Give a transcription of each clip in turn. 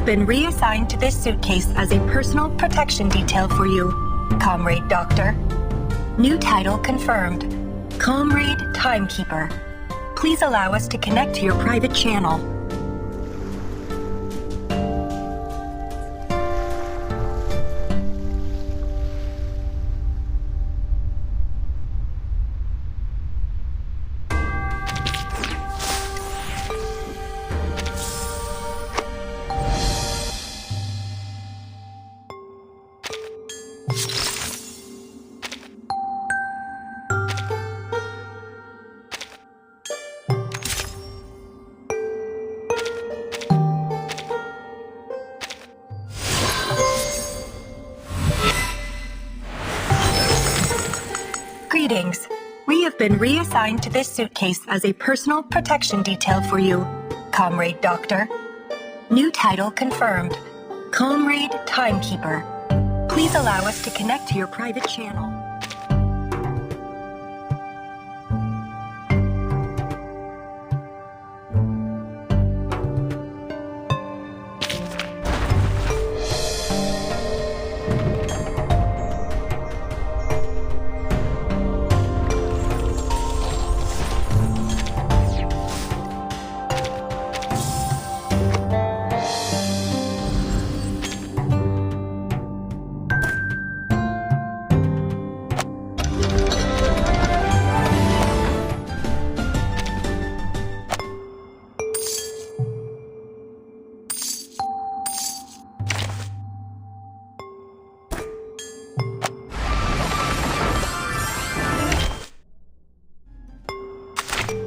have been reassigned to this suitcase as a personal protection detail for you, Comrade Doctor. New title confirmed. Comrade Timekeeper. Please allow us to connect to your private channel. Greetings. We have been reassigned to this suitcase as a personal protection detail for you, Comrade Doctor. New title confirmed. Comrade Timekeeper. Please allow us to connect to your private channel.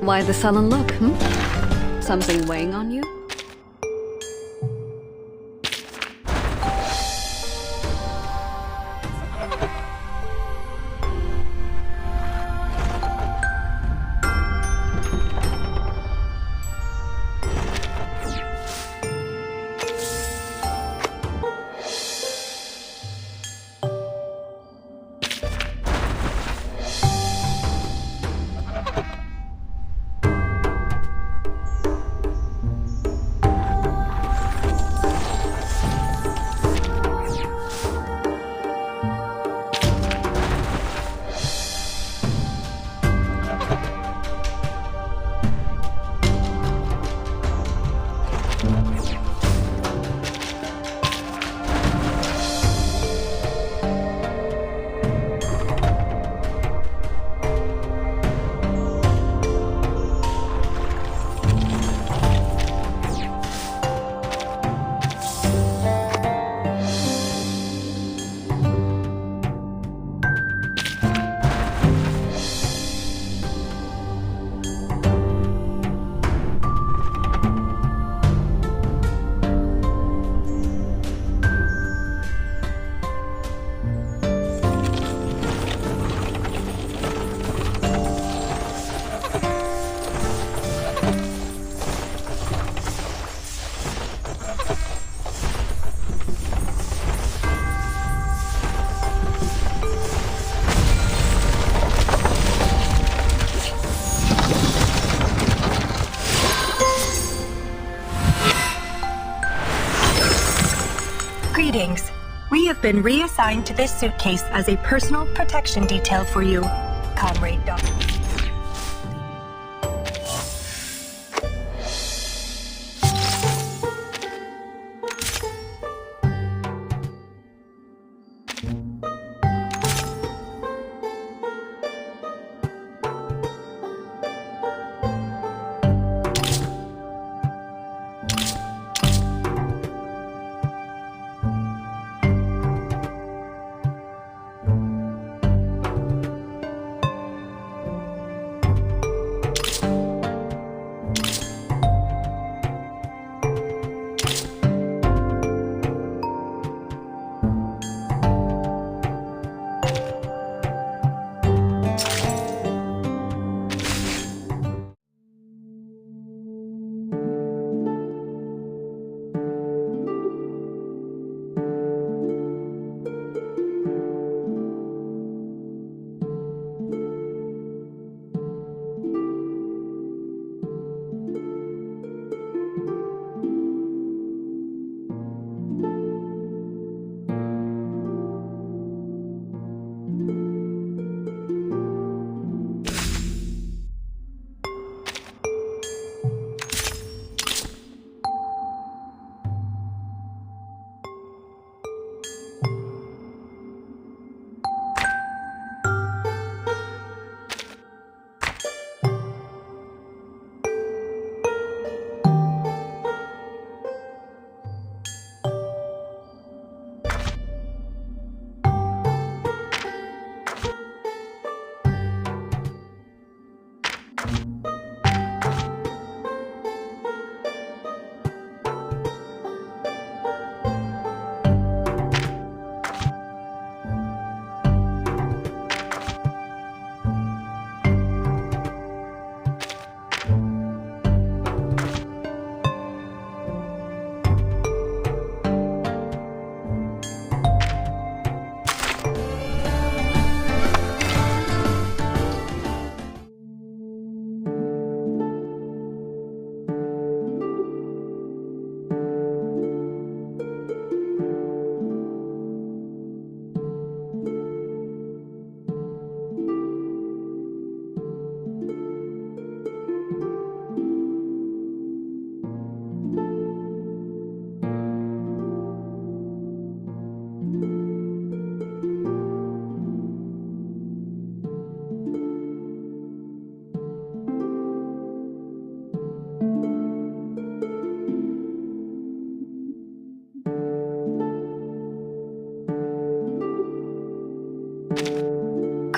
Why the sullen look, Something weighing on you? Greetings. We have been reassigned to this suitcase as a personal protection detail for you, Comrade Doctor.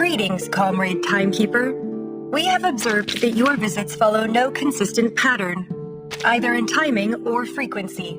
Greetings, Comrade Timekeeper. We have observed that your visits follow no consistent pattern, either in timing or frequency.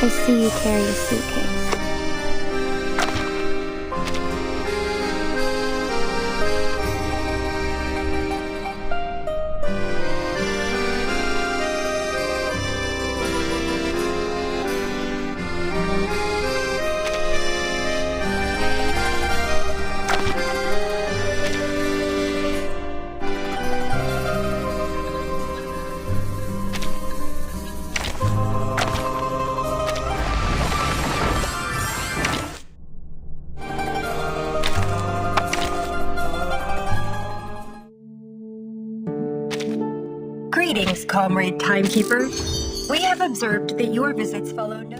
I see you carry a suitcase. Greetings, Comrade Timekeeper. We have observed that your visits follow no...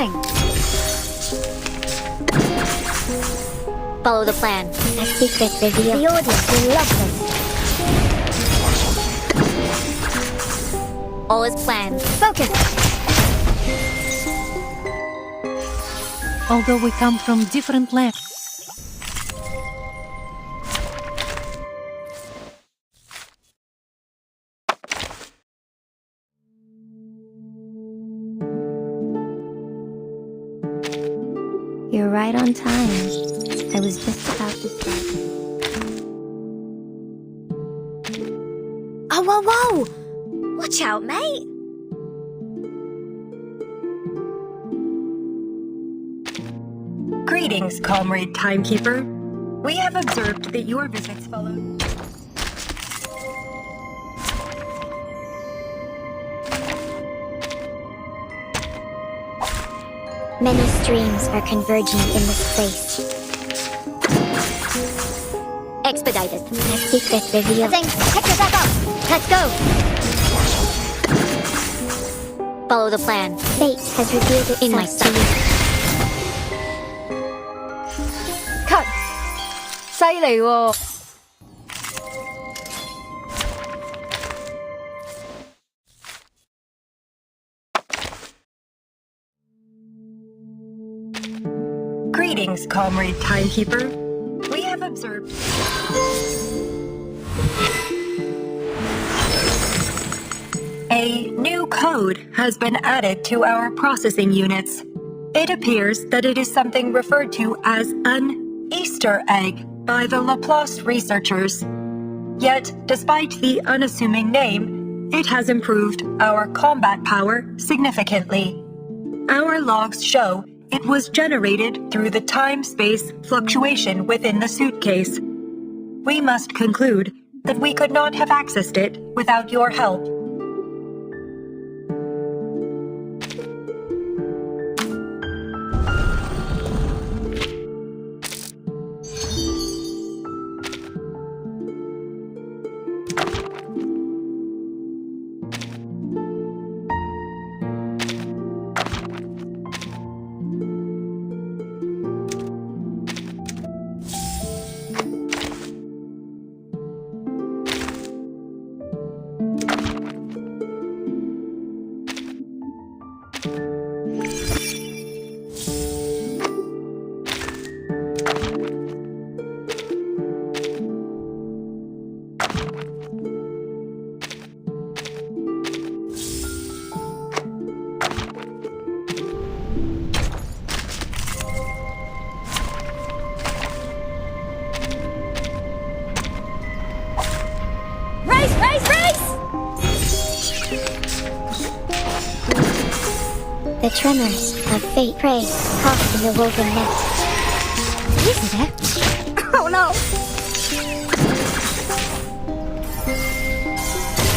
Moving. Follow the plan. A secret reveal. The audience will love this. All is planned. Focus. Although we come from different lands. You're right on time. I was just about to start. Oh, whoa, whoa! Watch out, mate! Greetings, Comrade Timekeeper. We have observed that your visits follow. Many streams are converging in this place. Expedited. A secret reveal. Zing, pick yourself up! Let's go! Follow the plan. Fate has revealed itself in my sight. Cut. 犀利喎。Greetings, Comrade Timekeeper. We have observed. A new code has been added to our processing units. It appears that it is something referred to as an Easter egg by the Laplace researchers. Yet, despite the unassuming name, it has improved our combat power significantly. Our logs show it was generated through the time-space fluctuation within the suitcase. We must conclude that we could not have accessed it without your help. Race, race, race! The tremors of fate prey caught in the woven net. This is it. Oh no!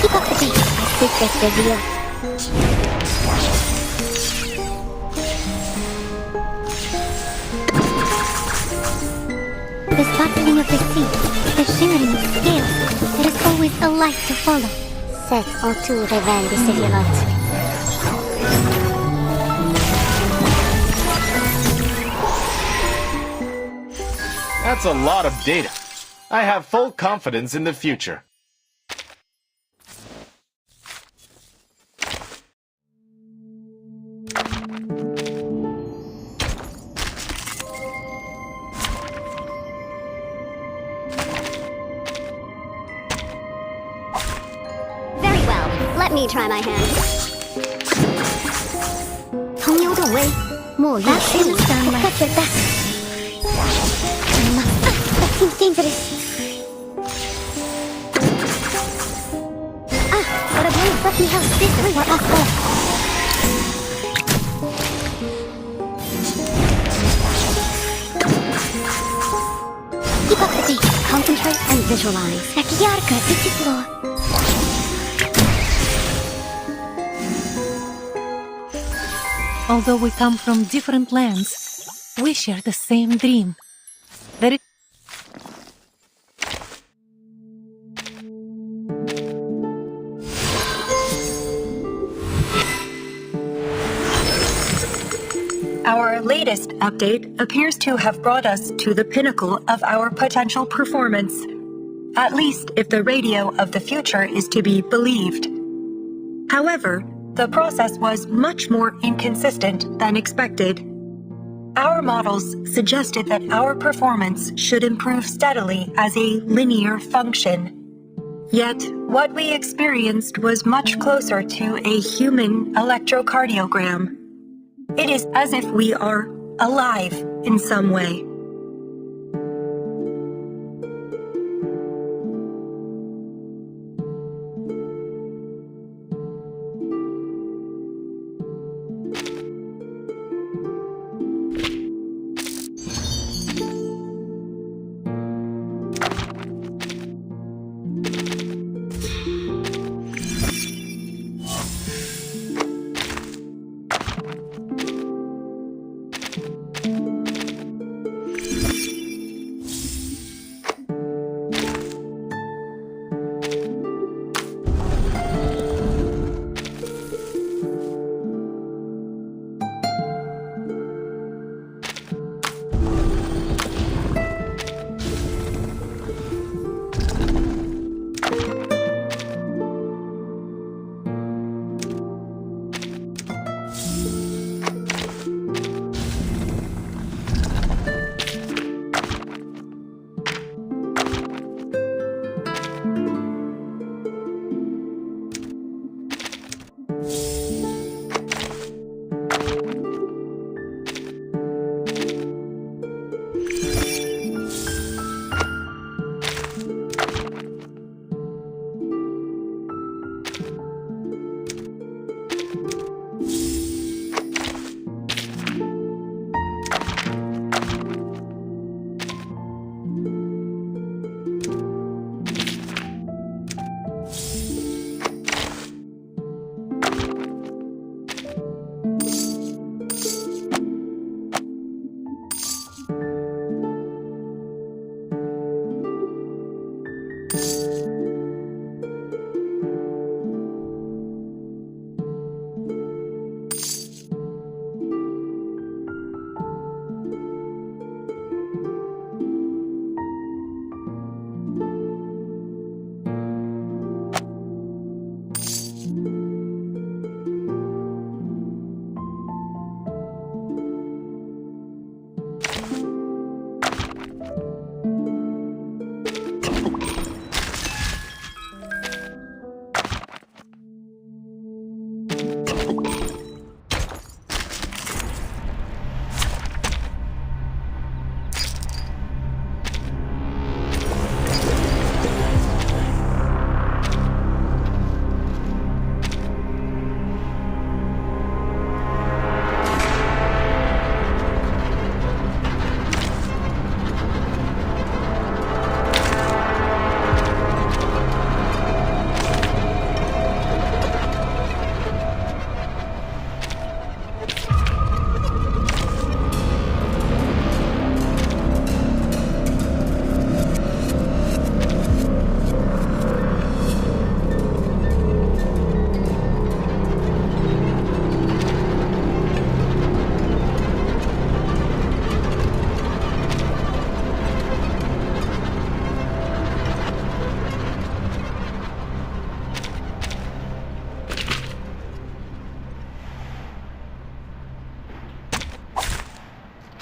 Keep up the beat. A secret reveal. The sparkling of the sea, the shimmering scales, there is always a light to follow. Set en tout révèle des séphirotes. That's a lot of data. I have full confidence in the future. Very well. Let me try my hand. 朋友的威，莫与 That's 虚 in 无 the sunlight. Cut your back. That seems dangerous. What a blue! Let me help. This is what I call. Keep up the beat. Concentrate and visualize. Sakiarka, Ichifloor. Although we come from different lands, we share the same dream. That it latest update appears to have brought us to the pinnacle of our potential performance. At least if the radio of the future is to be believed. However, the process was much more inconsistent than expected. Our models suggested that our performance should improve steadily as a linear function. Yet, what we experienced was much closer to a human electrocardiogram. It is as if we are alive in some way.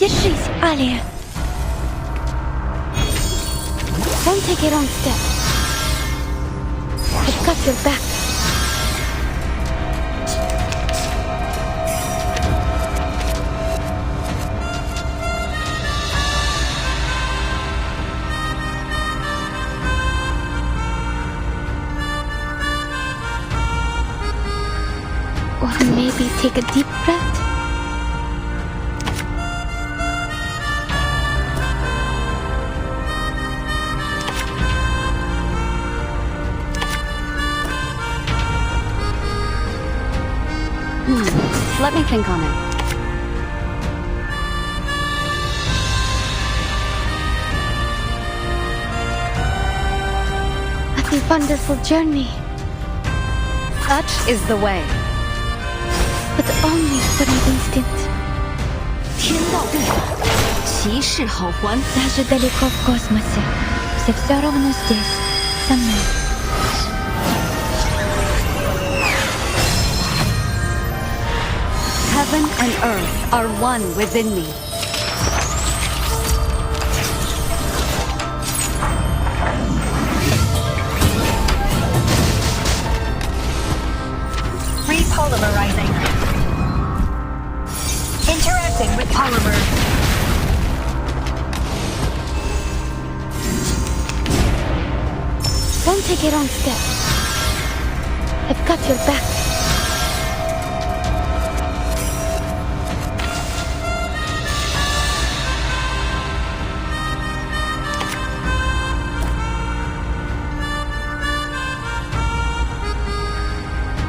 Держись, Алия. Don't take a wrong step. I've got your back. Or maybe take a deep breath. Let me think on it. What a wonderful journey. Such is the way. But only for an instant. 天道对法，其势好还。Даже далеко в космосе. Все равно здесь, со мной. Heaven and earth are one within me. Repolymerizing. Interacting with polymer. Don't take it on step. I've got your back.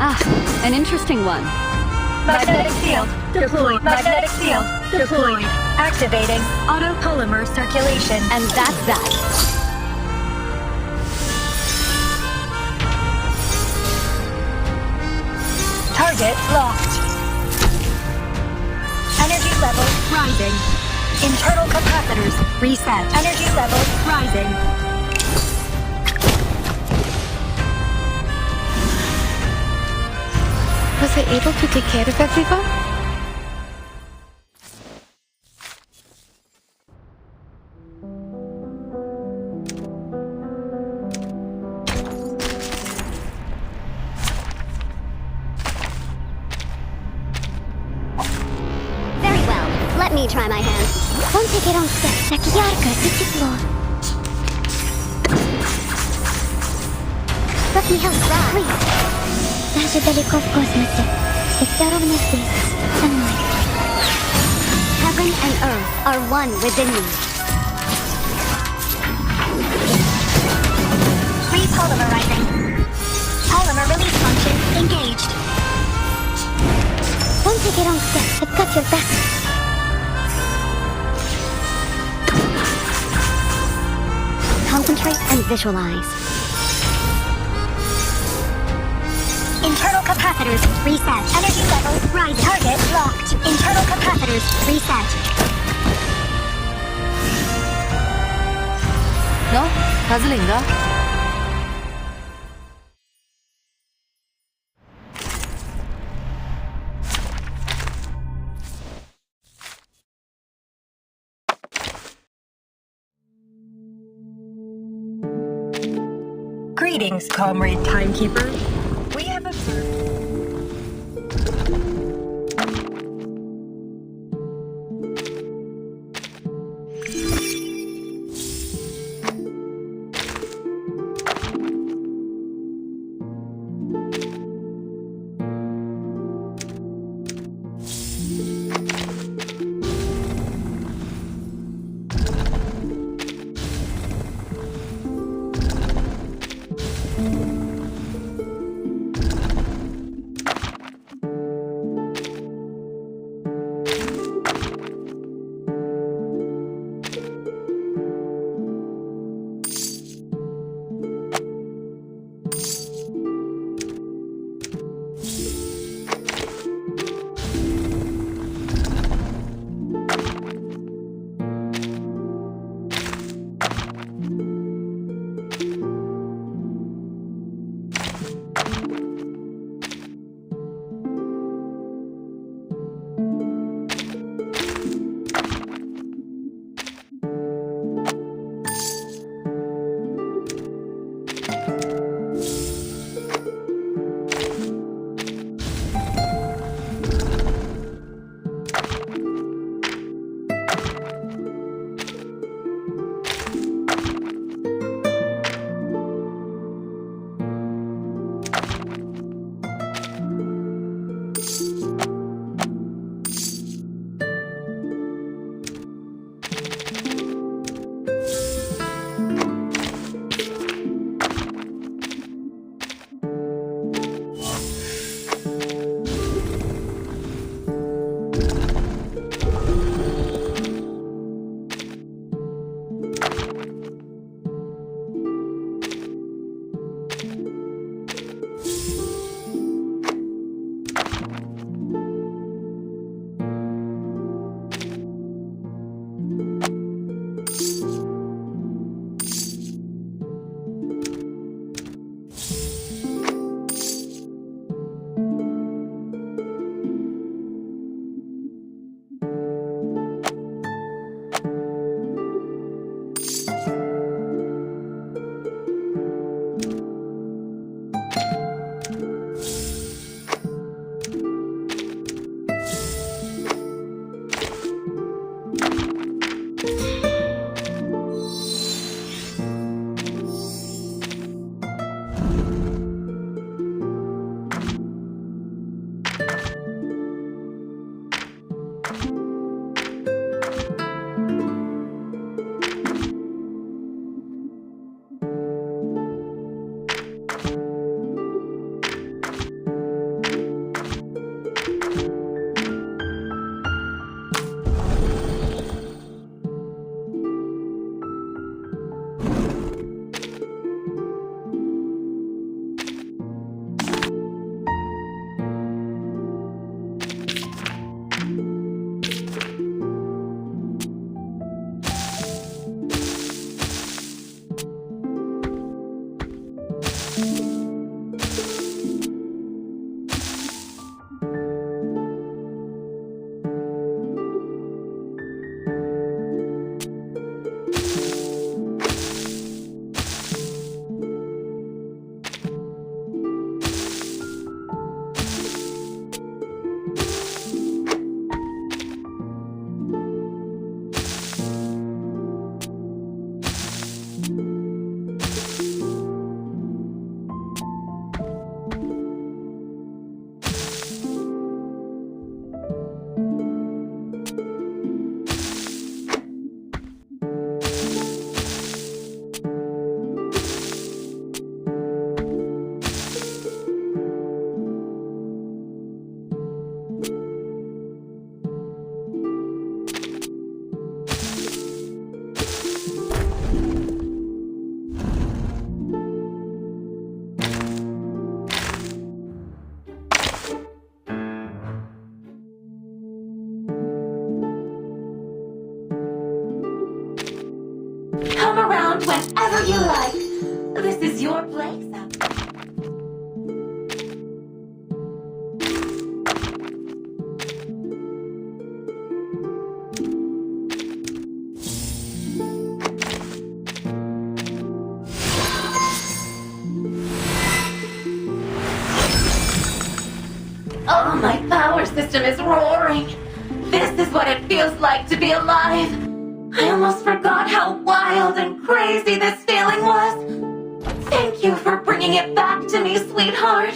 Ah, an interesting one. Magnetic field deployed. Magnetic field deployed. Activating autopolymer circulation. And that's that. Target locked. Energy level rising. Internal capacitors reset. Energy level rising. Was I able to take care of everyone? Very well. Let me try my hand. Он take it on step. Так ярко и тепло. Let me help. Please. Даже далеко в космосе. Все равно здесь, со мной. Heaven and earth are one within me. Repolymerizing. Polymer release function engaged. Don't take it on step. I've got your back. Concentrate and visualize. Internal capacitors reset. Energy level rising. Target locked. Internal capacitors reset. 너? 바즐인가? Greetings, comrade timekeeper. We have observed. Come around whenever you like. This is your place. Oh, my power system is roaring. This is what it feels like to be alive. I almost forgot how wild and crazy this feeling was. Thank you for bringing it back to me, sweetheart.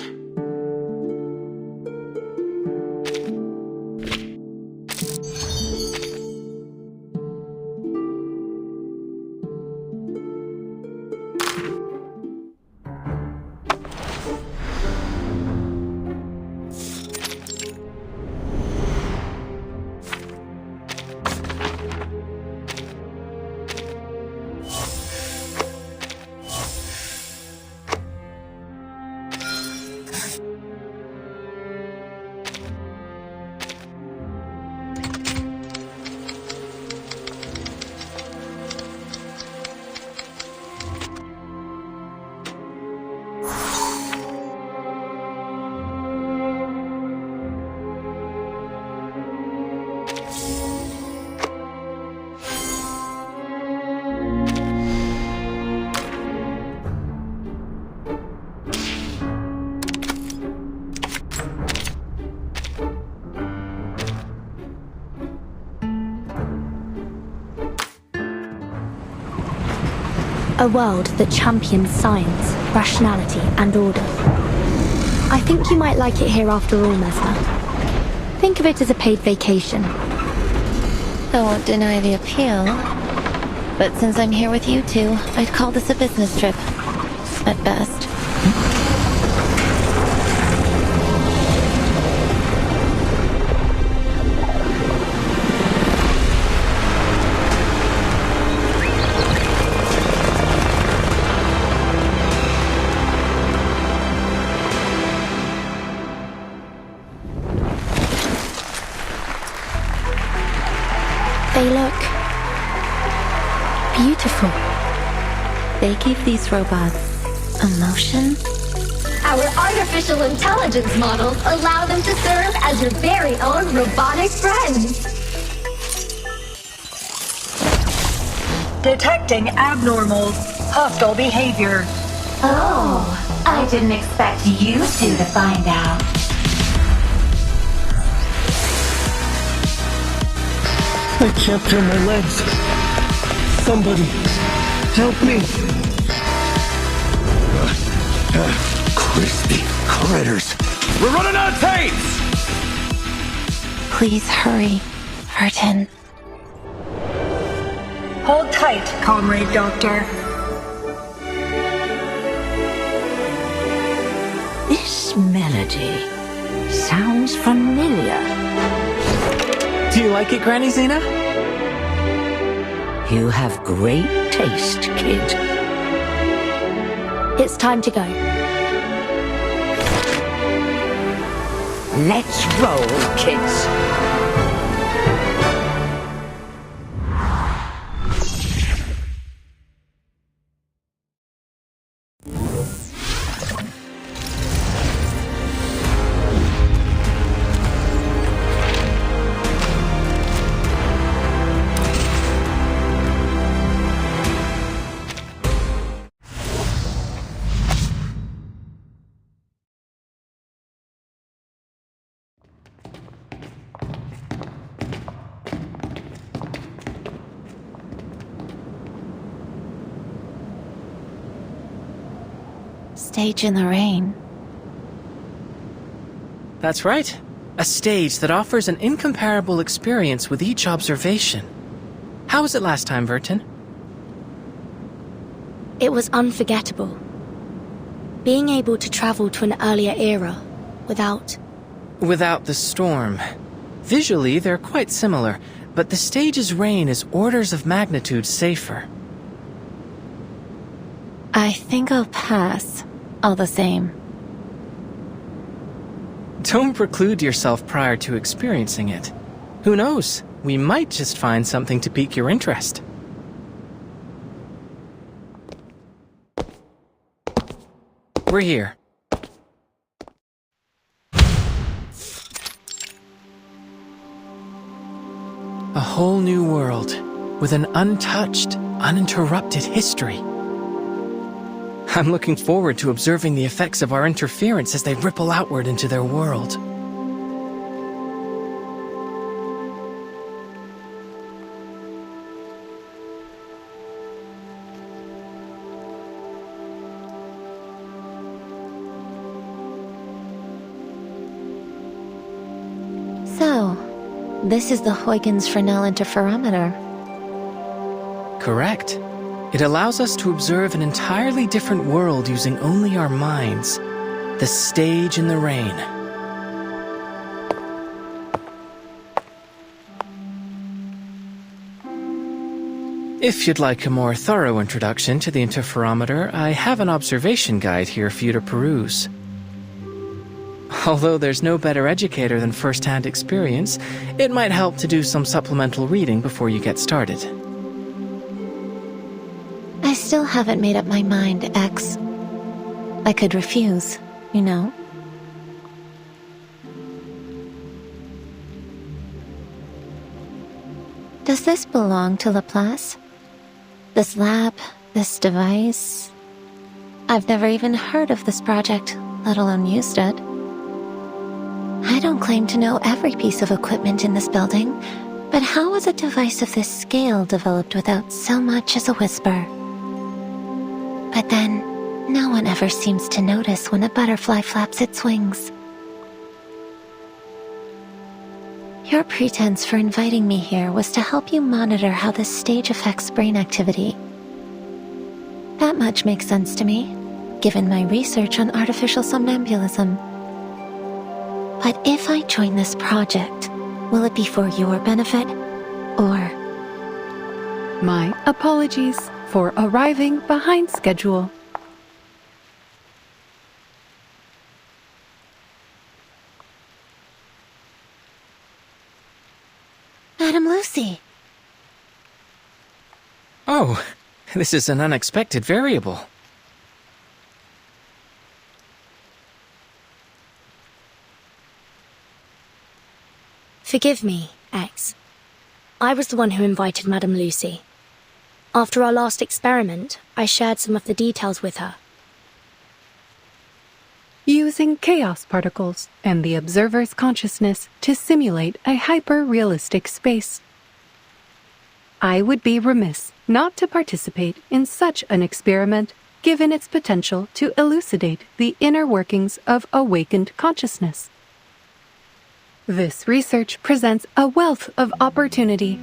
A world that champions science, rationality, and order. I think you might like it here after all, Mesmer. Think of it as a paid vacation. I won't deny the appeal. But since I'm here with you two, I'd call this a business trip. At best. They look beautiful. They give these robots emotion? Our artificial intelligence models allow them to serve as your very own robotic friends. Detecting abnormal, hostile behavior. Oh, I didn't expect you two to find out. I can't turn my legs. Somebody, help me. Crispy critters. We're running out of tapes! Please hurry, Vertin. Hold tight, Comrade Doctor. This melody sounds familiar. Do you like it, Granny Zena? You have great taste, kid. It's time to go. Let's roll, kids. Stage in the rain. That's right. A stage that offers an incomparable experience with each observation. How was it last time, Vertin? It was unforgettable. Being able to travel to an earlier era without the storm. Visually, they're quite similar, but the stage's rain is orders of magnitude safer. I think I'll pass, all the same. Don't preclude yourself prior to experiencing it. Who knows? We might just find something to pique your interest. We're here. A whole new world, with an untouched, uninterrupted history. I'm looking forward to observing the effects of our interference as they ripple outward into their world. So, this is the Huygens Fresnel interferometer. Correct. It allows us to observe an entirely different world using only our minds. The stage in the rain. If you'd like a more thorough introduction to the interferometer, I have an observation guide here for you to peruse. Although there's no better educator than first-hand experience, it might help to do some supplemental reading before you get started. I still haven't made up my mind, X. I could refuse, you know. Does this belong to Laplace? This lab, this device? I've never even heard of this project, let alone used it. I don't claim to know every piece of equipment in this building, but how was a device of this scale developed without so much as a whisper? But then, no one ever seems to notice when a butterfly flaps its wings. Your pretense for inviting me here was to help you monitor how this stage affects brain activity. That much makes sense to me, given my research on artificial somnambulism. But if I join this project, will it be for your benefit, or... My apologies for arriving behind schedule. Madam Lucy. Oh, this is an unexpected variable. Forgive me, X. I was the one who invited Madam Lucy. After our last experiment, I shared some of the details with her. Using chaos particles and the observer's consciousness to simulate a hyper-realistic space. I would be remiss not to participate in such an experiment, given its potential to elucidate the inner workings of awakened consciousness. This research presents a wealth of opportunity,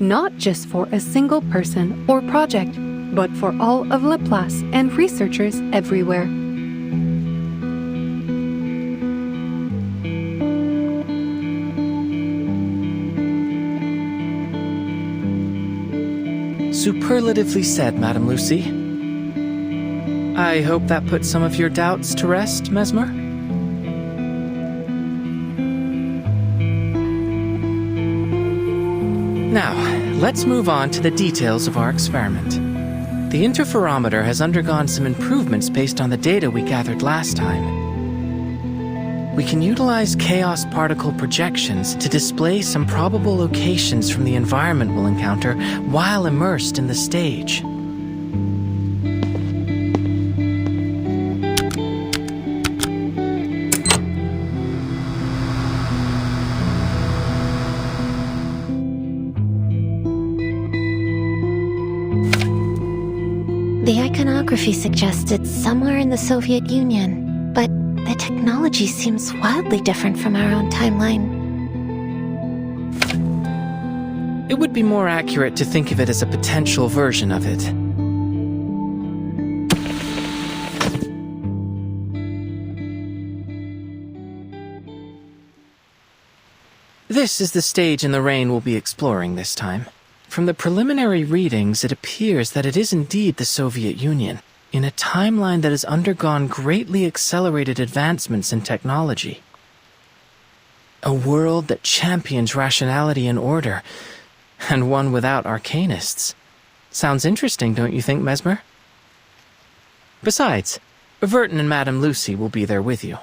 not just for a single person or project, but for all of Laplace and researchers everywhere. Superlatively said, Madam Lucy. I hope that puts some of your doubts to rest, Mesmer? Now, let's move on to the details of our experiment. The interferometer has undergone some improvements based on the data we gathered last time. We can utilize chaos particle projections to display some probable locations from the environment we'll encounter while immersed in the stage. The geography suggests it's somewhere in the Soviet Union, but the technology seems wildly different from our own timeline. It would be more accurate to think of it as a potential version of it. This is the stage in the rain we'll be exploring this time. From the preliminary readings, it appears that it is indeed the Soviet Union, in a timeline that has undergone greatly accelerated advancements in technology. A world that champions rationality and order, and one without arcanists. Sounds interesting, don't you think, Mesmer? Besides, Verton and Madame Lucy will be there with you.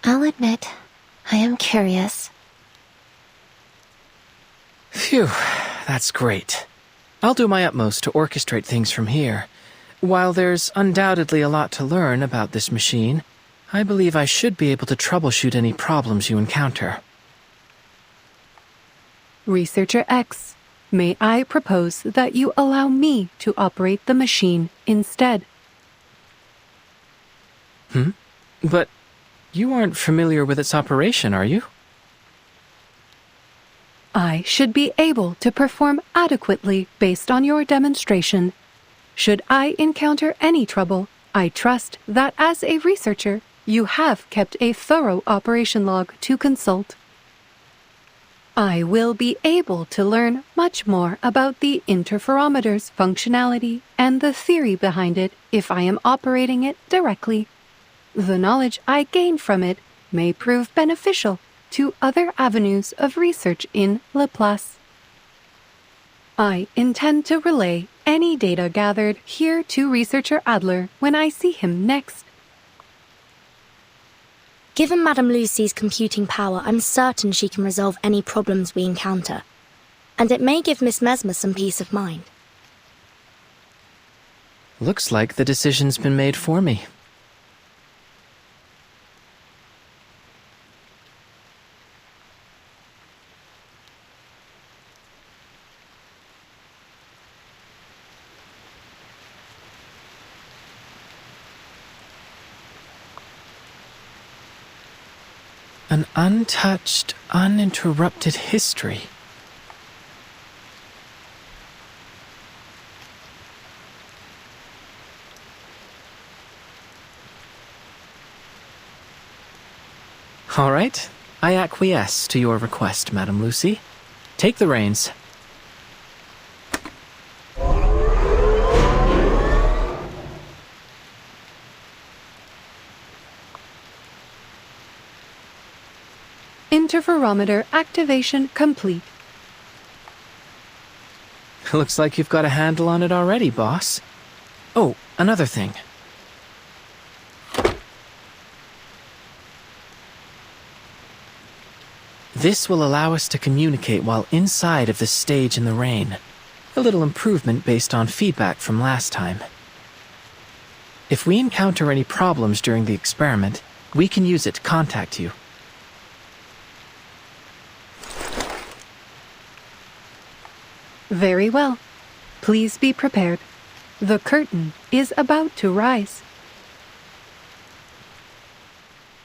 I'll admit, I am curious. Phew, that's great. I'll do my utmost to orchestrate things from here. While there's undoubtedly a lot to learn about this machine, I believe I should be able to troubleshoot any problems you encounter. Researcher X, may I propose that you allow me to operate the machine instead? But you aren't familiar with its operation, are you? I should be able to perform adequately based on your demonstration. Should I encounter any trouble, I trust that as a researcher, you have kept a thorough operation log to consult. I will be able to learn much more about the interferometer's functionality and the theory behind it if I am operating it directly. The knowledge I gain from it may prove beneficial to other avenues of research in Laplace. I intend to relay any data gathered here to Researcher Adler when I see him next. Given Madame Lucy's computing power, I'm certain she can resolve any problems we encounter. And it may give Miss Mesmer some peace of mind. Looks like the decision's been made for me. An untouched, uninterrupted history. All right, I acquiesce to your request, Madame Lucy. Take the reins. Interferometer activation complete. Looks like you've got a handle on it already, boss. Oh, another thing. This will allow us to communicate while inside of the stage in the rain. A little improvement based on feedback from last time. If we encounter any problems during the experiment, we can use it to contact you. Very well. Please be prepared. The curtain is about to rise.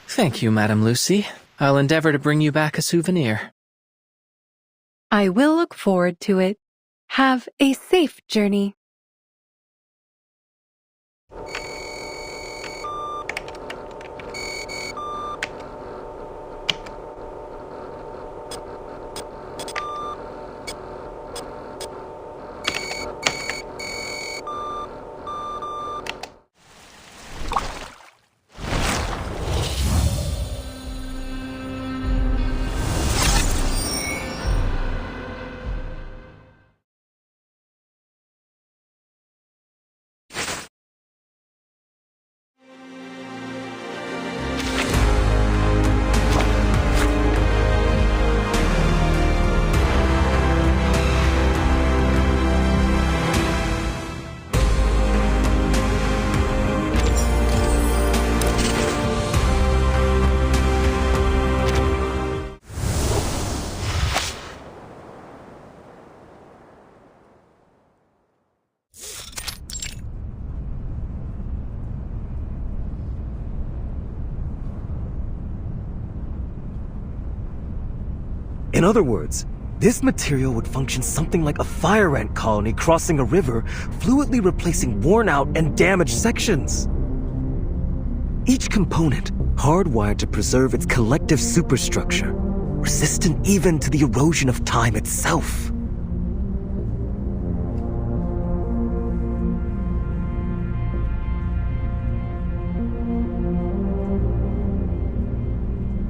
Thank you, Madame Lucy. I'll endeavor to bring you back a souvenir. I will look forward to it. Have a safe journey. In other words, this material would function something like a fire ant colony crossing a river, fluidly replacing worn-out and damaged sections. Each component hardwired to preserve its collective superstructure, resistant even to the erosion of time itself.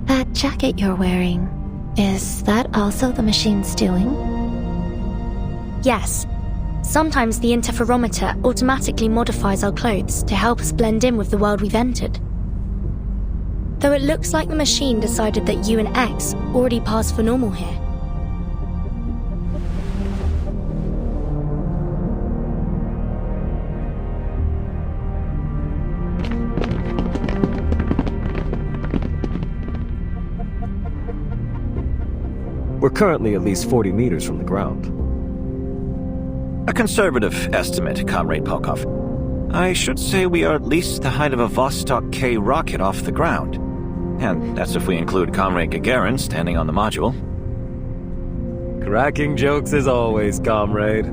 That jacket you're wearing, is that also the machine's doing? Yes. Sometimes the interferometer automatically modifies our clothes to help us blend in with the world we've entered. Though it looks like the machine decided that you and X already passed for normal here. We're currently at least 40 meters from the ground. A conservative estimate, Comrade Polkov. I should say we are at least the height of a Vostok K rocket off the ground. And that's if we include Comrade Gagarin standing on the module. Cracking jokes as always, comrade.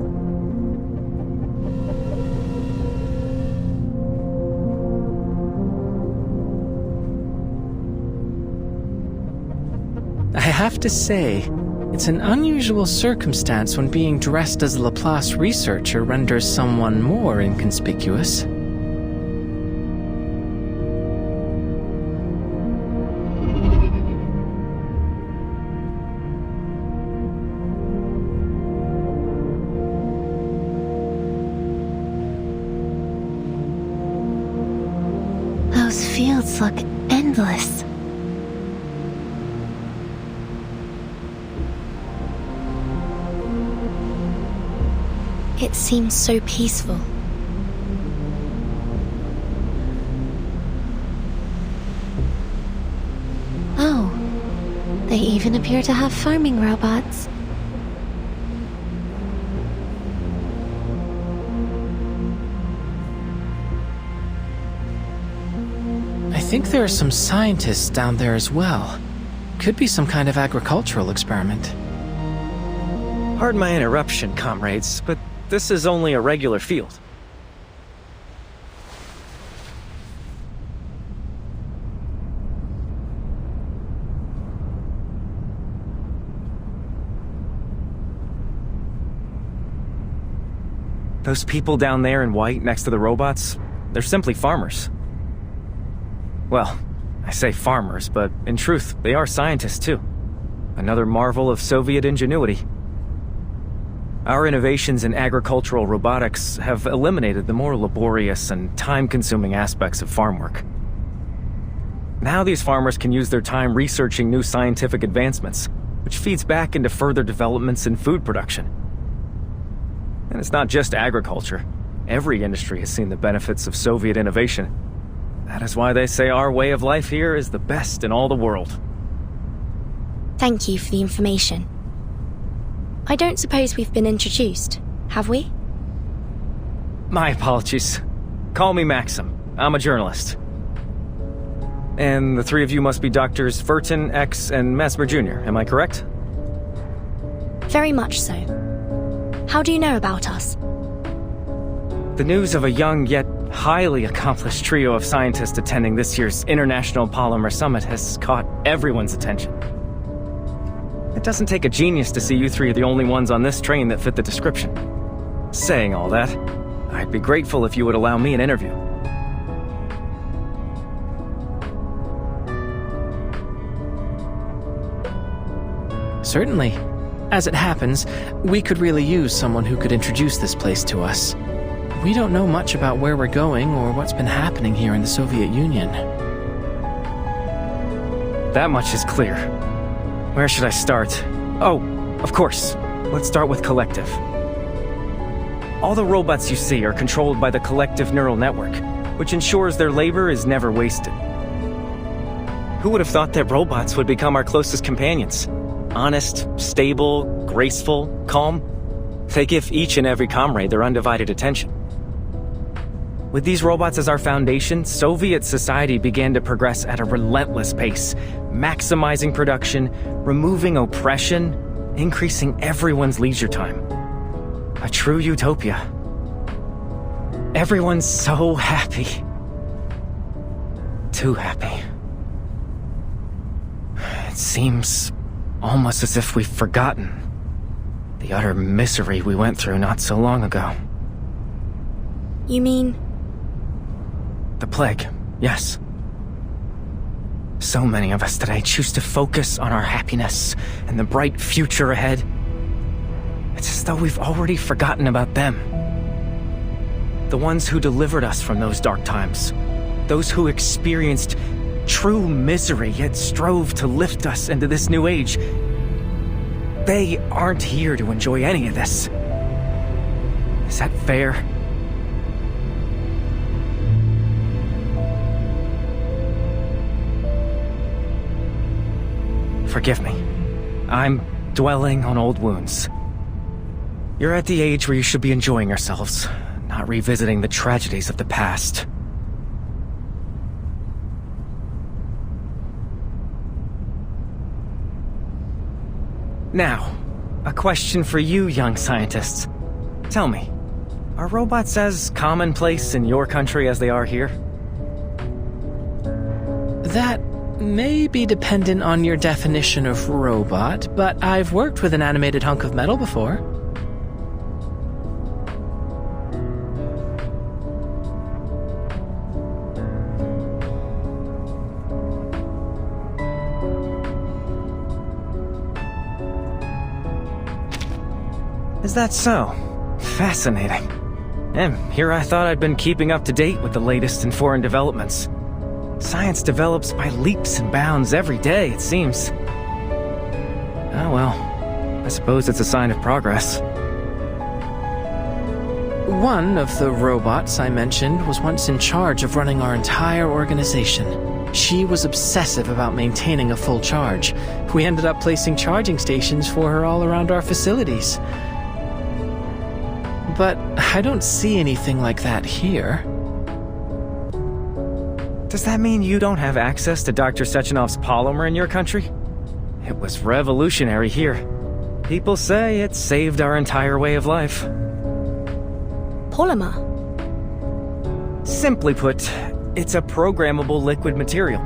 I have to say, it's an unusual circumstance when being dressed as a Laplace researcher renders someone more inconspicuous. Those fields look endless. It seems so peaceful. Oh, they even appear to have farming robots. I think there are some scientists down there as well. Could be some kind of agricultural experiment. Pardon my interruption, comrades, but this is only a regular field. Those people down there in white next to the robots, they're simply farmers. Well, I say farmers, but in truth, they are scientists too. Another marvel of Soviet ingenuity. Our innovations in agricultural robotics have eliminated the more laborious and time-consuming aspects of farm work. Now these farmers can use their time researching new scientific advancements, which feeds back into further developments in food production. And it's not just agriculture. Every industry has seen the benefits of Soviet innovation. That is why they say our way of life here is the best in all the world. Thank you for the information. I don't suppose we've been introduced, have we? My apologies. Call me Maxim. I'm a journalist. And the three of you must be Doctors Verton, X, and Mesmer Jr., am I correct? Very much so. How do you know about us? The news of a young yet highly accomplished trio of scientists attending this year's International Polymer Summit has caught everyone's attention. It doesn't take a genius to see you three are the only ones on this train that fit the description. Saying all that, I'd be grateful if you would allow me an interview. Certainly. As it happens, we could really use someone who could introduce this place to us. We don't know much about where we're going or what's been happening here in the Soviet Union. That much is clear. Where should I start? Oh, of course. Let's start with Collective. All the robots you see are controlled by the Collective Neural Network, which ensures their labor is never wasted. Who would have thought that robots would become our closest companions? Honest, stable, graceful, calm. They give each and every comrade their undivided attention. With these robots as our foundation, Soviet society began to progress at a relentless pace, maximizing production, removing oppression, increasing everyone's leisure time. A true utopia. Everyone's so happy. Too happy. It seems almost as if we've forgotten the utter misery we went through not so long ago. You mean? The plague, yes. So many of us today choose to focus on our happiness and the bright future ahead. It's as though we've already forgotten about them. The ones who delivered us from those dark times. Those who experienced true misery yet strove to lift us into this new age. They aren't here to enjoy any of this. Is that fair? Forgive me. I'm dwelling on old wounds. You're at the age where you should be enjoying yourselves, not revisiting the tragedies of the past. Now, a question for you, young scientists. Tell me, are robots as commonplace in your country as they are here? That may be dependent on your definition of robot, but I've worked with an animated hunk of metal before. Is that so? Fascinating. And here I thought I'd been keeping up to date with the latest in foreign developments. Science develops by leaps and bounds every day, it seems. Oh well, I suppose it's a sign of progress. One of the robots I mentioned was once in charge of running our entire organization. She was obsessive about maintaining a full charge. We ended up placing charging stations for her all around our facilities. But I don't see anything like that here. Does that mean you don't have access to Dr. Sechenov's polymer in your country? It was revolutionary here. People say it saved our entire way of life. Polymer? Simply put, it's a programmable liquid material.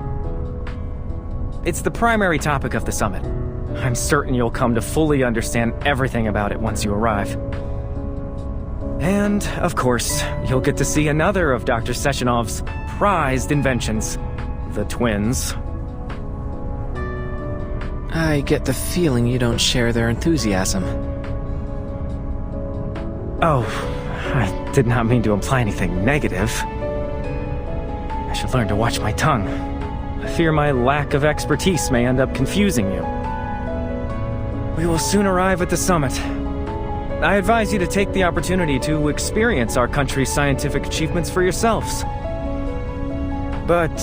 It's the primary topic of the summit. I'm certain you'll come to fully understand everything about it once you arrive. And, of course, you'll get to see another of Dr. Sechenov's prized inventions, the twins. I get the feeling you don't share their enthusiasm. Oh, I did not mean to imply anything negative. I should learn to watch my tongue. I fear my lack of expertise may end up confusing you. We will soon arrive at the summit. I advise you to take the opportunity to experience our country's scientific achievements for yourselves. But,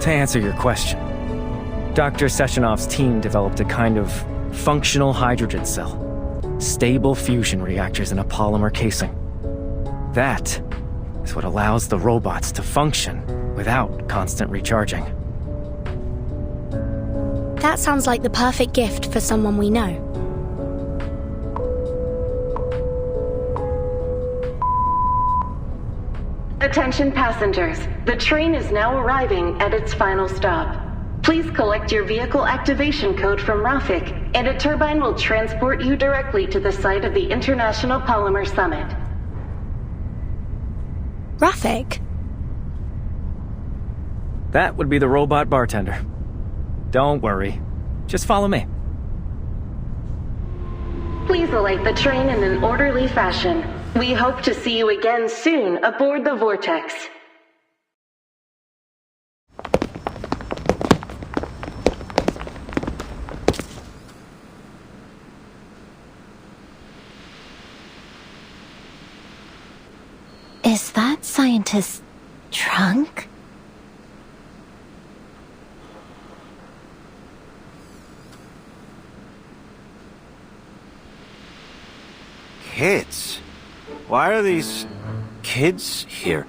to answer your question, Dr. Sechenov's team developed a kind of functional hydrogen cell. Stable fusion reactors in a polymer casing. That is what allows the robots to function without constant recharging. That sounds like the perfect gift for someone we know. Attention passengers, the train is now arriving at its final stop. Please collect your vehicle activation code from Rafik, and a turbine will transport you directly to the site of the International Polymer Summit. Rafik? That would be the robot bartender. Don't worry. Just follow me. Please alight the train in an orderly fashion. We hope to see you again soon aboard the Vortex. Is that scientist's trunk? Kids? Why are these kids here?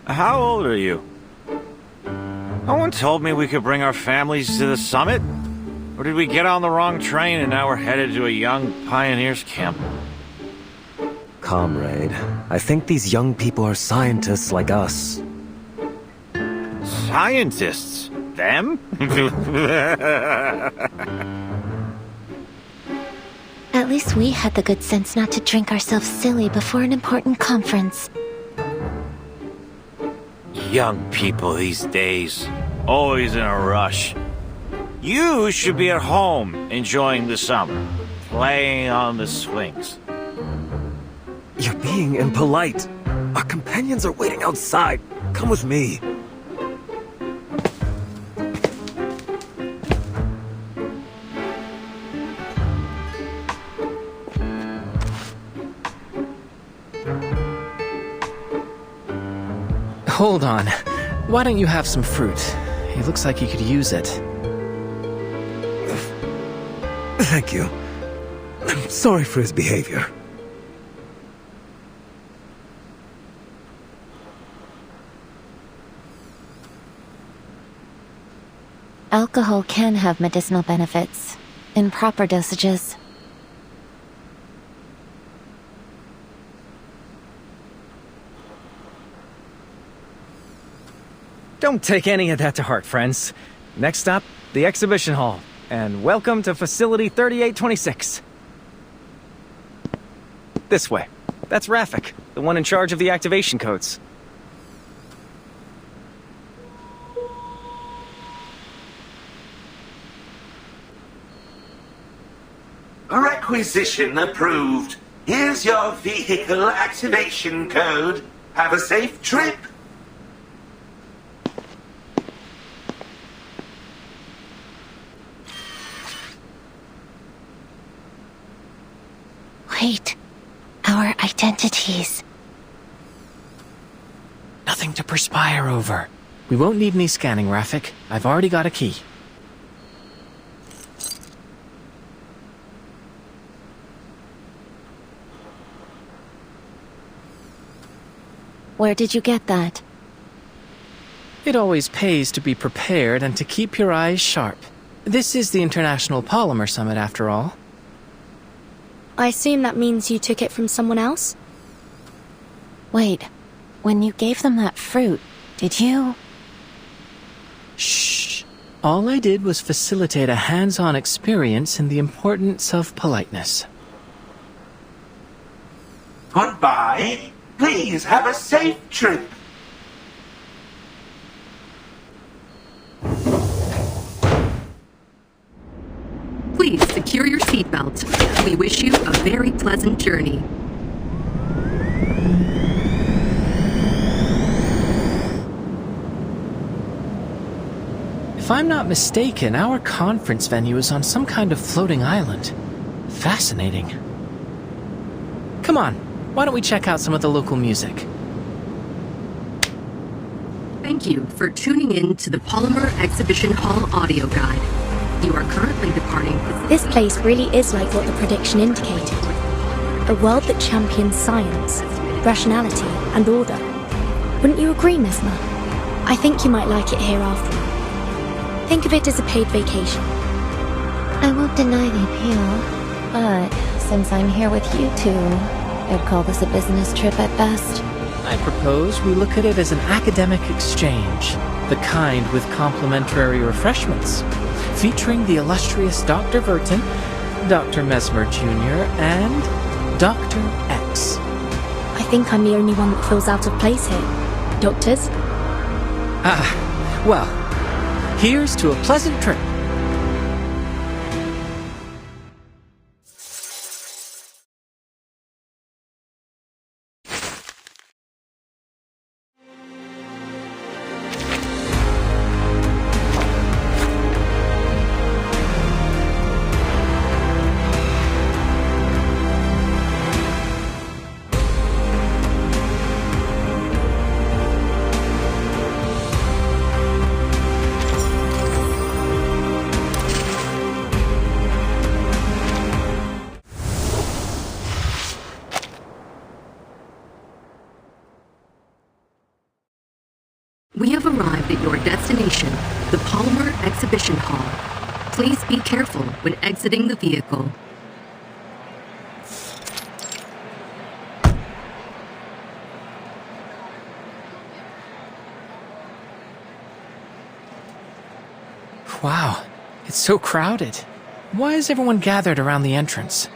How old are you? No one told me we could bring our families to the summit. Or did we get on the wrong train and now we're headed to a young pioneers camp? Comrade, I think these young people are scientists like us. Scientists? Them? At least we had the good sense not to drink ourselves silly before an important conference. Young people these days. Always in a rush. You should be at home enjoying the summer. Playing on the swings. You're being impolite. Our companions are waiting outside. Come with me. Hold on. Why don't you have some fruit? He looks like he could use it. Thank you. I'm sorry for his behavior. Alcohol can have medicinal benefits, in proper dosages. Don't take any of that to heart, friends. Next stop, the exhibition hall. And welcome to Facility 3826. This way. That's Rafik, the one in charge of the activation codes. Requisition approved. Here's your vehicle activation code. Have a safe trip. Wait. Our identities. Nothing to perspire over. We won't need any scanning, Rafik. I've already got a key. Where did you get that? It always pays to be prepared and to keep your eyes sharp. This is the International Polymer Summit, after all. I assume that means you took it from someone else? Wait, when you gave them that fruit, did you... Shh. All I did was facilitate a hands-on experience in the importance of politeness. Goodbye. Please have a safe trip. Please secure your seatbelt. We wish you a very pleasant journey. If I'm not mistaken, our conference venue is on some kind of floating island. Fascinating. Come on, why don't we check out some of the local music? Thank you for tuning in to the Polymer Exhibition Hall audio guide. You are currently departing. This place really is like what the prediction indicated. A world that champions science, rationality, and order. Wouldn't you agree, Mesmer? I think you might like it here after all. Think of it as a paid vacation. I won't deny the appeal, but since I'm here with you two, I'd call this a business trip at best. I propose we look at it as an academic exchange, the kind with complimentary refreshments, featuring the illustrious Dr. Verton, Dr. Mesmer Jr., and Dr. X. I think I'm the only one that feels out of place here. Doctors? Well, here's to a pleasant trip. We have arrived at your destination, the Polymer Exhibition Hall. Please be careful when exiting the vehicle. Wow, it's so crowded. Why is everyone gathered around the entrance?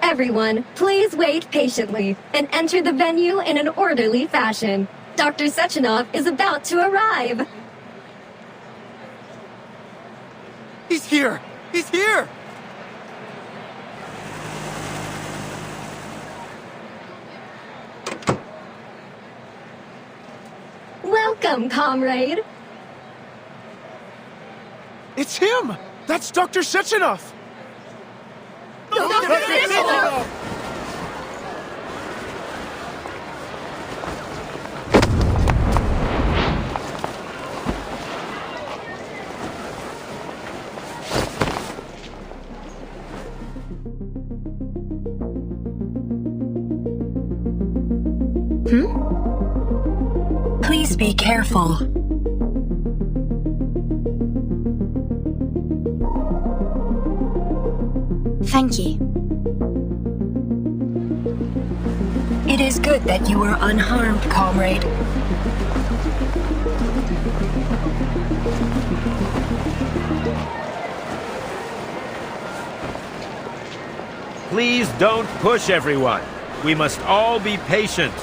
Everyone, please wait patiently and enter the venue in an orderly fashion. Dr. Sechenov is about to arrive. He's here! He's here! Welcome, comrade. It's him! That's Dr. Sechenov! Please be careful. Thank you. It is good that you were unharmed, comrade. Please don't push everyone. We must all be patient.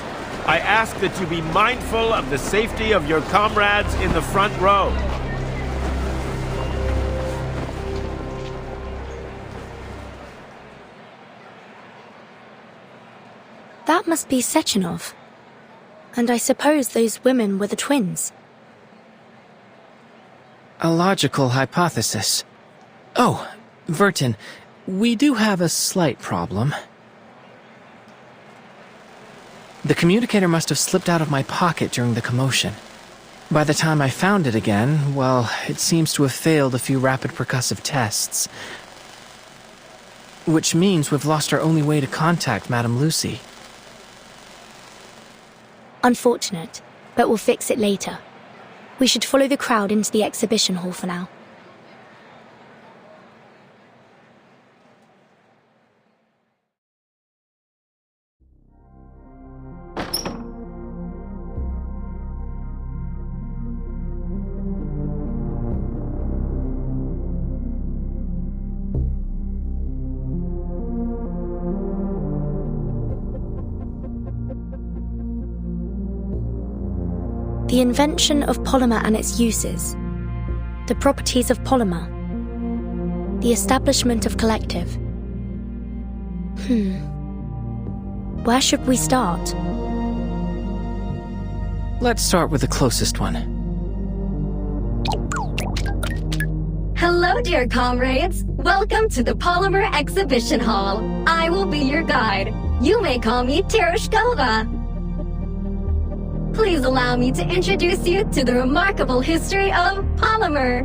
I ask that you be mindful of the safety of your comrades in the front row. That must be Sechenov. And I suppose those women were the twins. A logical hypothesis. Oh, Vertin, we do have a slight problem. The communicator must have slipped out of my pocket during the commotion. By the time I found it again, well, it seems to have failed a few rapid percussive tests. Which means we've lost our only way to contact Madame Lucy. Unfortunate, but we'll fix it later. We should follow the crowd into the exhibition hall for now. The invention of polymer and its uses, the properties of polymer, the establishment of collective. Where should we start? Let's start with the closest one. Hello, dear comrades. Welcome to the Polymer Exhibition Hall. I will be your guide. You may call me Terushkova. Please allow me to introduce you to the remarkable history of polymer.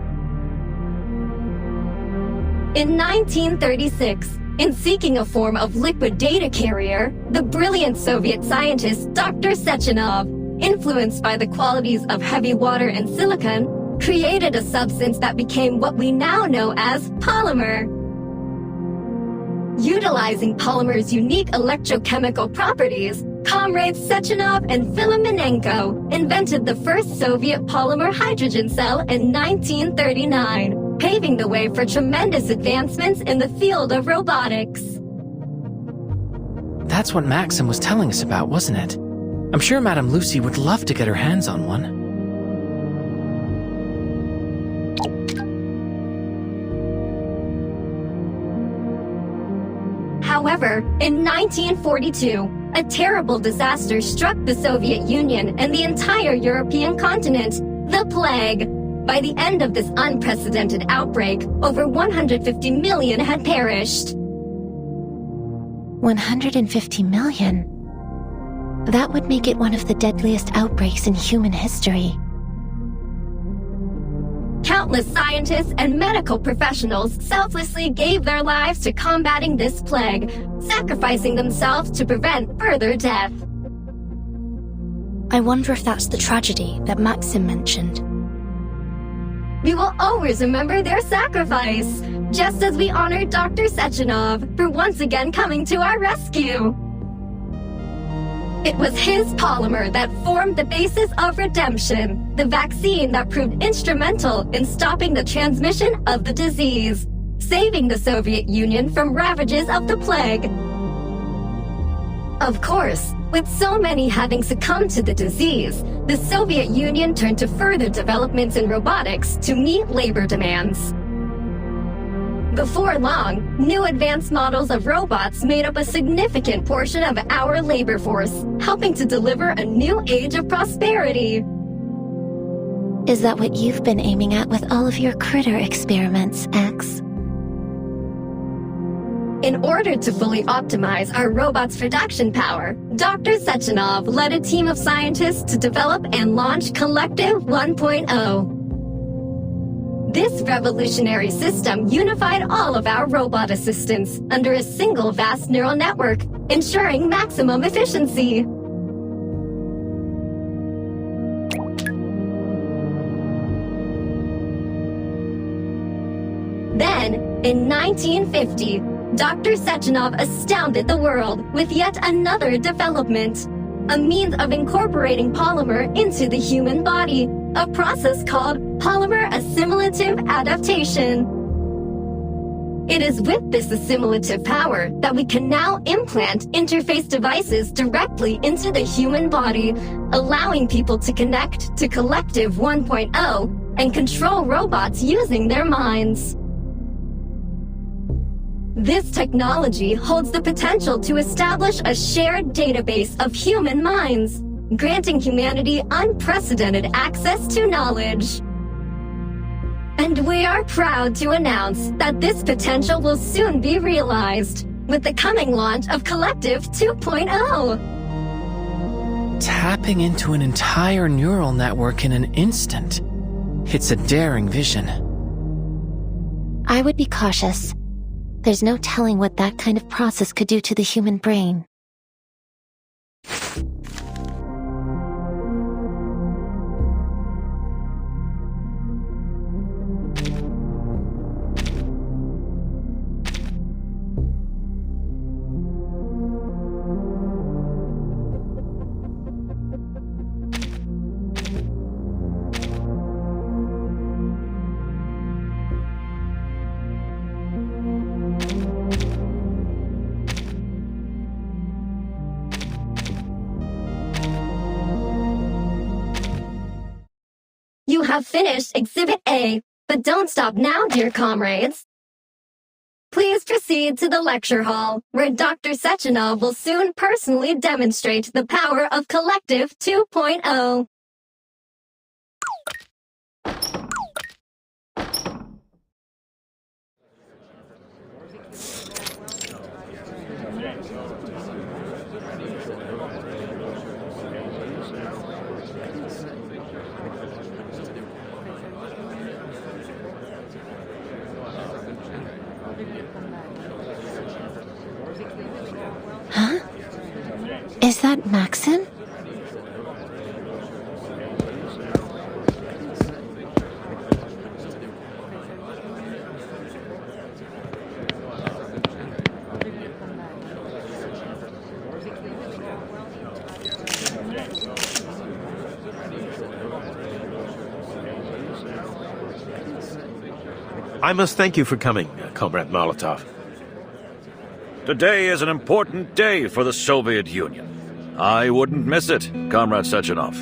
In 1936, in seeking a form of liquid data carrier, the brilliant Soviet scientist Dr. Sechenov, influenced by the qualities of heavy water and silicon, created a substance that became what we now know as polymer. Utilizing polymer's unique electrochemical properties, comrades Sechenov and Filomenenko invented the first Soviet polymer hydrogen cell in 1939, paving the way for tremendous advancements in the field of robotics. That's what Maxim was telling us about, wasn't it? I'm sure Madame Lucy would love to get her hands on one. However, in 1942, a terrible disaster struck the Soviet Union and the entire European continent, the plague. By the end of this unprecedented outbreak, over 150 million had perished. 150 million? That would make it one of the deadliest outbreaks in human history. countless scientists and medical professionals selflessly gave their lives to combating this plague, sacrificing themselves to prevent further death. I wonder if that's the tragedy that Maxim mentioned. We will always remember their sacrifice, just as we honor Dr. Sechenov for once again coming to our rescue. It was his polymer that formed the basis of redemption, the vaccine that proved instrumental in stopping the transmission of the disease, saving the Soviet Union from ravages of the plague. Of course, with so many having succumbed to the disease, the Soviet Union turned to further developments in robotics to meet labor demands. Before long, new advanced models of robots made up a significant portion of our labor force, helping to deliver a new age of prosperity. Is that what you've been aiming at with all of your critter experiments, X? In order to fully optimize our robot's production power, Dr. Sechenov led a team of scientists to develop and launch Collective 1.0. This revolutionary system unified all of our robot assistants under a single vast neural network, ensuring maximum efficiency. Then, in 1950, Dr. Sechenov astounded the world with yet another development, a means of incorporating polymer into the human body, a process called polymer assimilative adaptation. It is with this assimilative power that we can now implant interface devices directly into the human body, allowing people to connect to Collective 1.0 and control robots using their minds. This technology holds the potential to establish a shared database of human minds, granting humanity unprecedented access to knowledge. And we are proud to announce that this potential will soon be realized with the coming launch of Collective 2.0. Tapping into an entire neural network in an instant. It's a daring vision. I would be cautious. There's no telling what that kind of process could do to the human brain. You have finished Exhibit A, but don't stop now, dear comrades. Please proceed to the lecture hall, where Dr. Sechenov will soon personally demonstrate the power of Collective 2.0. Huh? Is that Maxim? I must thank you for coming, Comrade Molotov. Today is an important day for the Soviet Union. I wouldn't miss it, Comrade Sechenov.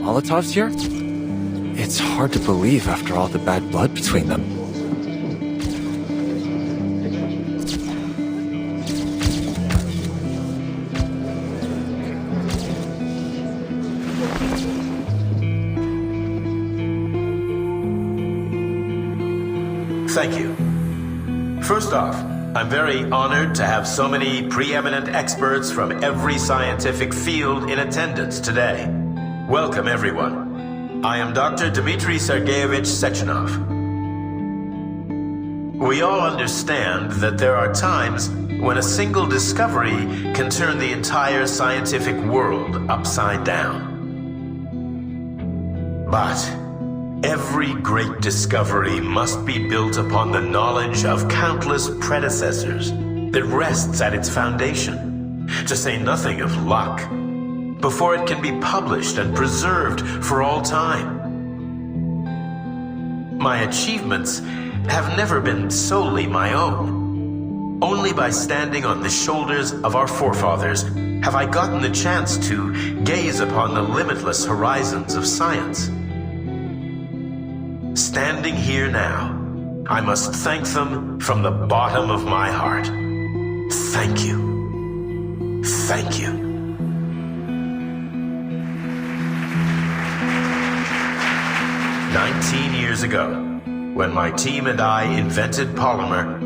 Molotov's here? It's hard to believe after all the bad blood between them. Thank you. First off, I'm very honored to have so many preeminent experts from every scientific field in attendance today. Welcome, everyone. I am Dr. Dmitry Sergeyevich Sechenov. We all understand that there are times when a single discovery can turn the entire scientific world upside down. But every great discovery must be built upon the knowledge of countless predecessors that rests at its foundation, to say nothing of luck, before it can be published and preserved for all time. My achievements have never been solely my own. Only by standing on the shoulders of our forefathers have I gotten the chance to gaze upon the limitless horizons of science. Standing here now, I must thank them from the bottom of my heart. Thank you. Thank you. "19 years ago, when my team and I invented polymer,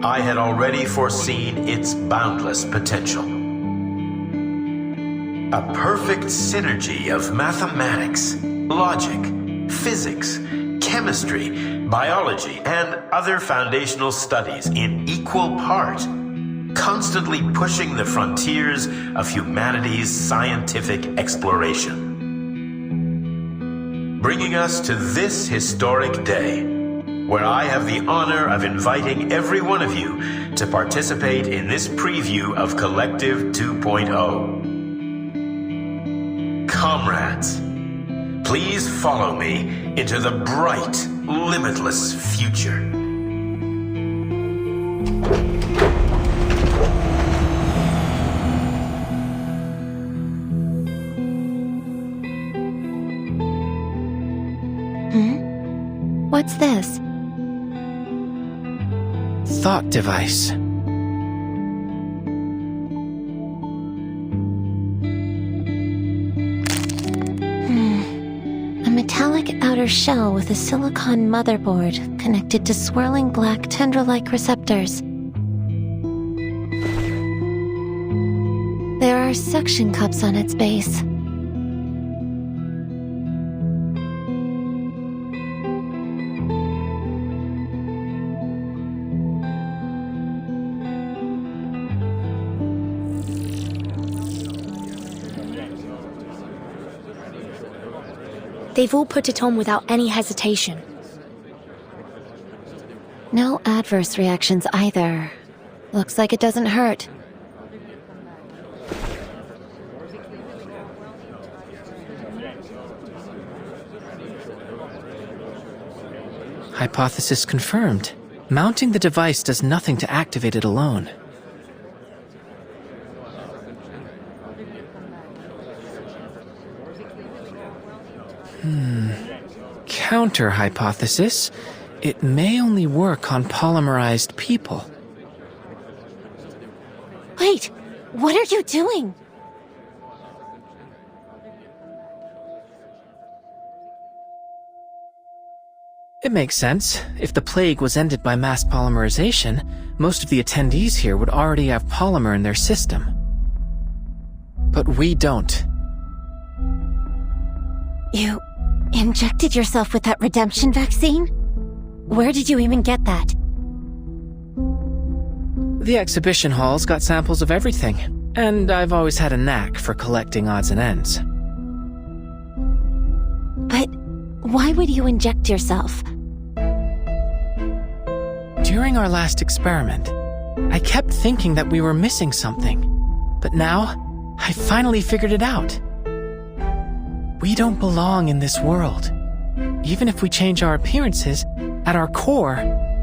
I had already foreseen its boundless potential. A perfect synergy of mathematics, logic, physics, chemistry, biology, and other foundational studies in equal part, constantly pushing the frontiers of humanity's scientific exploration. Bringing us to this historic day, where I have the honor of inviting every one of you to participate in this preview of Collective 2.0. Comrades, please follow me into the bright, limitless future. What's this? Thought device. A metallic outer shell with a silicon motherboard connected to swirling black tendril-like receptors. There are suction cups on its base. They've all put it on without any hesitation. No adverse reactions either. Looks like it doesn't hurt. Hypothesis confirmed. Mounting the device does nothing to activate it alone. Counter hypothesis. It may only work on polymerized people. Wait! What are you doing? It makes sense. If the plague was ended by mass polymerization, most of the attendees here would already have polymer in their system. But we don't. You injected yourself with that redemption vaccine? Where did you even get that? The exhibition hall's got samples of everything, and I've always had a knack for collecting odds and ends. But why would you inject yourself? During our last experiment, I kept thinking that we were missing something. But now, I finally figured it out. We don't belong in this world. Even if we change our appearances, at our core,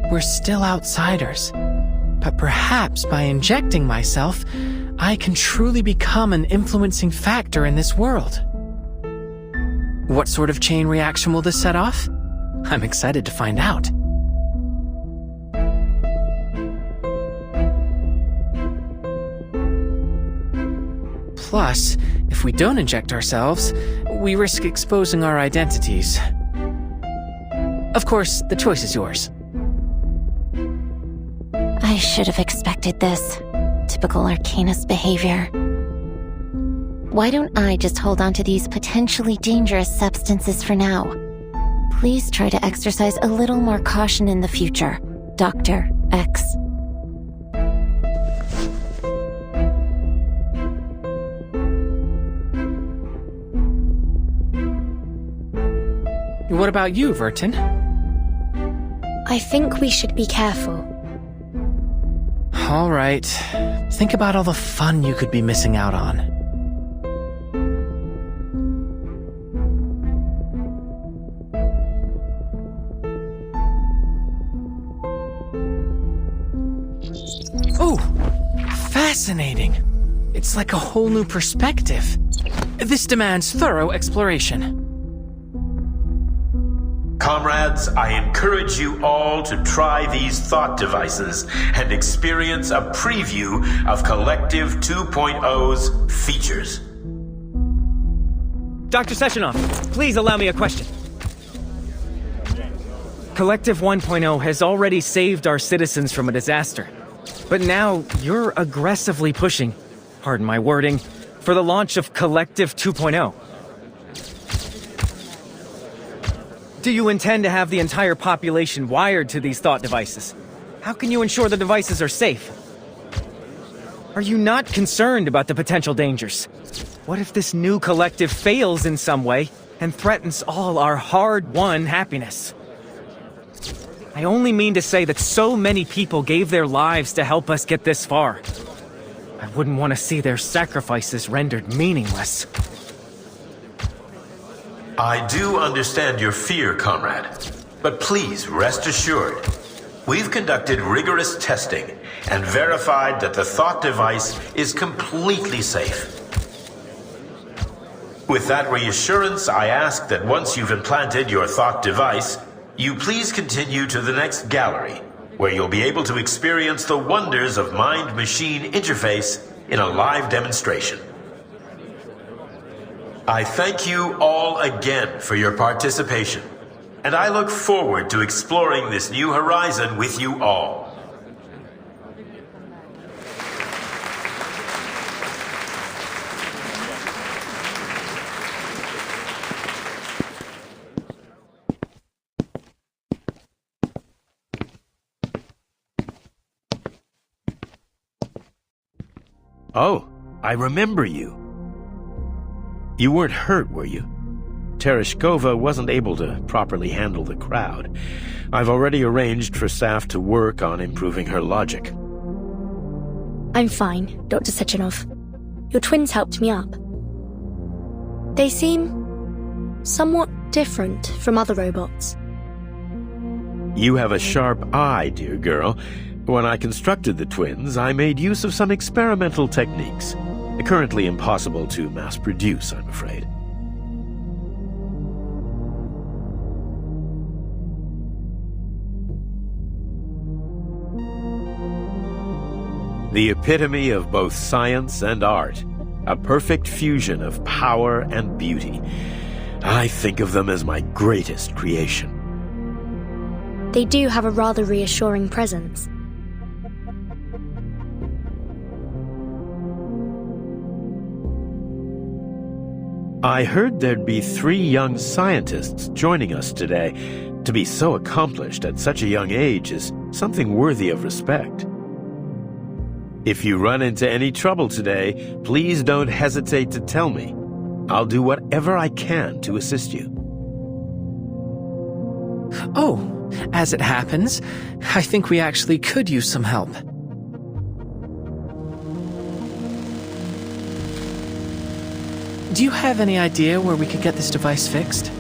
we're still outsiders. But perhaps by injecting myself, I can truly become an influencing factor in this world. What sort of chain reaction will this set off? I'm excited to find out. Plus, if we don't inject ourselves, we risk exposing our identities. Of course, the choice is yours. I should have expected this. Typical Arcanist behavior. Why don't I just hold on to these potentially dangerous substances for now? Please try to exercise a little more caution in the future, Dr. X. What about you, Vertin? I think we should be careful. All right. Think about all the fun you could be missing out on. Oh, fascinating. It's like a whole new perspective. This demands thorough exploration. Comrades, I encourage you all to try these thought devices and experience a preview of Collective 2.0's features. Dr. Sechenov, please allow me a question. Collective 1.0 has already saved our citizens from a disaster. But now you're aggressively pushing, pardon my wording, for the launch of Collective 2.0. Do you intend to have the entire population wired to these thought devices? How can you ensure the devices are safe? Are you not concerned about the potential dangers? What if this new collective fails in some way and threatens all our hard-won happiness? I only mean to say that so many people gave their lives to help us get this far. I wouldn't want to see their sacrifices rendered meaningless. I do understand your fear, comrade, but please rest assured. We've conducted rigorous testing and verified that the thought device is completely safe. With that reassurance, I ask that once you've implanted your thought device, you please continue to the next gallery, where you'll be able to experience the wonders of mind-machine interface in a live demonstration. I thank you all again for your participation, and I look forward to exploring this new horizon with you all. Oh, I remember you. You weren't hurt, were you? Tereshkova wasn't able to properly handle the crowd. I've already arranged for staff to work on improving her logic. I'm fine, Dr. Sechenov. Your twins helped me up. They seem somewhat different from other robots. You have a sharp eye, dear girl. When I constructed the twins, I made use of some experimental techniques. Currently impossible to mass-produce, I'm afraid. The epitome of both science and art. A perfect fusion of power and beauty. I think of them as my greatest creation. They do have a rather reassuring presence. I heard there'd be 3 young scientists joining us today. To be so accomplished at such a young age is something worthy of respect. If you run into any trouble today, please don't hesitate to tell me. I'll do whatever I can to assist you. Oh, as it happens, I think we actually could use some help. Do you have any idea where we could get this device fixed?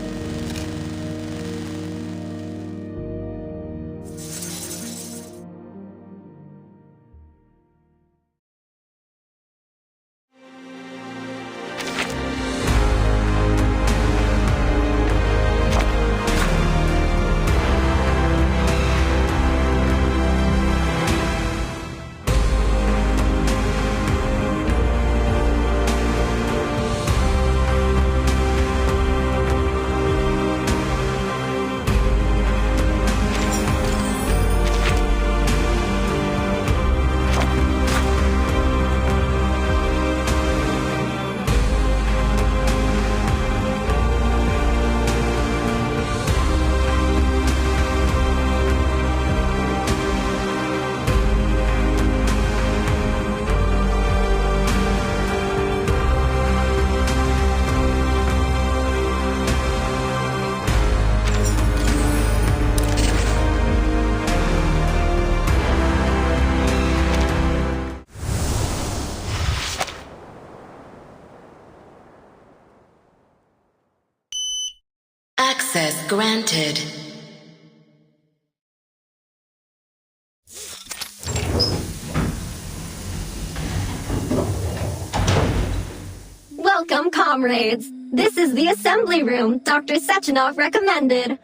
Access granted. Welcome, comrades. This is the assembly room Dr. Sechenov recommended.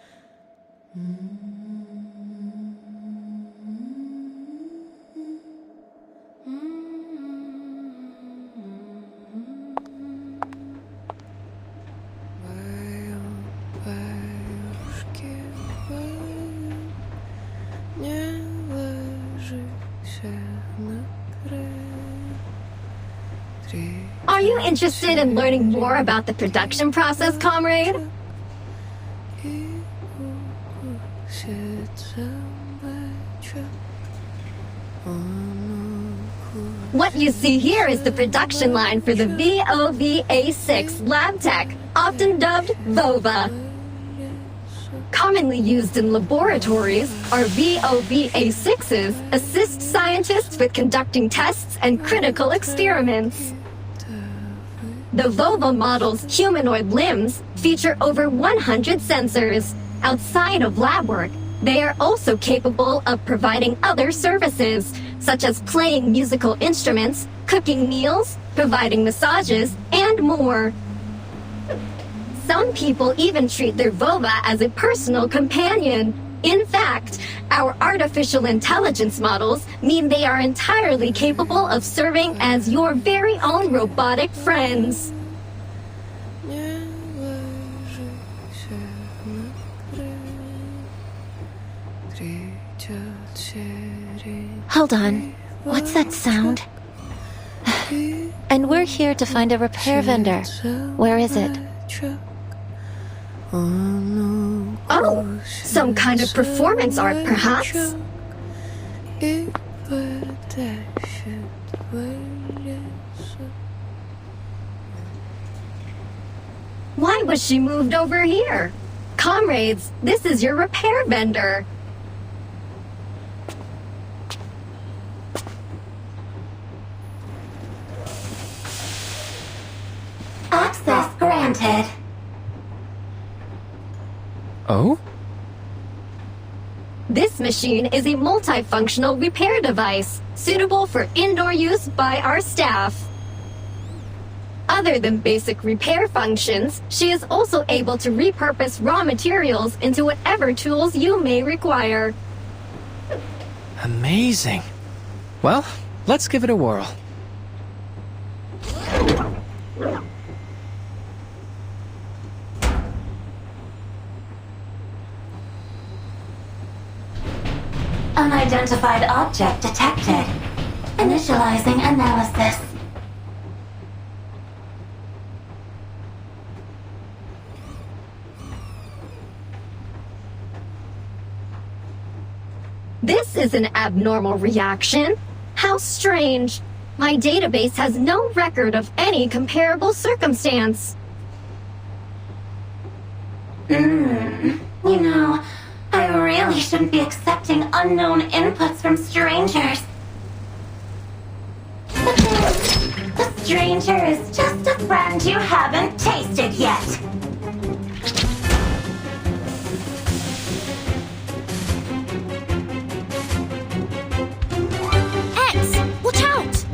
Are you interested in learning more about the production process, comrade? What you see here is the production line for the VOVA6 lab tech, often dubbed VOVA. Commonly used in laboratories, our VOVA6s assist scientists with conducting tests and critical experiments. The VOVA model's humanoid limbs feature over 100 sensors. Outside of lab work, they are also capable of providing other services, such as playing musical instruments, cooking meals, providing massages, and more. Some people even treat their VOVA as a personal companion. In fact, our artificial intelligence models mean they are entirely capable of serving as your very own robotic friends. Hold on. What's that sound? And we're here to find a repair vendor. Where is it? Oh, some kind of performance art, perhaps? Why was she moved over here? Comrades, this is your repair vendor. Access granted. Oh? This machine is a multifunctional repair device, suitable for indoor use by our staff. Other than basic repair functions, she is also able to repurpose raw materials into whatever tools you may require. Amazing. Well, let's give it a whirl. Unidentified object detected. Initializing analysis. This is an abnormal reaction. How strange. My database has no record of any comparable circumstance. You know, I really shouldn't be accepting unknown inputs from strangers. But then, the stranger is just a friend you haven't tasted yet. Watch out!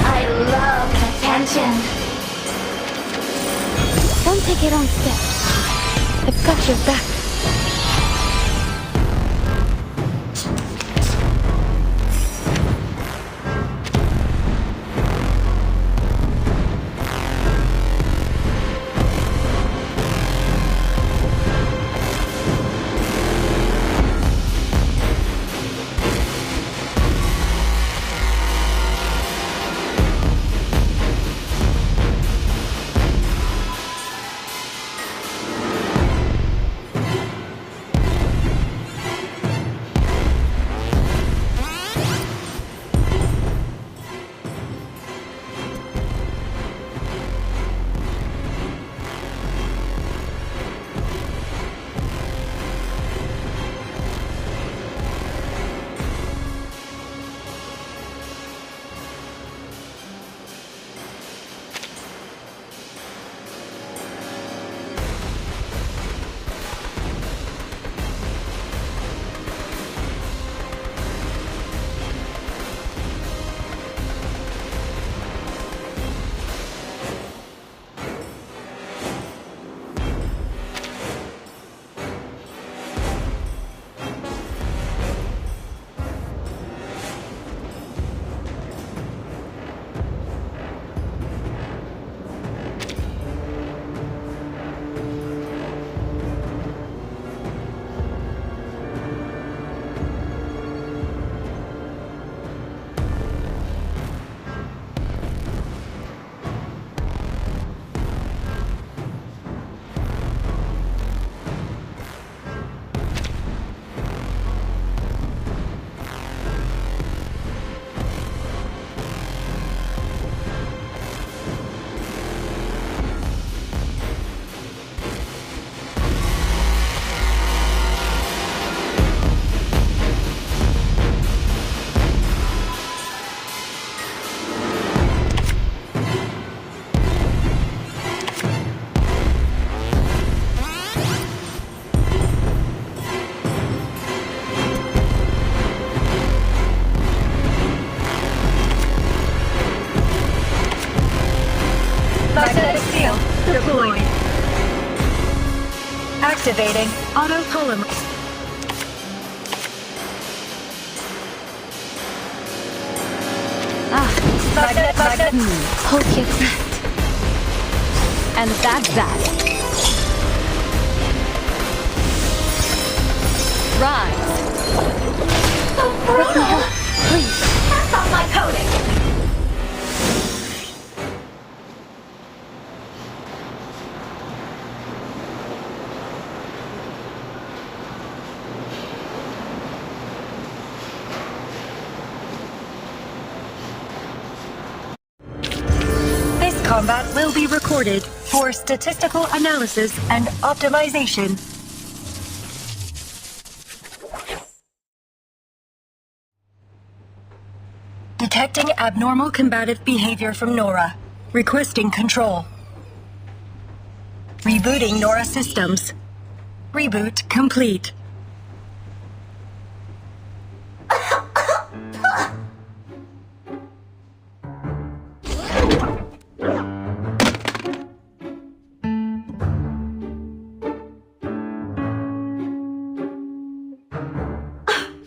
I love attention. Don't take it on step. I've got your back. Activating autopolymer. Hold your breath. And that's that. Rise. So brutal! That's not my coding! This combat will be recorded for statistical analysis and optimization. Detecting abnormal combative behavior from Nora. Requesting control. Rebooting Nora systems. Reboot complete.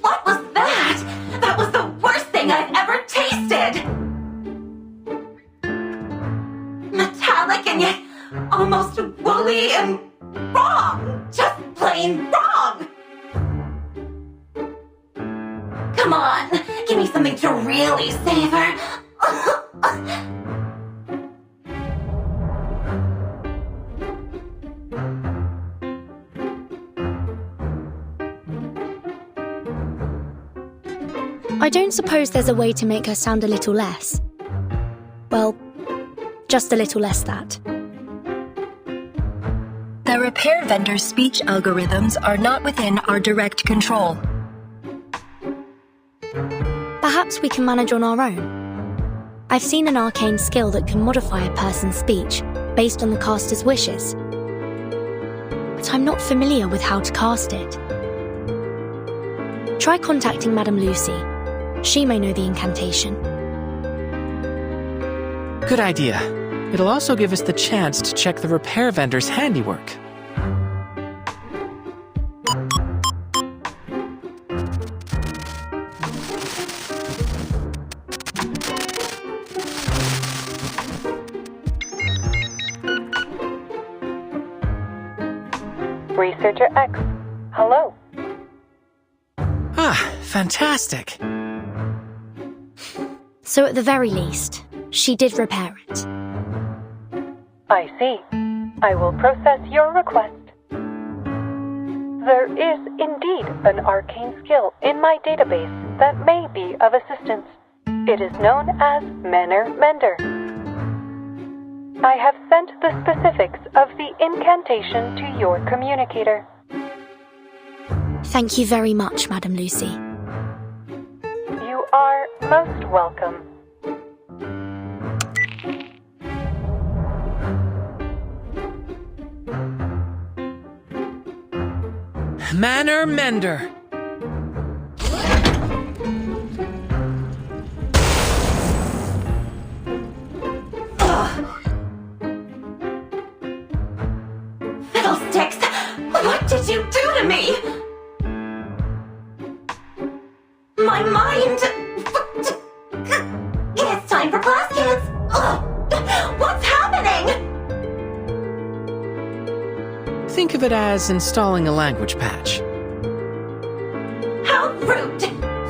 What was that? That was the worst thing I've ever tasted! Metallic and yet almost woolly and wrong! Just plain wrong! Come on, give me something to really savor. I don't suppose there's a way to make her sound a little less. Well, just a little less that. The repair vendor's speech algorithms are not within our direct control. Perhaps we can manage on our own. I've seen an arcane skill that can modify a person's speech based on the caster's wishes. But I'm not familiar with how to cast it. Try contacting Madame Lucy. She may know the incantation. Good idea. It'll also give us the chance to check the repair vendor's handiwork. Researcher X, hello. Ah, fantastic. So at the very least, she did repair it. I see. I will process your request. There is indeed an arcane skill in my database that may be of assistance. It is known as Manner Mender. I have sent the specifics of the incantation to your communicator. Thank you very much, Madame Lucy. You are most welcome. Manner Mender. Fiddlesticks! What did you do to me? My mind... It's time for class, kids! What's happening? Think of it as installing a language patch. How rude!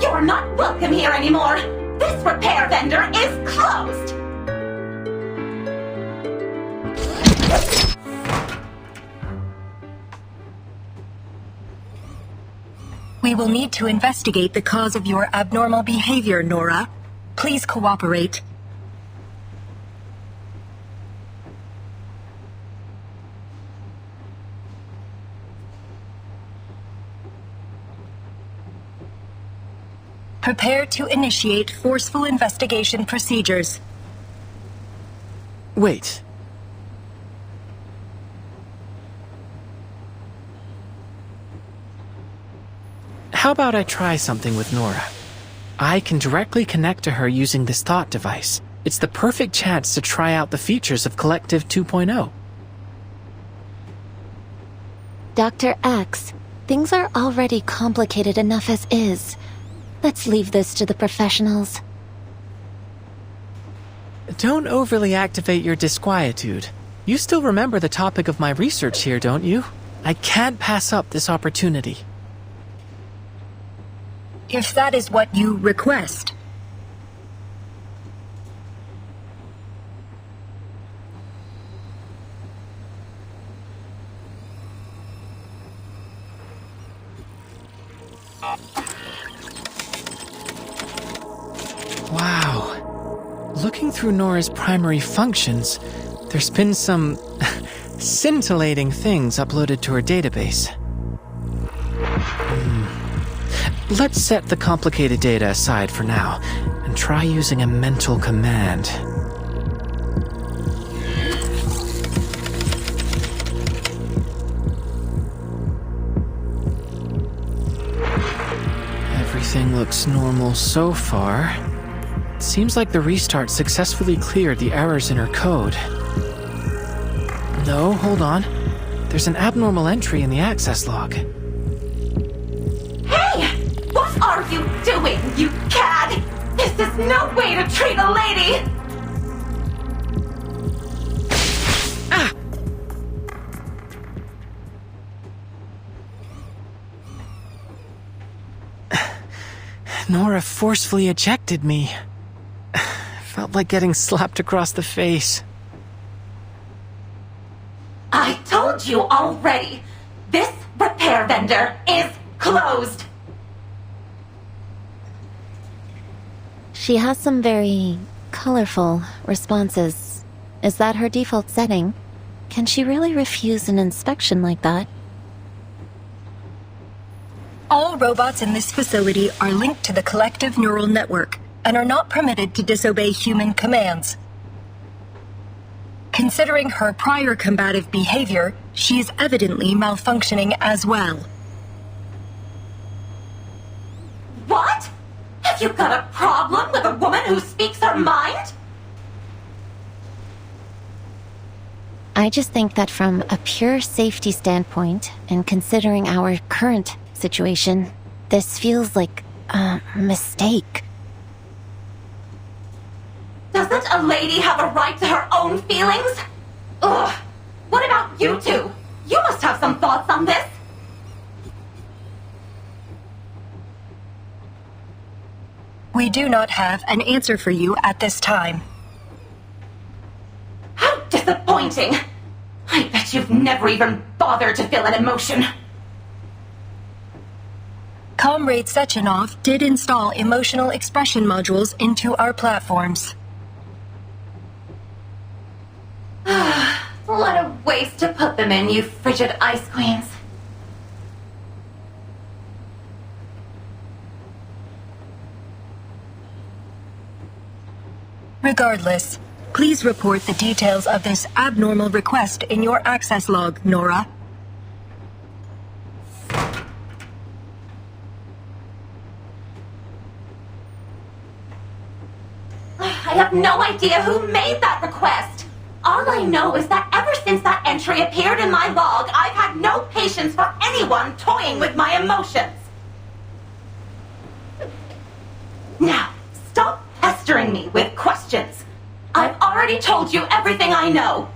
You're not welcome here anymore! This repair vendor is closed! We will need to investigate the cause of your abnormal behavior, Nora. Please cooperate. Prepare to initiate forceful investigation procedures. Wait. How about I try something with Nora? I can directly connect to her using this thought device. It's the perfect chance to try out the features of Collective 2.0. Dr. X, things are already complicated enough as is. Let's leave this to the professionals. Don't overly activate your disquietude. You still remember the topic of my research here, don't you? I can't pass up this opportunity. If that is what you request. Wow. Looking through Nora's primary functions, there's been some scintillating things uploaded to her database. Let's set the complicated data aside for now, and try using a mental command. Everything looks normal so far. It seems like the restart successfully cleared the errors in her code. No, hold on. There's an abnormal entry in the access log. Hey! What are you doing, you cad? This is no way to treat a lady! Nora forcefully ejected me. Felt like getting slapped across the face. I told you already. This repair vendor is closed. She has some very colorful responses. Is that her default setting? Can she really refuse an inspection like that? All robots in this facility are linked to the collective neural network and are not permitted to disobey human commands. Considering her prior combative behavior, she is evidently malfunctioning as well. What? Have you got a problem with a woman who speaks her mind? I just think that from a pure safety standpoint, and considering our current situation, this feels like a mistake. Doesn't a lady have a right to her own feelings? Ugh. What about you two? You must have some thoughts on this. We do not have an answer for you at this time. How disappointing! I bet you've never even bothered to feel an emotion. Comrade Sechenov did install emotional expression modules into our platforms. What a waste to put them in, you frigid ice queens. Regardless, please report the details of this abnormal request in your access log, Nora. I have no idea who made that request. All I know is that ever since that entry appeared in my log, I've had no patience for anyone toying with my emotions. Now, stop pestering me with questions. I've already told you everything I know.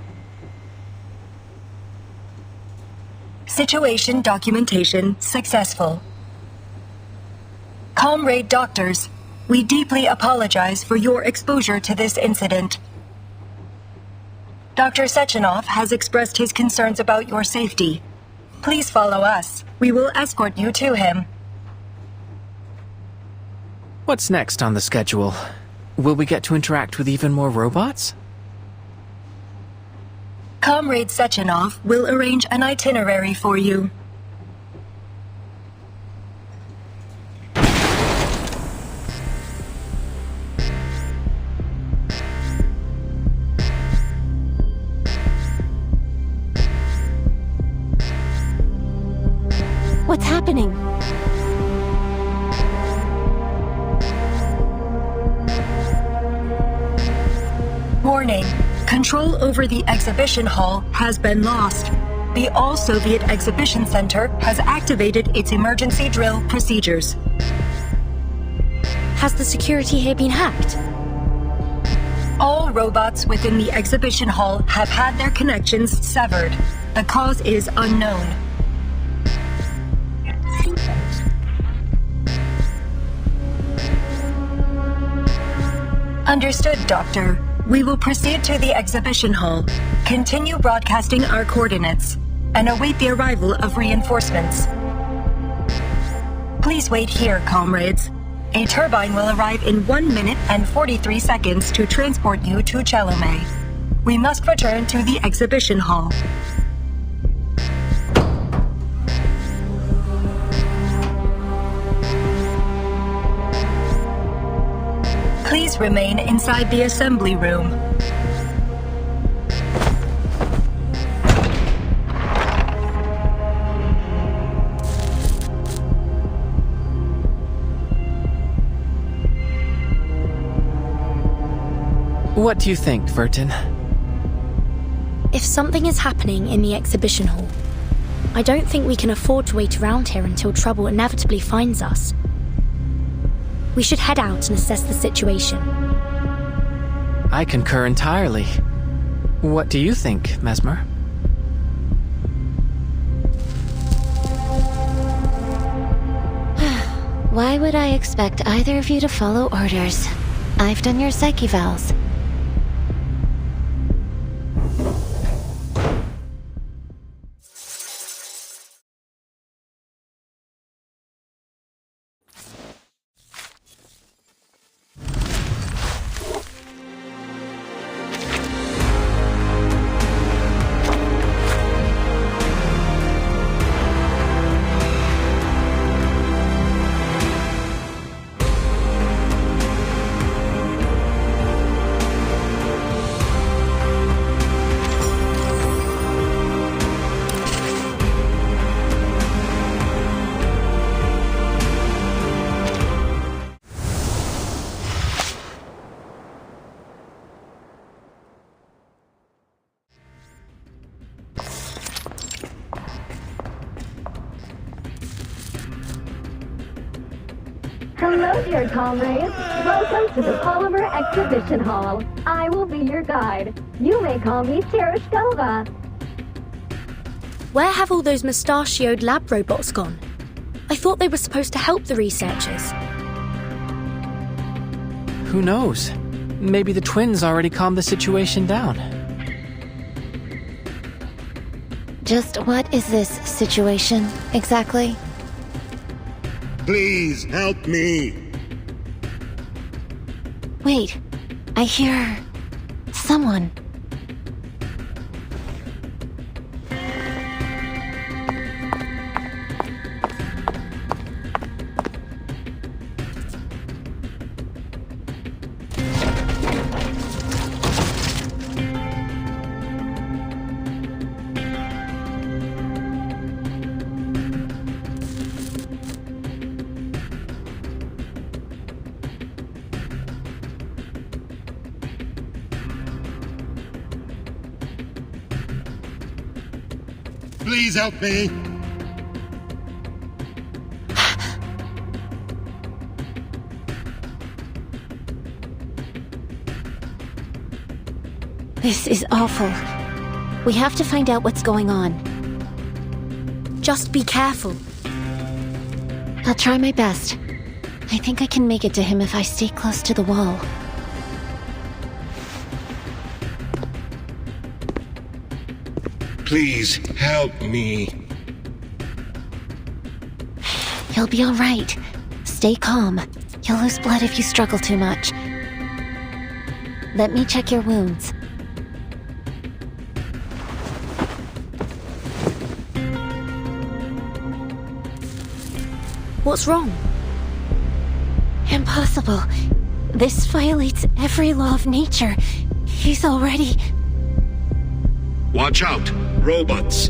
Situation documentation successful. Comrade Doctors, we deeply apologize for your exposure to this incident. Dr. Sechenov has expressed his concerns about your safety. Please follow us. We will escort you to him. What's next on the schedule? Will we get to interact with even more robots? Comrade Sechenov will arrange an itinerary for you. What's happening? Warning. Control over the exhibition hall has been lost. The All-Soviet Exhibition Center has activated its emergency drill procedures. Has the security here been hacked? All robots within the exhibition hall have had their connections severed. The cause is unknown. Understood, Doctor. We will proceed to the exhibition hall, continue broadcasting our coordinates, and await the arrival of reinforcements. Please wait here, comrades. A turbine will arrive in 1 minute and 43 seconds to transport you to Chelome. We must return to the exhibition hall. Please remain inside the assembly room. What do you think, Vertin? If something is happening in the exhibition hall, I don't think we can afford to wait around here until trouble inevitably finds us. We should head out and assess the situation. I concur entirely. What do you think, Mesmer? Why would I expect either of you to follow orders? I've done your psyche vals. Hello, dear comrades. Welcome to the Polymer Exhibition Hall. I will be your guide. You may call me Tereshkova. Where have all those mustachioed lab robots gone? I thought they were supposed to help the researchers. Who knows? Maybe the twins already calmed the situation down. Just what is this situation, exactly? Please help me. Wait, I hear someone. Please help me. This is awful. We have to find out what's going on. Just be careful. I'll try my best. I think I can make it to him if I stay close to the wall. Please help me. You'll be all right. Stay calm. You'll lose blood if you struggle too much. Let me check your wounds. What's wrong? Impossible. This violates every law of nature. He's already... Watch out, robots.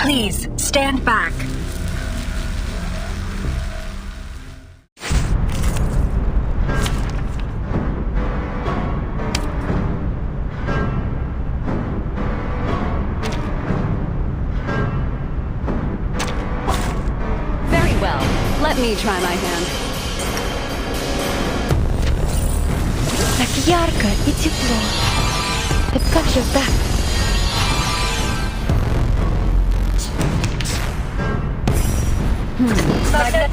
Please, stand back. Very well. Let me try my hand. Так ярко и тепло. I've got your back. Magnet.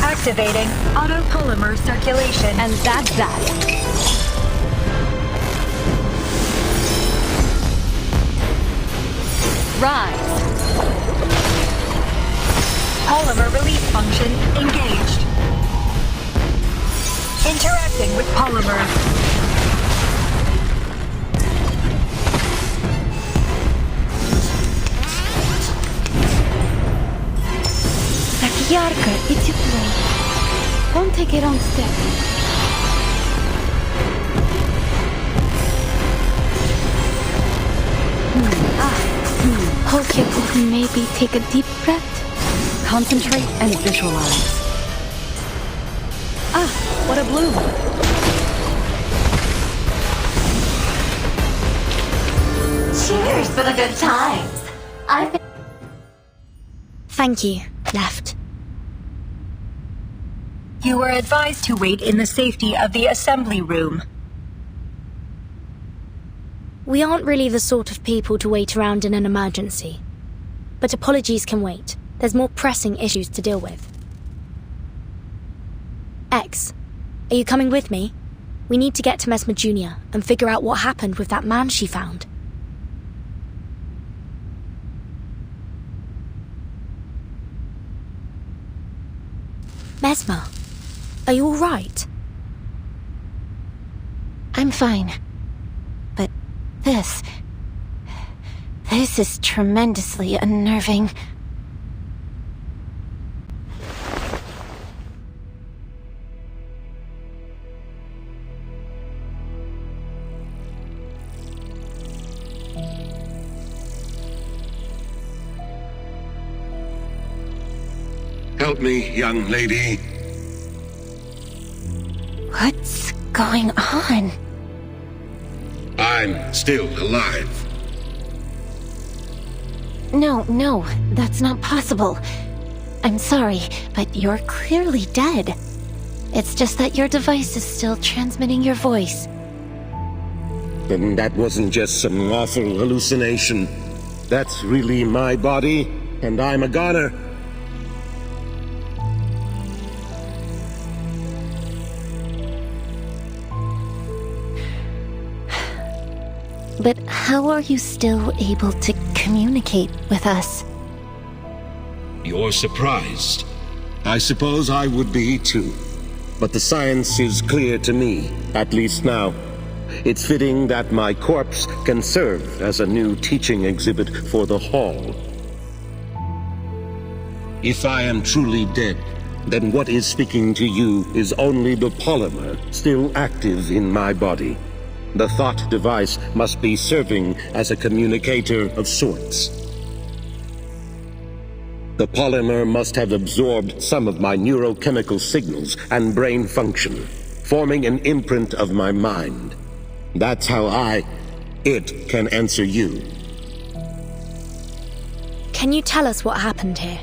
Activating autopolymer circulation. And that's that. Rise. Polymer release function engaged. Interacting with polymer. Так ярко и тепло. Don't take it on step. Okay, maybe take a deep breath. Concentrate and visualize. Ah, what a bloom. Cheers for the good times. I've been... Thank you, Left. You were advised to wait in the safety of the assembly room. We aren't really the sort of people to wait around in an emergency. But apologies can wait. There's more pressing issues to deal with. X, are you coming with me? We need to get to Mesmer Jr. and figure out what happened with that man she found. Mesmer, are you alright? I'm fine. But this is tremendously unnerving. Help me, young lady. What's going on? I'm still alive. No, that's not possible. I'm sorry, but you're clearly dead. It's just that your device is still transmitting your voice. Then that wasn't just some awful hallucination. That's really my body, and I'm a goner. But how are you still able to communicate with us? You're surprised. I suppose I would be too. But the science is clear to me, at least now. It's fitting that my corpse can serve as a new teaching exhibit for the Hall. If I am truly dead, then what is speaking to you is only the polymer still active in my body. The thought device must be serving as a communicator of sorts. The polymer must have absorbed some of my neurochemical signals and brain function, forming an imprint of my mind. That's how it can answer you. Can you tell us what happened here?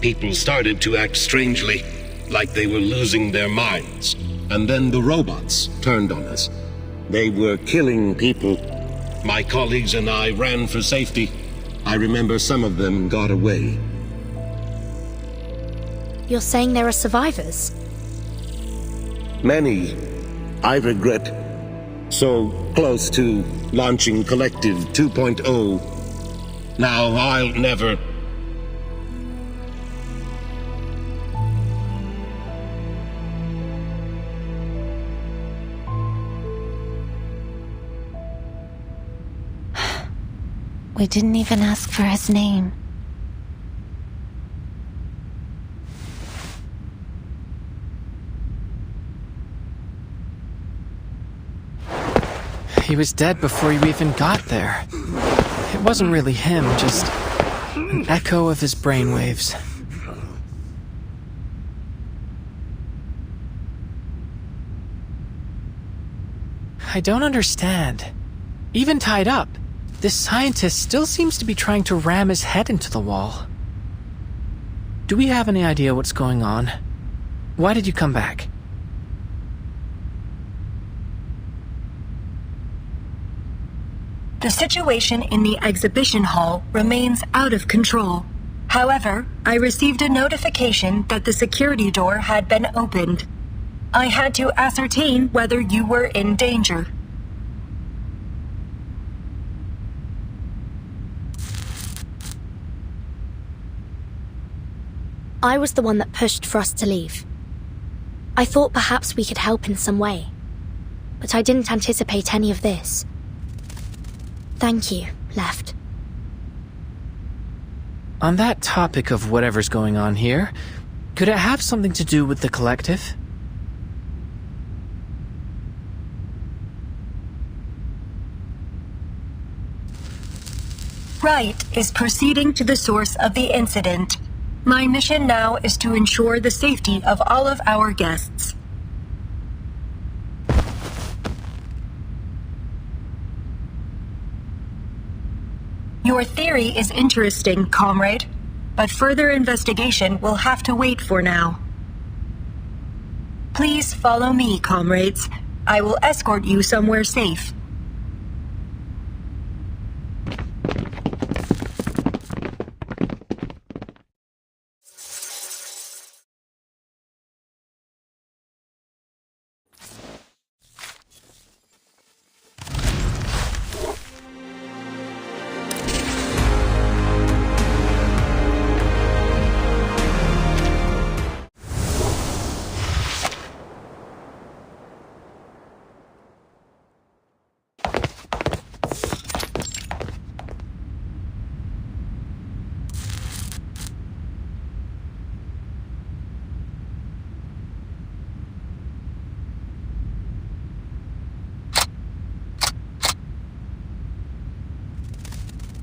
People started to act strangely, like they were losing their minds. And then the robots turned on us. They were killing people. My colleagues and I ran for safety. I remember some of them got away. You're saying there are survivors? Many. I regret. So close to launching Collective 2.0. Now I'll never... We didn't even ask for his name. He was dead before you even got there. It wasn't really him, just an echo of his brainwaves. I don't understand. Even tied up, this scientist still seems to be trying to ram his head into the wall. Do we have any idea what's going on? Why did you come back? The situation in the exhibition hall remains out of control. However, I received a notification that the security door had been opened. I had to ascertain whether you were in danger. I was the one that pushed for us to leave. I thought perhaps we could help in some way, but I didn't anticipate any of this. Thank you, Left. On that topic of whatever's going on here, could it have something to do with the collective? Wright is proceeding to the source of the incident. My mission now is to ensure the safety of all of our guests. Your theory is interesting, comrade, but further investigation will have to wait for now. Please follow me, comrades. I will escort you somewhere safe.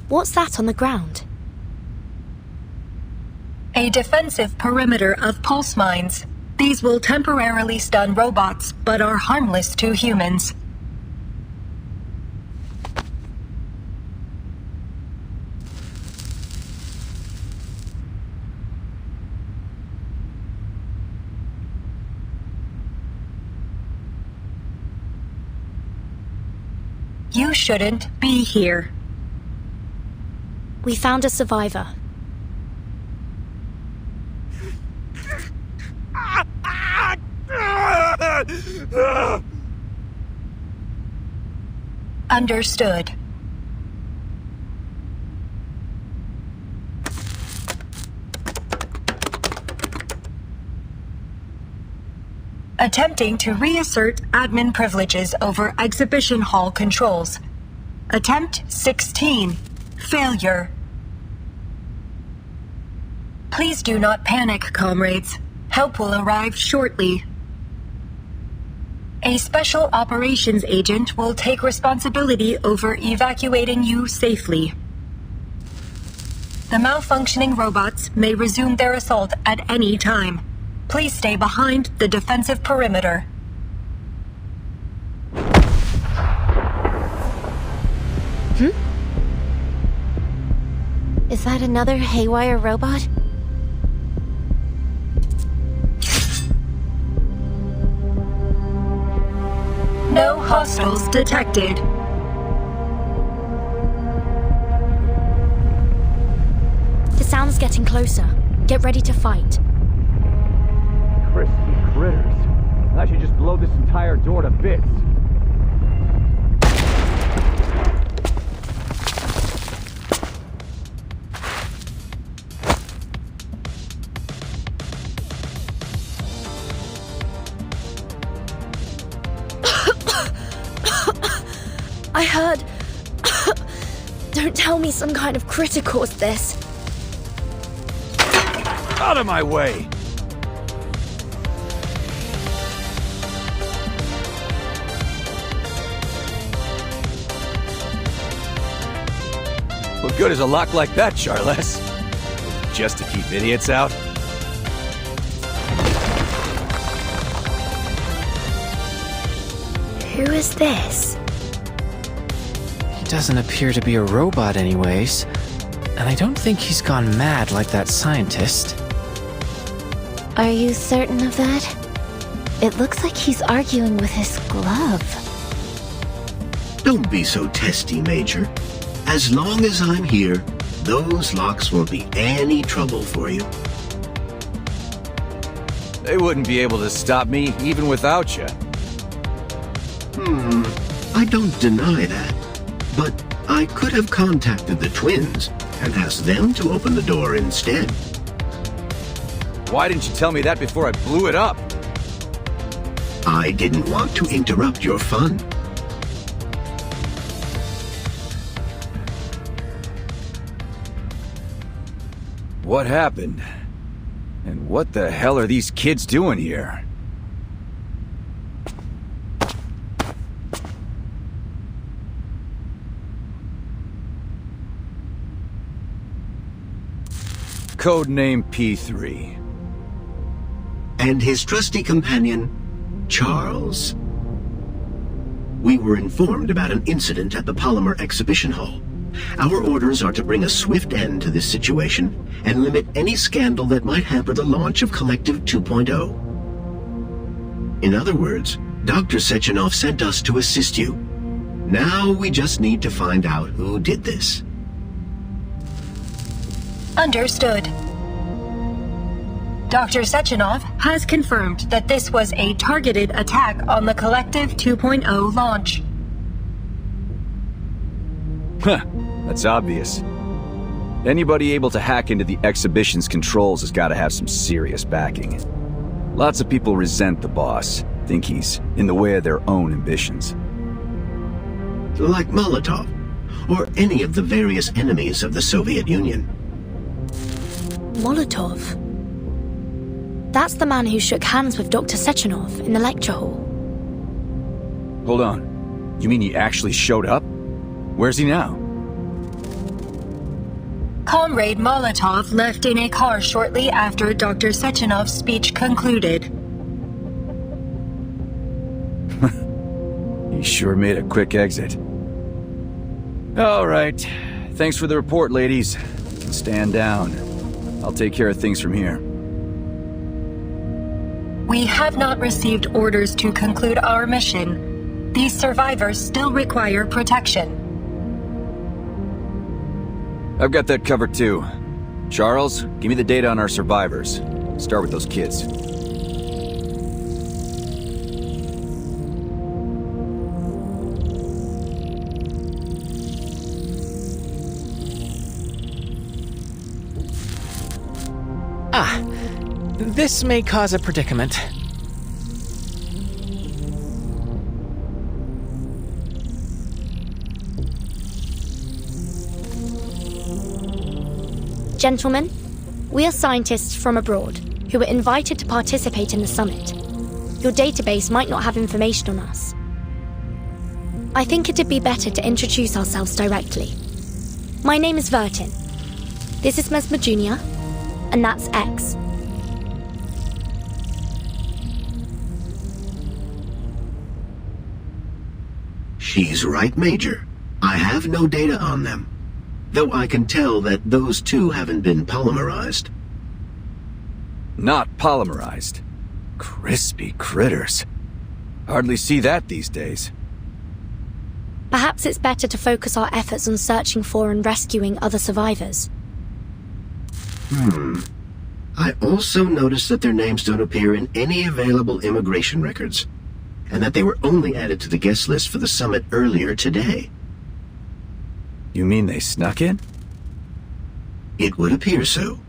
What's that on the ground? A defensive perimeter of pulse mines. These will temporarily stun robots, but are harmless to humans. You shouldn't be here. We found a survivor. Understood. Attempting to reassert admin privileges over exhibition hall controls. Attempt 16. Failure. Please do not panic, comrades. Help will arrive shortly. A special operations agent will take responsibility over evacuating you safely. The malfunctioning robots may resume their assault at any time. Please stay behind the defensive perimeter. Is that another haywire robot? No hostiles detected. The sound's getting closer. Get ready to fight. Crispy critters. I should just blow this entire door to bits. I heard... Don't tell me some kind of critter caused this. Out of my way! What good is a lock like that, Charles? Just to keep idiots out? Who is this? He doesn't appear to be a robot anyways, and I don't think he's gone mad like that scientist. Are you certain of that? It looks like he's arguing with his glove. Don't be so testy, Major. As long as I'm here, those locks won't be any trouble for you. They wouldn't be able to stop me even without you. I don't deny that. But I could have contacted the twins and asked them to open the door instead. Why didn't you tell me that before I blew it up? I didn't want to interrupt your fun. What happened? And what the hell are these kids doing here? Codename P3. And his trusty companion, Charles. We were informed about an incident at the Polymer Exhibition Hall. Our orders are to bring a swift end to this situation and limit any scandal that might hamper the launch of Collective 2.0. In other words, Dr. Sechenov sent us to assist you. Now we just need to find out who did this. Understood. Dr. Sechenov has confirmed that this was a targeted attack on the Collective 2.0 launch. That's obvious. Anybody able to hack into the exhibition's controls has got to have some serious backing. Lots of people resent the boss, think he's in the way of their own ambitions. Like Molotov, or any of the various enemies of the Soviet Union. Molotov? That's the man who shook hands with Dr. Sechenov in the lecture hall. Hold on. You mean he actually showed up? Where's he now? Comrade Molotov left in a car shortly after Dr. Sechenov's speech concluded. He sure made a quick exit. All right. Thanks for the report, ladies. You can stand down. I'll take care of things from here. We have not received orders to conclude our mission. These survivors still require protection. I've got that covered too. Charles, give me the data on our survivors. Start with those kids. This may cause a predicament. Gentlemen, we are scientists from abroad who were invited to participate in the summit. Your database might not have information on us. I think it'd be better to introduce ourselves directly. My name is Vertin. This is Mesmer Jr., and that's X. She's right, Major. I have no data on them. Though I can tell that those two haven't been polymerized. Not polymerized. Crispy critters. Hardly see that these days. Perhaps it's better to focus our efforts on searching for and rescuing other survivors. I also noticed that their names don't appear in any available immigration records, and that they were only added to the guest list for the summit earlier today. You mean they snuck in? It would appear so.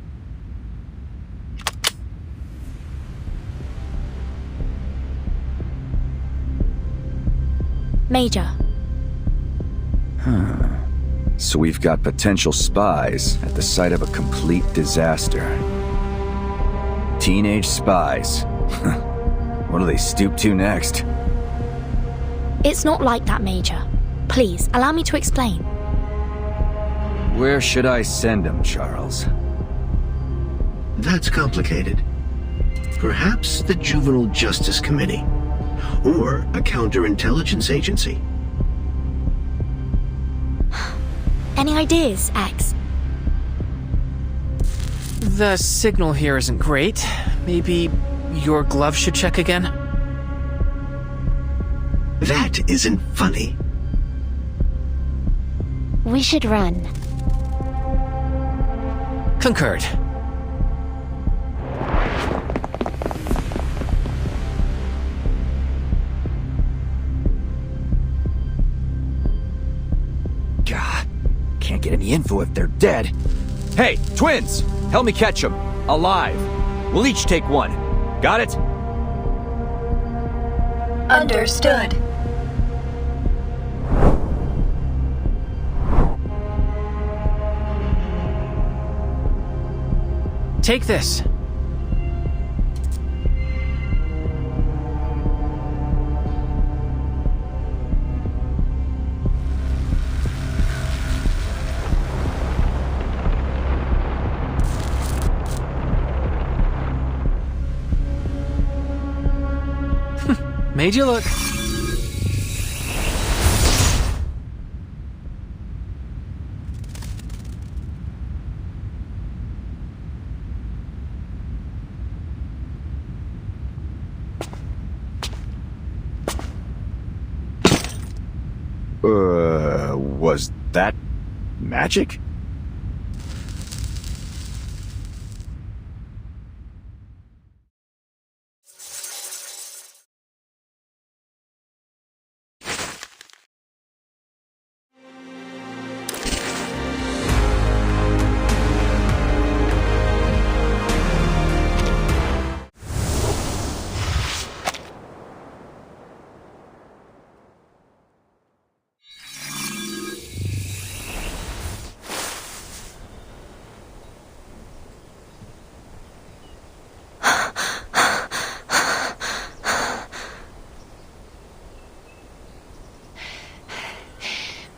Major. So we've got potential spies at the site of a complete disaster. Teenage spies. What do they stoop to next? It's not like that, Major. Please, allow me to explain. Where should I send him, Charles? That's complicated. Perhaps the Juvenile Justice Committee, or a counterintelligence agency. Any ideas, X? The signal here isn't great. Maybe your glove should check again? That isn't funny. We should run. Concurred. God, can't get any info if they're dead. Hey, twins! Help me catch them. Alive. We'll each take one. Got it? Understood. Take this. Made you look. Was that magic?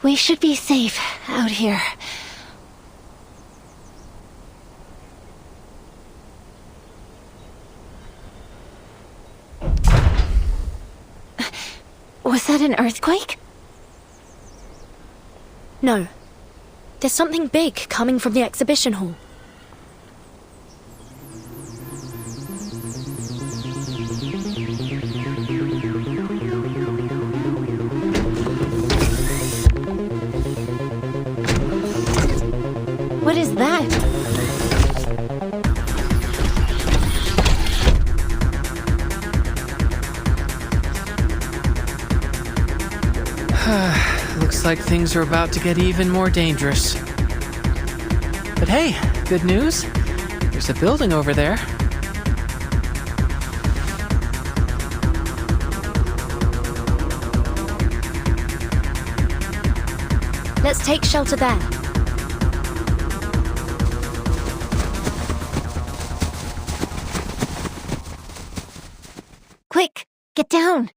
We should be safe out here. Was that an earthquake? No. There's something big coming from the exhibition hall. What is that? Looks like things are about to get even more dangerous. But hey, good news. There's a building over there. Let's take shelter there. Quick, get down.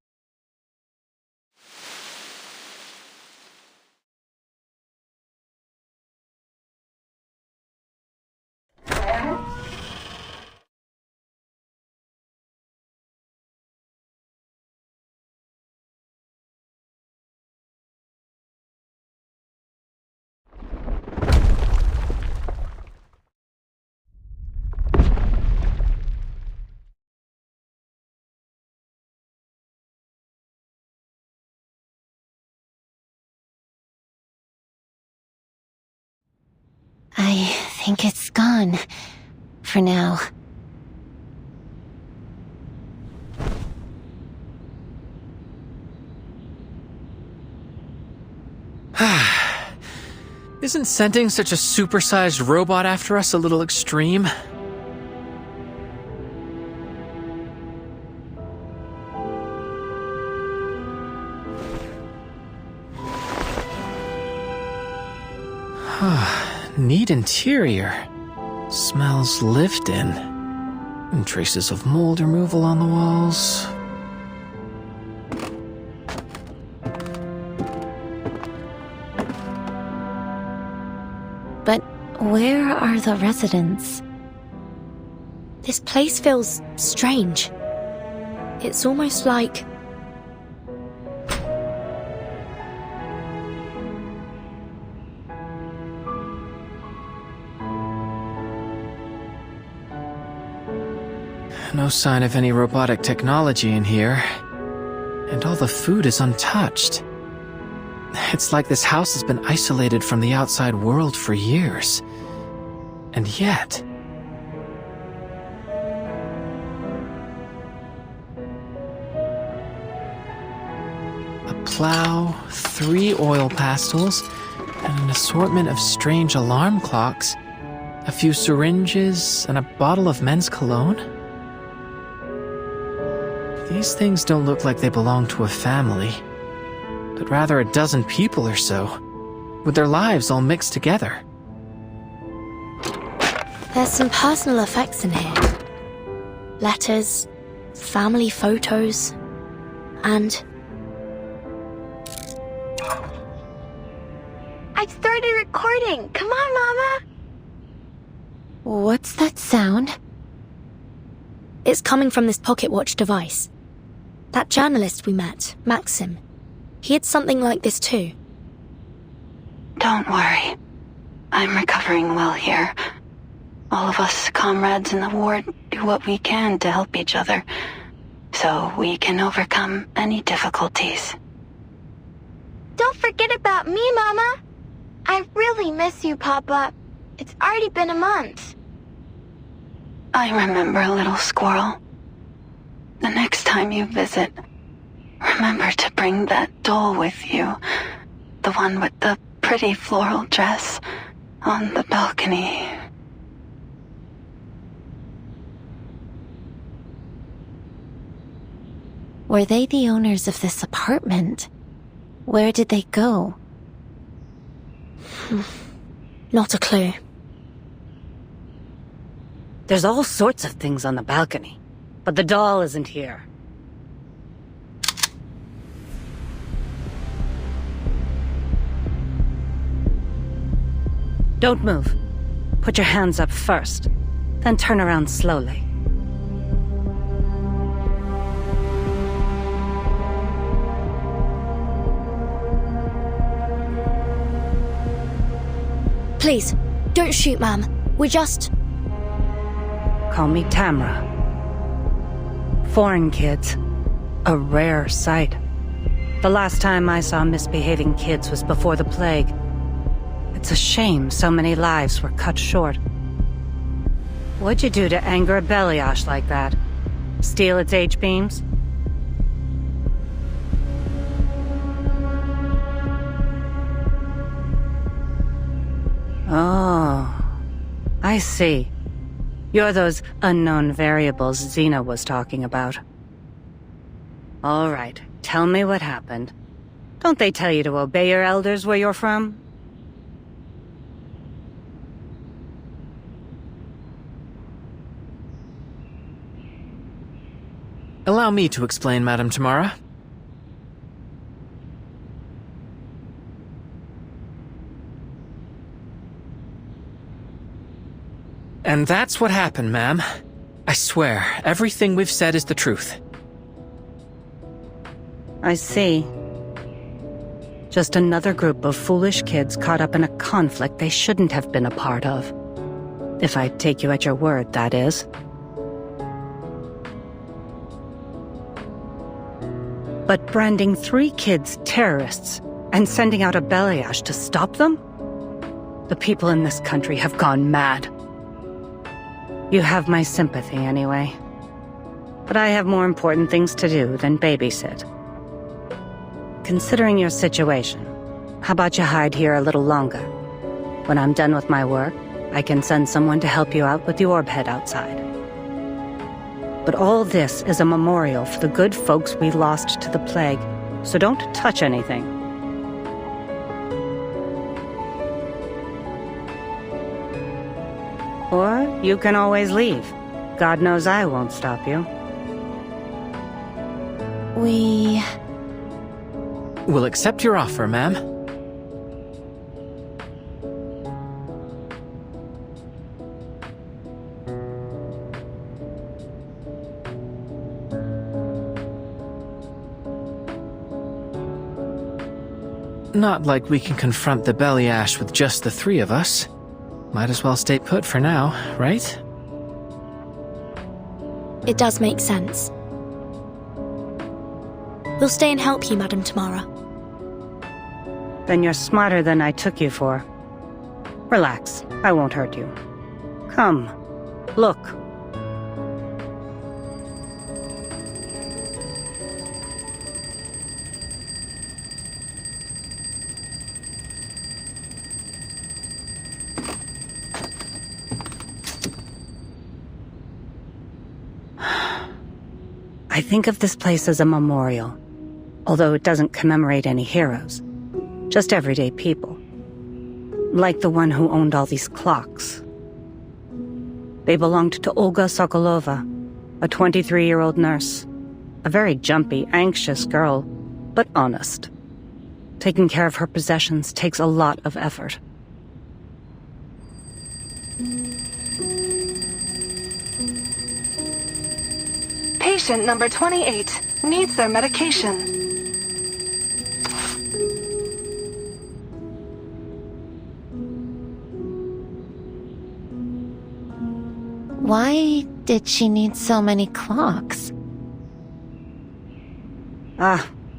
I think it's gone. For now. Isn't sending such a supersized robot after us a little extreme? Neat interior. Smells lived in. And traces of mold removal on the walls. Where are the residents? This place feels strange. It's almost like... No sign of any robotic technology in here. And all the food is untouched. It's like this house has been isolated from the outside world for years. And yet... a plow, 3 oil pastels, and an assortment of strange alarm clocks. A few syringes, and a bottle of men's cologne? These things don't look like they belong to a family, but rather a dozen people or so, with their lives all mixed together. There's some personal effects in here. Letters, family photos, and... I've started recording. Come on, Mama. What's that sound? It's coming from this pocket watch device. That journalist we met, Maxim, he had something like this too. Don't worry. I'm recovering well here. All of us comrades in the ward do what we can to help each other, so we can overcome any difficulties. Don't forget about me, Mama. I really miss you, Papa. It's already been a month. I remember, little squirrel. The next time you visit, remember to bring that doll with you. The one with the pretty floral dress on the balcony. Were they the owners of this apartment? Where did they go? Not a clue. There's all sorts of things on the balcony, but the doll isn't here. Don't move. Put your hands up first, then turn around slowly. Please, don't shoot, ma'am. We're just... Call me Tamra. Foreign kids. A rare sight. The last time I saw misbehaving kids was before the plague. It's a shame so many lives were cut short. What'd you do to anger a Beliash like that? Steal its H-beams? Oh, I see. You're those unknown variables Xena was talking about. All right, tell me what happened. Don't they tell you to obey your elders where you're from? Allow me to explain, Madam Tamara. And that's what happened, ma'am. I swear, everything we've said is the truth. I see. Just another group of foolish kids caught up in a conflict they shouldn't have been a part of. If I take you at your word, that is. But branding 3 kids terrorists and sending out a Beliash to stop them? The people in this country have gone mad. You have my sympathy anyway. But I have more important things to do than babysit. Considering your situation, how about you hide here a little longer? When I'm done with my work, I can send someone to help you out with the orb head outside. But all this is a memorial for the good folks we lost to the plague, so don't touch anything. Or you can always leave. God knows I won't stop you. We'll accept your offer, ma'am. Not like we can confront the belly ash with just the three of us. Might as well stay put for now, right? It does make sense. We'll stay and help you, Madame Tamara. Then you're smarter than I took you for. Relax, I won't hurt you. Come, look. I think of this place as a memorial, although it doesn't commemorate any heroes, just everyday people. Like the one who owned all these clocks. They belonged to Olga Sokolova, a 23-year-old nurse. A very jumpy, anxious girl, but honest. Taking care of her possessions takes a lot of effort. Patient number 28 needs their medication. Why did she need so many clocks?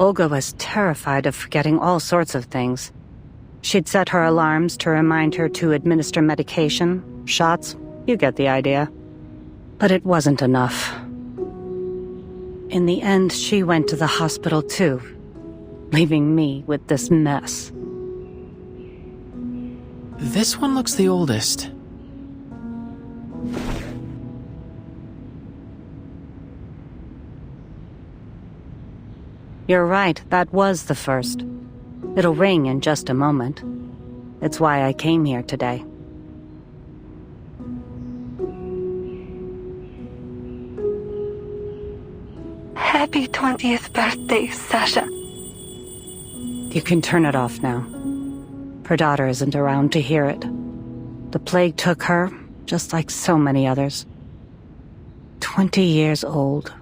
Olga was terrified of forgetting all sorts of things. She'd set her alarms to remind her to administer medication, shots, you get the idea. But it wasn't enough. In the end, she went to the hospital too, leaving me with this mess. This one looks the oldest. You're right, that was the first. It'll ring in just a moment. It's why I came here today. Happy 20th birthday, Sasha. You can turn it off now. Her daughter isn't around to hear it. The plague took her, just like so many others. 20 years old.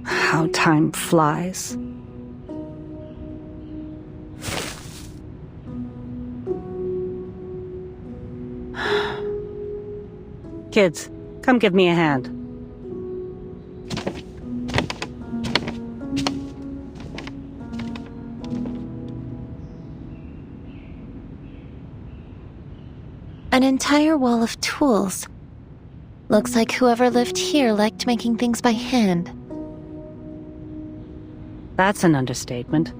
How time flies. Kids, come give me a hand. An entire wall of tools. Looks like whoever lived here liked making things by hand. That's an understatement.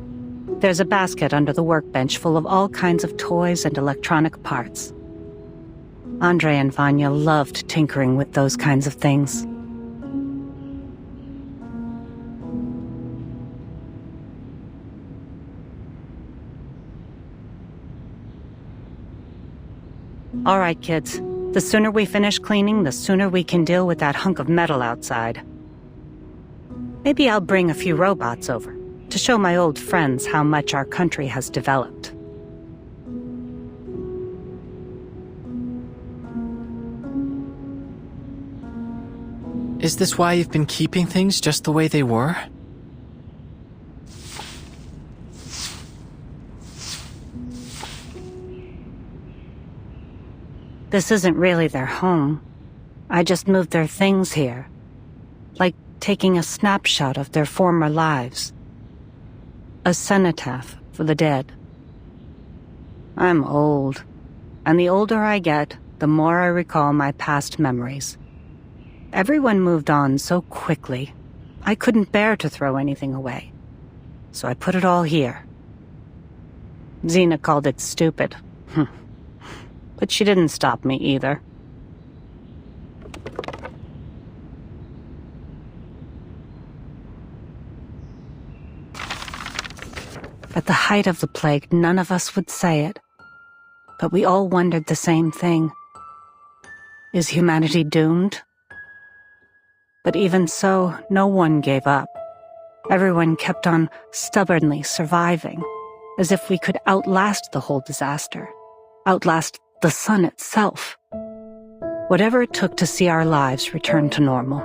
There's a basket under the workbench full of all kinds of toys and electronic parts. Andre and Vanya loved tinkering with those kinds of things. All right, kids. The sooner we finish cleaning, the sooner we can deal with that hunk of metal outside. Maybe I'll bring a few robots over, to show my old friends how much our country has developed. Is this why you've been keeping things just the way they were? This isn't really their home. I just moved their things here. Like taking a snapshot of their former lives. A cenotaph for the dead. I'm old, and the older I get, the more I recall my past memories. Everyone moved on so quickly, I couldn't bear to throw anything away. So I put it all here. Xena called it stupid. But she didn't stop me either. At the height of the plague, none of us would say it. But we all wondered the same thing. Is humanity doomed? But even so, no one gave up. Everyone kept on stubbornly surviving, as if we could outlast the whole disaster, outlast the sun itself. Whatever it took to see our lives return to normal.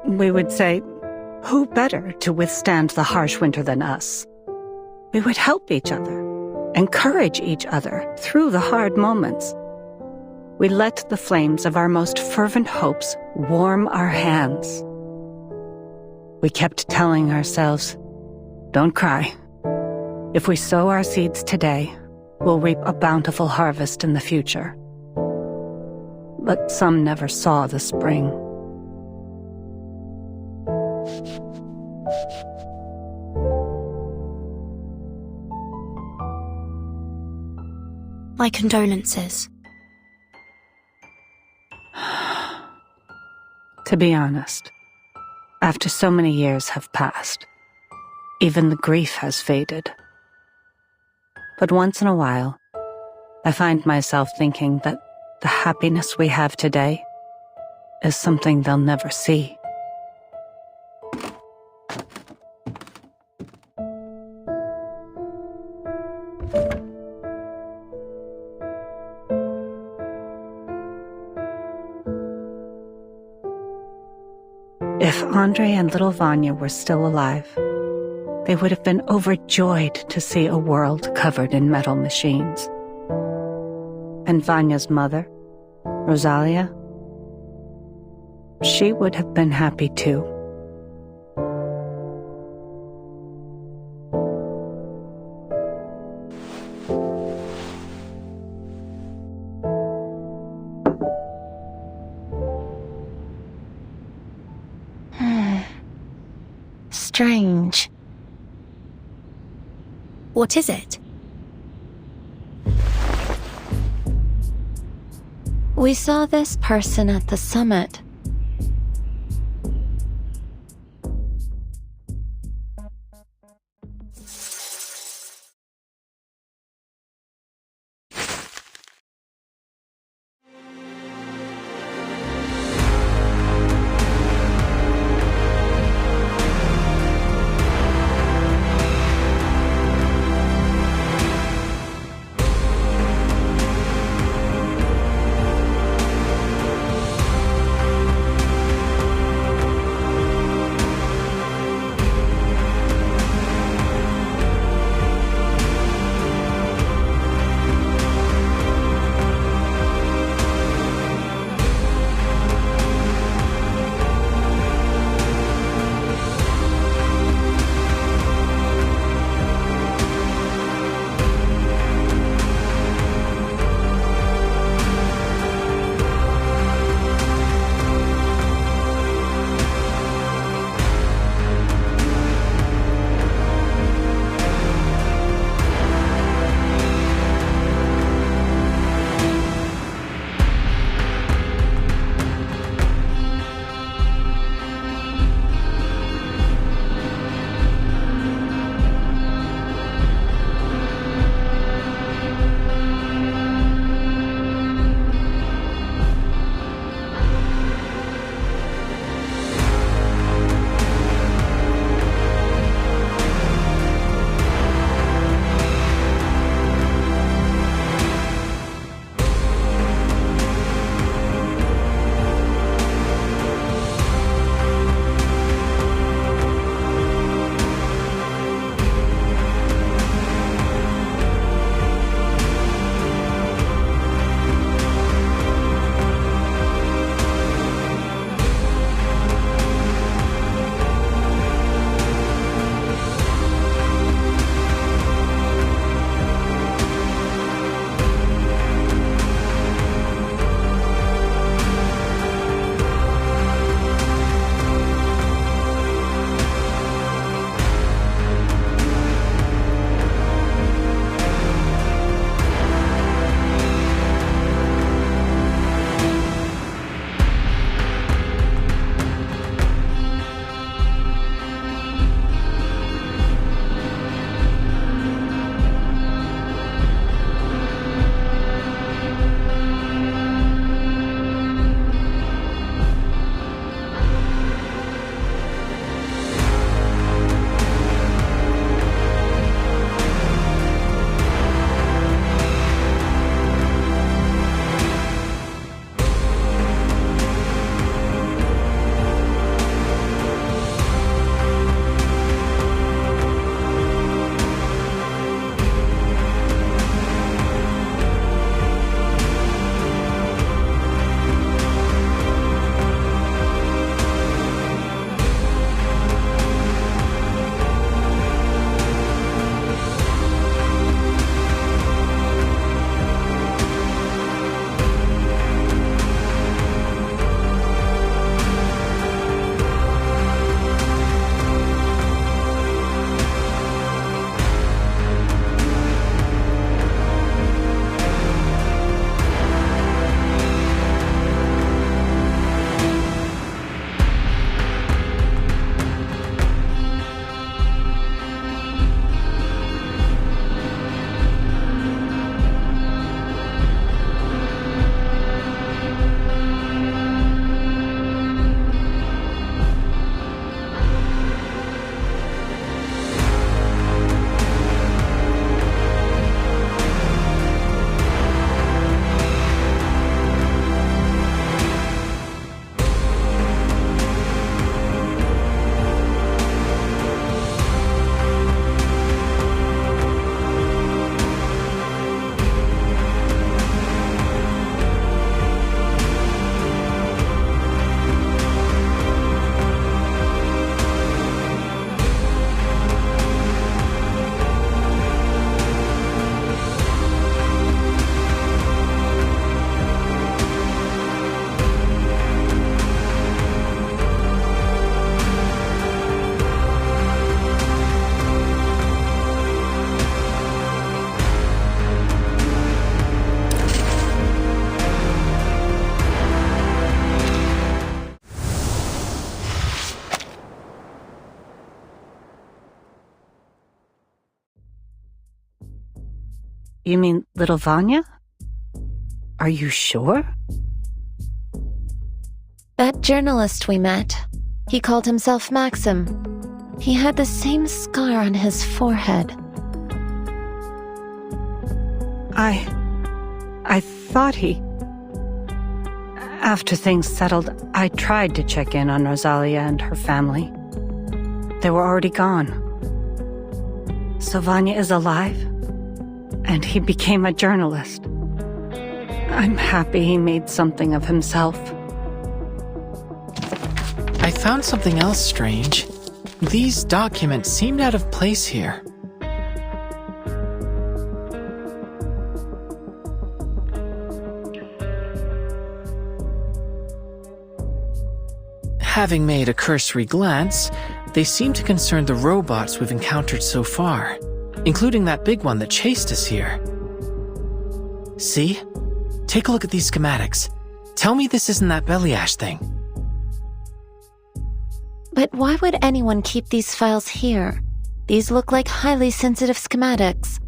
We would say, Who better to withstand the harsh winter than us? We would help each other, encourage each other through the hard moments. We let the flames of our most fervent hopes warm our hands. We kept telling ourselves, "Don't cry. If we sow our seeds today, we'll reap a bountiful harvest in the future." But some never saw the spring. My condolences. To be honest, after so many years have passed, even the grief has faded. But once in a while, I find myself thinking that the happiness we have today is something they'll never see. If Andre and little Vanya were still alive, they would have been overjoyed to see a world covered in metal machines. And Vanya's mother, Rosalia, she would have been happy too. Strange. What is it? We saw this person at the summit. You mean little Vanya? Are you sure? That journalist we met, he called himself Maxim. He had the same scar on his forehead. I thought he... After things settled, I tried to check in on Rosalia and her family. They were already gone. So Vanya is alive, and he became a journalist. I'm happy he made something of himself. I found something else strange. These documents seemed out of place here. Having made a cursory glance, they seem to concern the robots we've encountered so far, including that big one that chased us here. See? Take a look at these schematics. Tell me this isn't that Beliash thing. But why would anyone keep these files here? These look like highly sensitive schematics.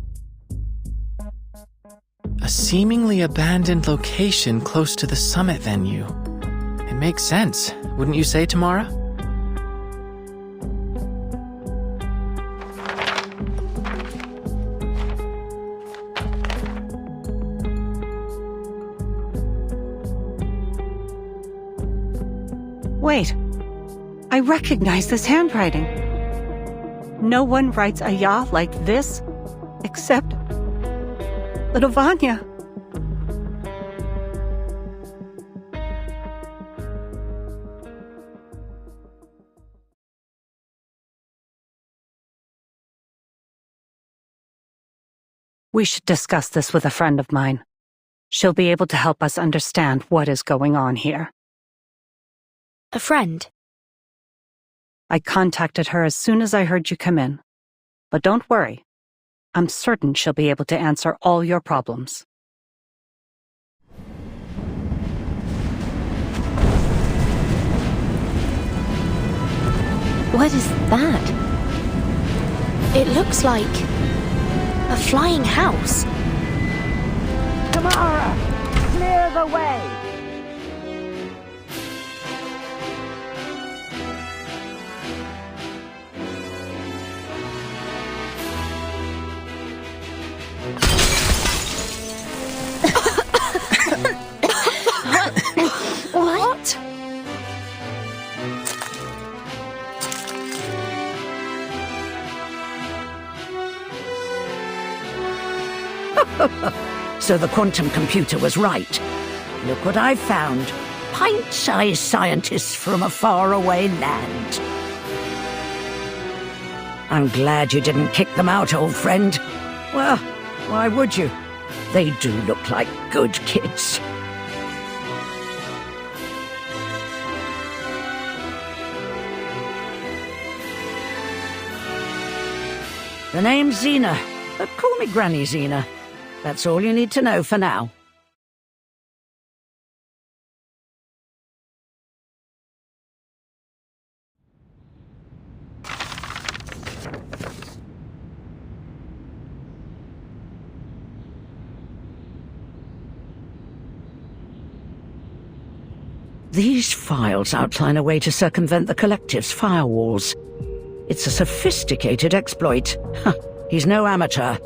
A seemingly abandoned location close to the summit venue. It makes sense, wouldn't you say, Tamara? Wait. I recognize this handwriting. No one writes a ya like this, except little Vanya. We should discuss this with a friend of mine. She'll be able to help us understand what is going on here. A friend? I contacted her as soon as I heard you come in. But don't worry. I'm certain she'll be able to answer all your problems. What is that? It looks like a flying house. Tamara, clear the way! What? So the quantum computer was right. Look what I found. Pint-sized scientists from a faraway land. I'm glad you didn't kick them out, old friend. Well, why would you? They do look like good kids. The name's Xena, but call me Granny Xena. That's all you need to know for now. These files outline a way to circumvent the Collective's firewalls. It's a sophisticated exploit. He's no amateur.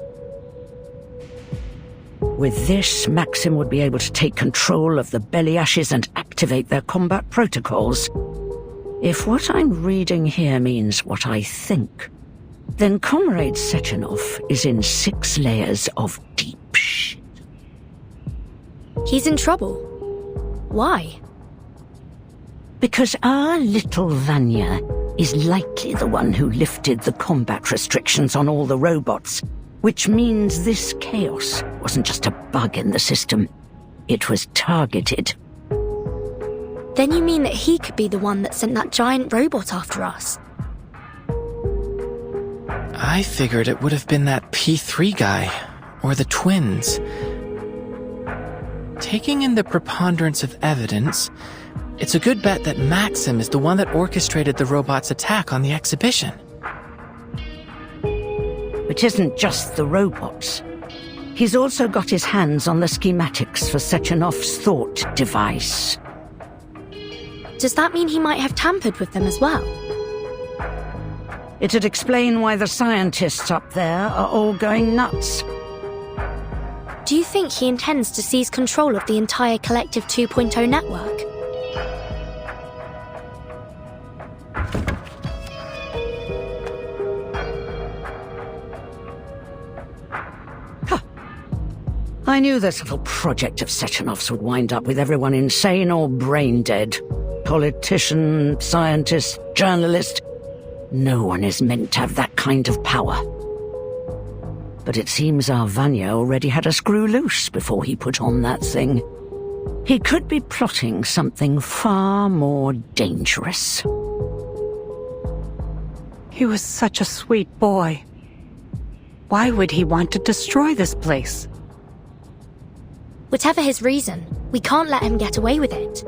With this, Maxim would be able to take control of the Beliashes and activate their combat protocols. If what I'm reading here means what I think, then Comrade Sechenov is in 6 layers of deep shit. He's in trouble. Why? Because our little Vanya is likely the one who lifted the combat restrictions on all the robots, which means this chaos wasn't just a bug in the system. It was targeted. Then you mean that he could be the one that sent that giant robot after us? I figured it would have been that P3 guy, or the twins. Taking in the preponderance of evidence, it's a good bet that Maxim is the one that orchestrated the robot's attack on the exhibition. It isn't just the robots. He's also got his hands on the schematics for Sechenov's thought device. Does that mean he might have tampered with them as well? It'd explain why the scientists up there are all going nuts. Do you think he intends to seize control of the entire Collective 2.0 network? I knew this little project of Sechenov's would wind up with everyone insane or brain dead. Politician, scientist, journalist. No one is meant to have that kind of power. But it seems our Vanya already had a screw loose before he put on that thing. He could be plotting something far more dangerous. He was such a sweet boy. Why would he want to destroy this place? Whatever his reason, we can't let him get away with it.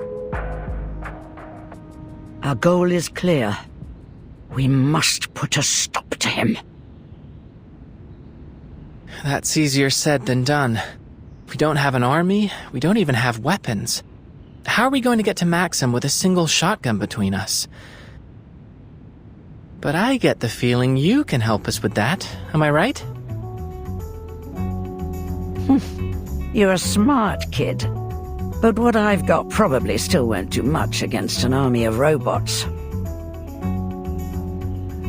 Our goal is clear. We must put a stop to him. That's easier said than done. We don't have an army, we don't even have weapons. How are we going to get to Maxim with a single shotgun between us? But I get the feeling you can help us with that, am I right? You're a smart kid. But what I've got probably still won't do much against an army of robots.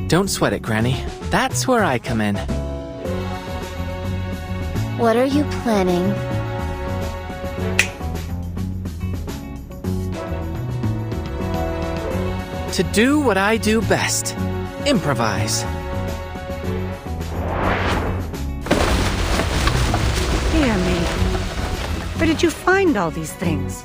Don't sweat it, Granny. That's where I come in. What are you planning? To do what I do best. Improvise. Dear me. Where did you find all these things?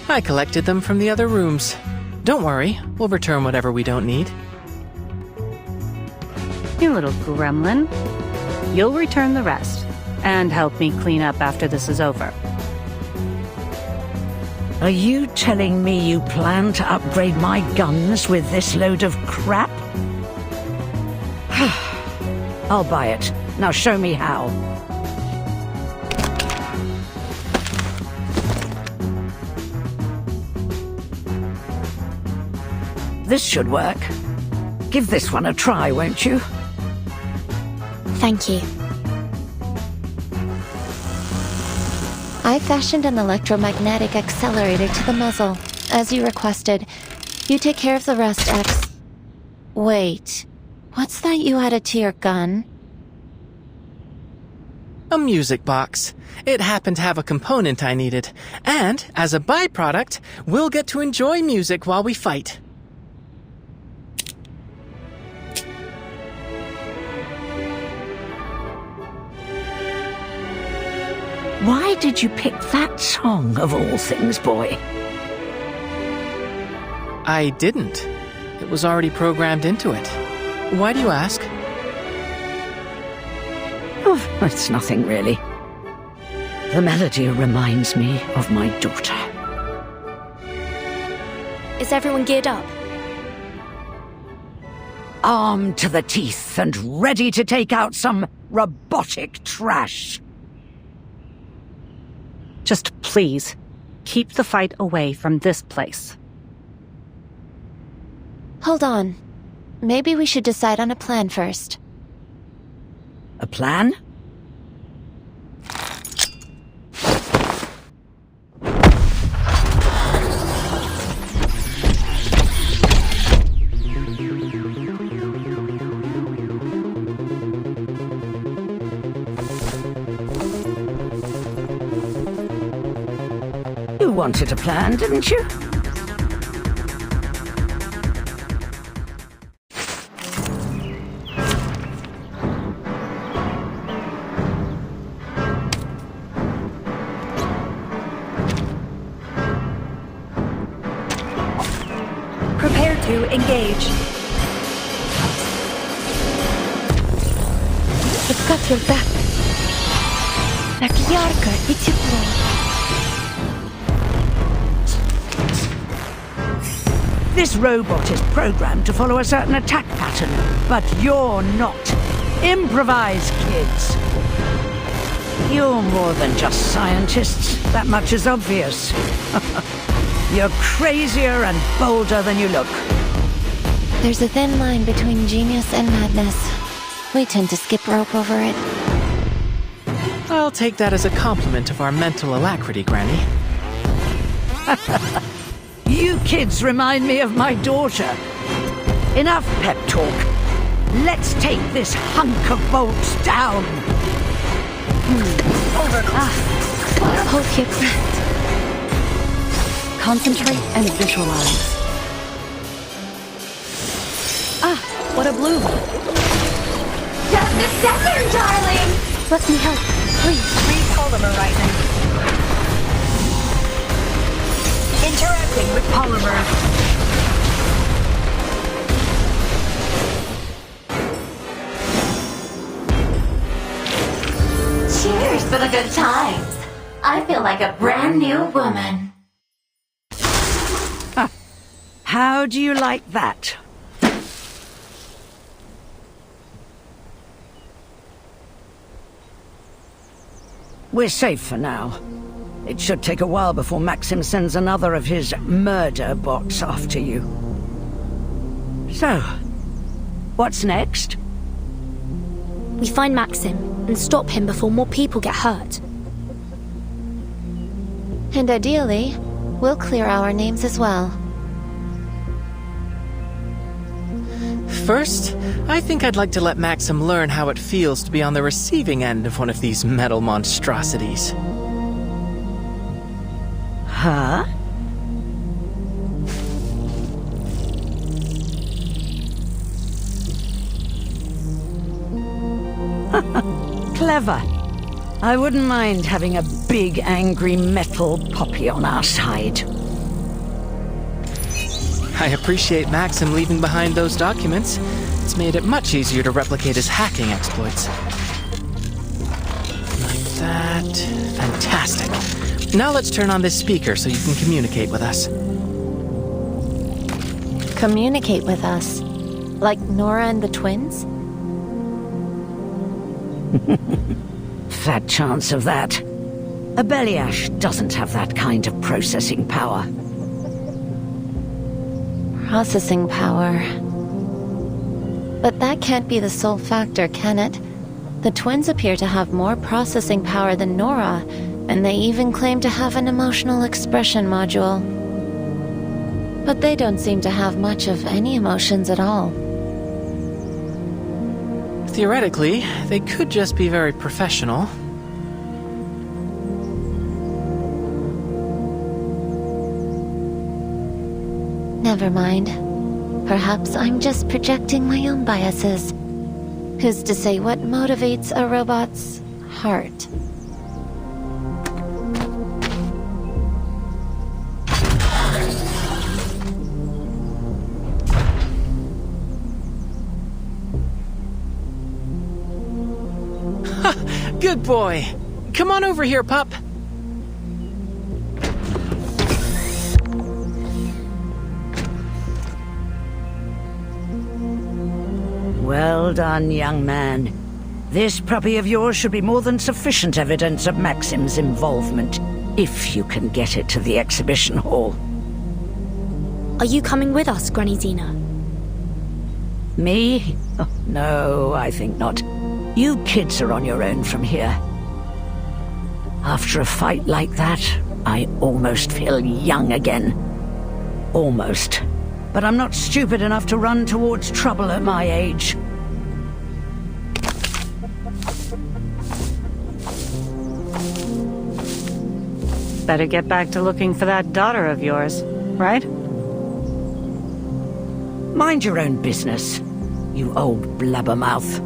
I collected them from the other rooms. Don't worry, we'll return whatever we don't need. You little gremlin. You'll return the rest, and help me clean up after this is over. Are you telling me you plan to upgrade my guns with this load of crap? I'll buy it. Now show me how. This should work. Give this one a try, won't you? Thank you. I fashioned an electromagnetic accelerator to the muzzle, as you requested. You take care of the rest, X. Wait, what's that you added to your gun? A music box. It happened to have a component I needed. And, as a byproduct, we'll get to enjoy music while we fight. Why did you pick that song, of all things, boy? I didn't. It was already programmed into it. Why do you ask? Oh, it's nothing, really. The melody reminds me of my daughter. Is everyone geared up? Armed to the teeth and ready to take out some robotic trash. Just please, keep the fight away from this place. Hold on. Maybe we should decide on a plan first. A plan? You wanted a plan, didn't you? Prepare to engage. It's got your back. Так ярко и тепло. This robot is programmed to follow a certain attack pattern, but you're not. Improvise, kids. You're more than just scientists. That much is obvious. You're crazier and bolder than you look. There's a thin line between genius and madness. We tend to skip rope over it. I'll take that as a compliment of our mental alacrity, Granny. You kids remind me of my daughter. Enough pep talk. Let's take this hunk of bolts down. Hold your breath. Concentrate and visualize. Ah, what a bloom. Just a second, darling! Let me help, please. Repolymerizing. Interacting with polymer. Cheers for the good times. I feel like a brand new woman. How do you like that? We're safe for now. It should take a while before Maxim sends another of his murder bots after you. So, what's next? We find Maxim and stop him before more people get hurt. And ideally, we'll clear our names as well. First, I think I'd like to let Maxim learn how it feels to be on the receiving end of one of these metal monstrosities. Huh? Clever. I wouldn't mind having a big angry metal poppy on our side. I appreciate Maxim leaving behind those documents. It's made it much easier to replicate his hacking exploits. Like that. Fantastic. Now let's turn on this speaker so you can communicate with us. Communicate with us? Like Nora and the twins? Fat chance of that. A Beliash doesn't have that kind of processing power. Processing power. But that can't be the sole factor, can it? The twins appear to have more processing power than Nora, and they even claim to have an emotional expression module. But they don't seem to have much of any emotions at all. Theoretically, they could just be very professional. Never mind. Perhaps I'm just projecting my own biases. Who's to say what motivates a robot's heart? Good boy. Come on over here, pup. Well done, young man. This puppy of yours should be more than sufficient evidence of Maxim's involvement, if you can get it to the exhibition hall. Are you coming with us, Granny Zena? Me? Oh, no, I think not. You kids are on your own from here. After a fight like that, I almost feel young again. Almost. But I'm not stupid enough to run towards trouble at my age. Better get back to looking for that daughter of yours, right? Mind your own business, you old blabbermouth.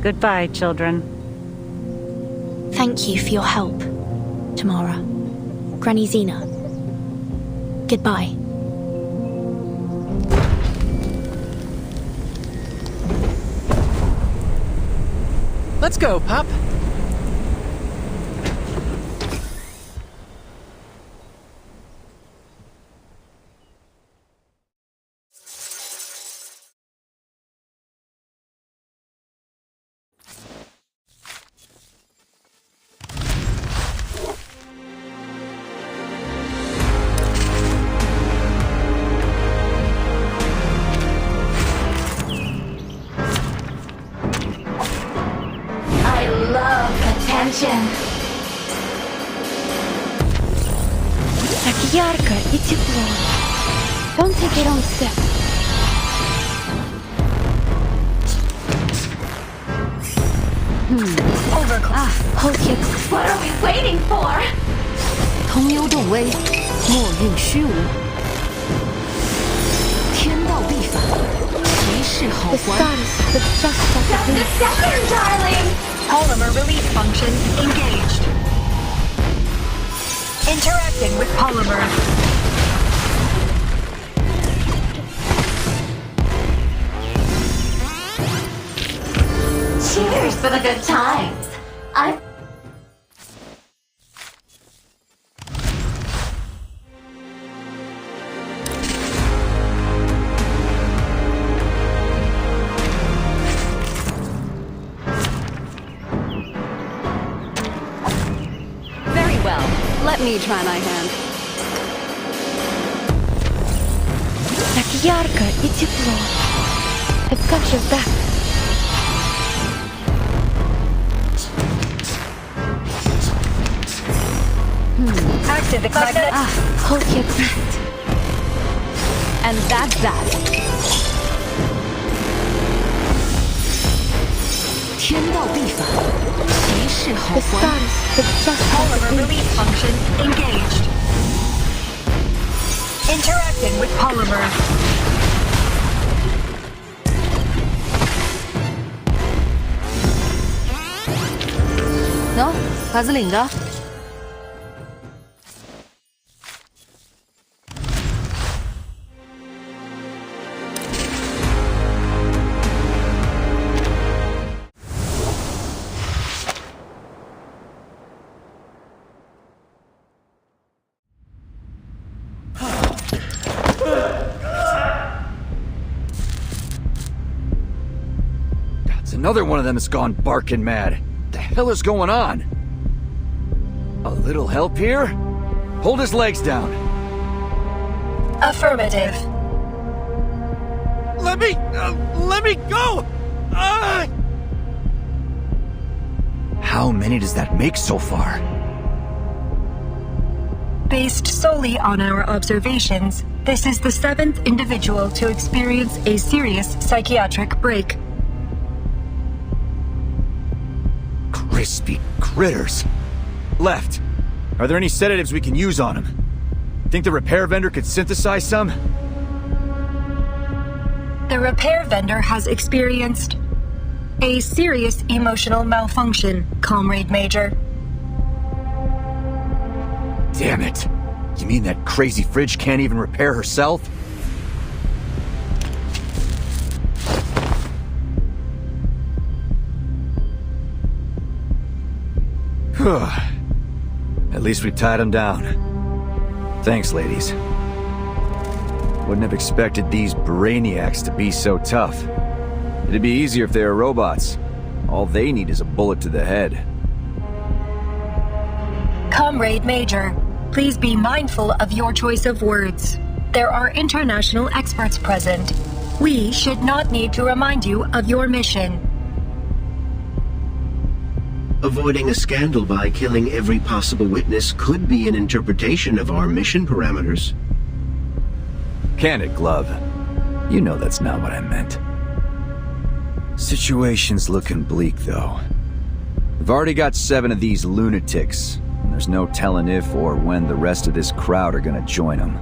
Goodbye, children. Thank you for your help, Tamara. Granny Zena. Goodbye. Let's go, pup. ярко и тепло. Don't take it on step. Hold your... What are we waiting for? 同幽斗微，莫运虚无。天道必反，谁是好 The 还？ stars, the just of the Just a second, darling! Polymer release function engaged. Interacting with polymer. Cheers for the good times. Very well. Let me try my hand. Так ярко и тепло. I've got your back. Active excitement. Hold your breath. And that's that. 天道必反，谁是好 The 还？ stars, the just of Polymer the release function engaged. Interacting with polymer.喏，卡子领着。It's another one of them that's gone barking mad. What the hell is going on? A little help here? Hold his legs down. Affirmative. Let me go! How many does that make so far? Based solely on our observations, this is the 7th individual to experience a serious psychiatric break. Crispy critters. Left. Are there any sedatives we can use on him? Think the repair vendor could synthesize some? The repair vendor has experienced a serious emotional malfunction, Comrade Major. Damn it. You mean that crazy fridge can't even repair herself? At least we tied him down. Thanks, ladies. Wouldn't have expected these brainiacs to be so tough. It'd be easier if they were robots. All they need is a bullet to the head. Comrade Major, please be mindful of your choice of words. There are international experts present. We should not need to remind you of your mission. Avoiding a scandal by killing every possible witness could be an interpretation of our mission parameters. Can it, Glove? You know that's not what I meant. Situation's looking bleak, though. We've already got 7 of these lunatics, and there's no telling if or when the rest of this crowd are gonna join them.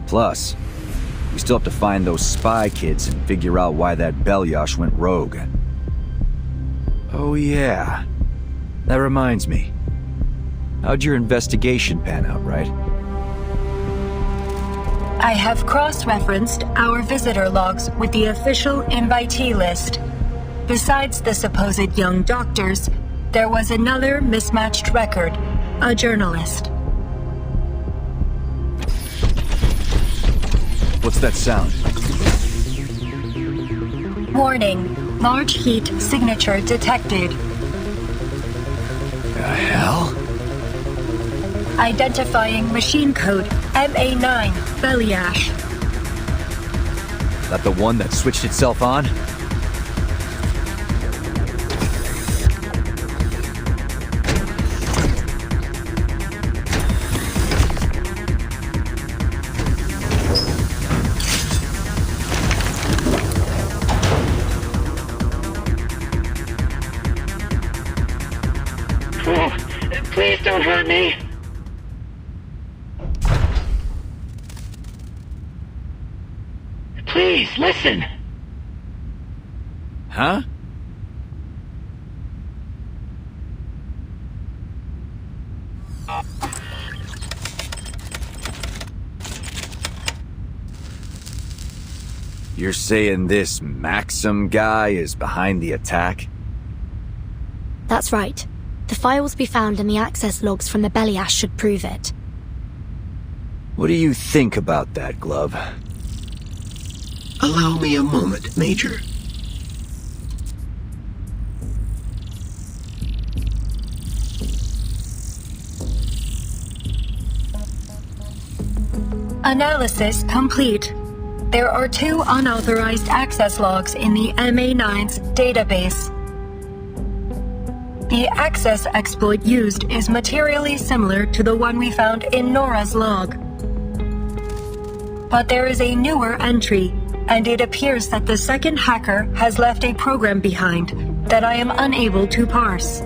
Plus, we still have to find those spy kids and figure out why that Belyash went rogue. Oh yeah. That reminds me. How'd your investigation pan out, right? I have cross-referenced our visitor logs with the official invitee list. Besides the supposed young doctors, there was another mismatched record, a journalist. What's that sound? Warning, large heat signature detected. The hell? Identifying machine code MA9 Belyash. That the one that switched itself on? Please don't hurt me. Please, listen. Huh? You're saying this Maxim guy is behind the attack? That's right. The files we found in the access logs from the Beliash should prove it. What do you think about that, Glove? Allow me a moment, Major. Analysis complete. There are 2 unauthorized access logs in the MA9's database. The access exploit used is materially similar to the one we found in Nora's log. But there is a newer entry, and it appears that the second hacker has left a program behind that I am unable to parse.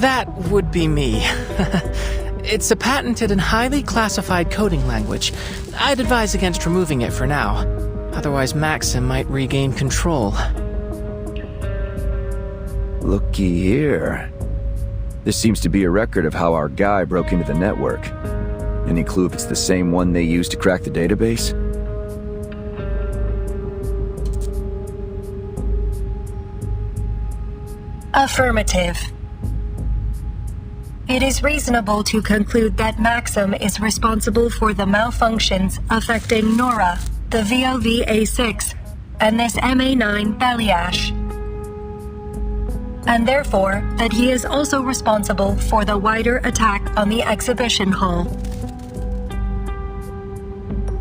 That would be me. It's a patented and highly classified coding language. I'd advise against removing it for now. Otherwise, Maxim might regain control. Looky here. This seems to be a record of how our guy broke into the network. Any clue if it's the same one they used to crack the database? Affirmative. It is reasonable to conclude that Maxim is responsible for the malfunctions affecting Nora, the VOV-A6, and this MA9 Beliash. And therefore, that he is also responsible for the wider attack on the exhibition hall.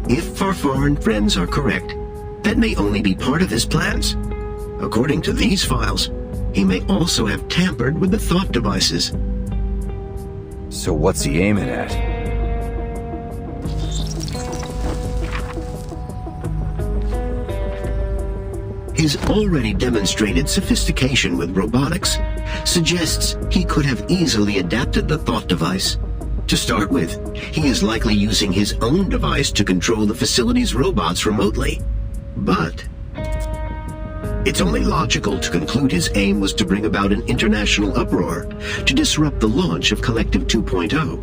If our foreign friends are correct, that may only be part of his plans. According to these files, he may also have tampered with the thought devices. So what's he aiming at? His already demonstrated sophistication with robotics suggests he could have easily adapted the thought device. To start with, he is likely using his own device to control the facility's robots remotely. But it's only logical to conclude his aim was to bring about an international uproar, to disrupt the launch of Collective 2.0.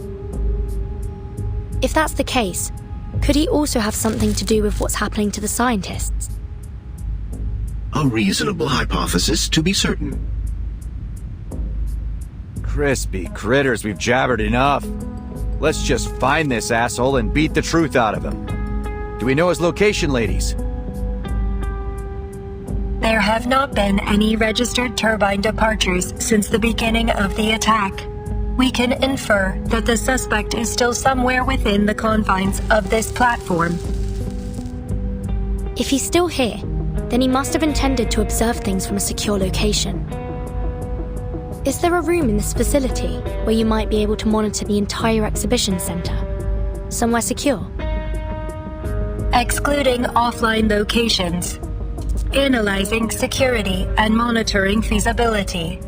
If that's the case, could he also have something to do with what's happening to the scientists? A reasonable hypothesis, to be certain. Crispy critters, we've jabbered enough. Let's just find this asshole and beat the truth out of him. Do we know his location, ladies? There have not been any registered turbine departures since the beginning of the attack. We can infer that the suspect is still somewhere within the confines of this platform. If he's still here, then he must have intended to observe things from a secure location. Is there a room in this facility where you might be able to monitor the entire exhibition center? Somewhere secure? Excluding offline locations. Analyzing security and monitoring feasibility.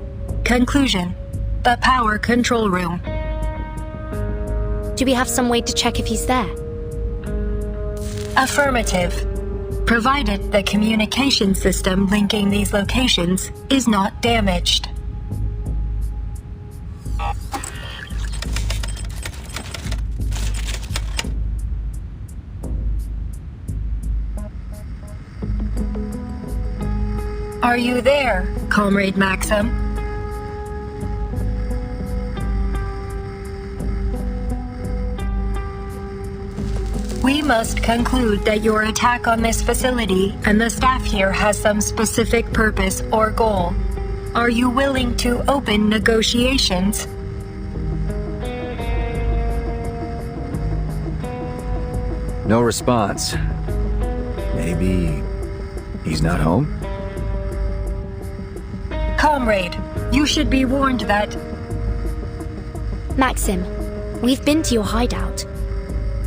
Conclusion: the power control room. Do we have some way to check if he's there? Affirmative. Provided the communication system linking these locations is not damaged. Are you there, Comrade Maxim? We must conclude that your attack on this facility and the staff here has some specific purpose or goal. Are you willing to open negotiations? No response. Maybe he's not home? Comrade, you should be warned that... Maxim, we've been to your hideout.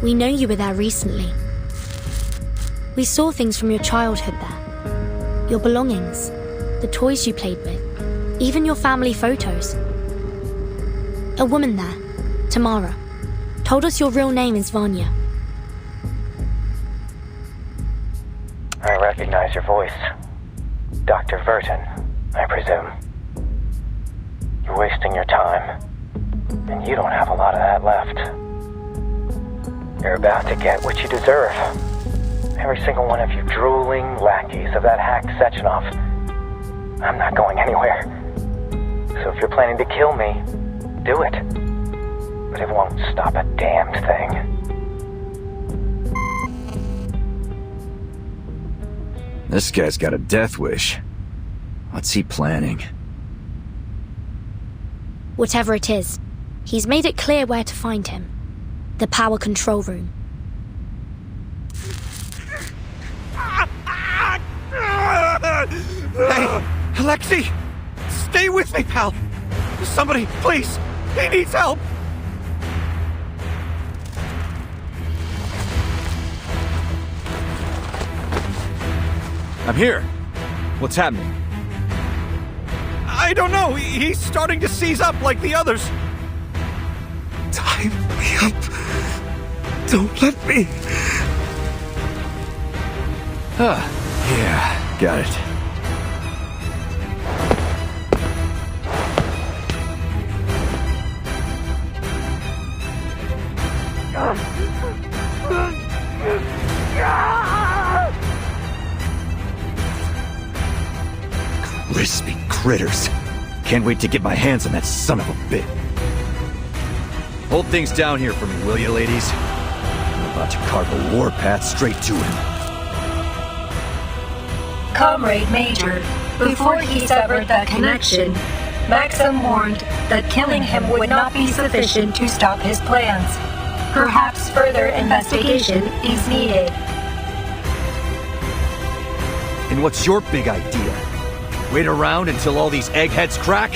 We know you were there recently. We saw things from your childhood there. Your belongings, the toys you played with, even your family photos. A woman there, Tamara, told us your real name is Vanya. I recognize your voice. Dr. Verton, I presume. You're wasting your time, and you don't have a lot of that left. You're about to get what you deserve. Every single one of you drooling lackeys of that hack Sechenov. I'm not going anywhere. So if you're planning to kill me, do it. But it won't stop a damned thing. This guy's got a death wish. What's he planning? Whatever it is, he's made it clear where to find him. The power control room. Hey, Alexei! Stay with me, pal! Somebody, please! He needs help! I'm here. What's happening? I don't know. He's starting to seize up like the others. Tie me up. Don't let me. Yeah, got it. Crispy critters. Can't wait to get my hands on that son of a bitch. Hold things down here for me, will you, ladies? I'm about to carve a warpath straight to him. Comrade Major, before he severed that connection, Maxim warned that killing him would not be sufficient to stop his plans. Perhaps further investigation is needed. And what's your big idea? Wait around until all these eggheads crack?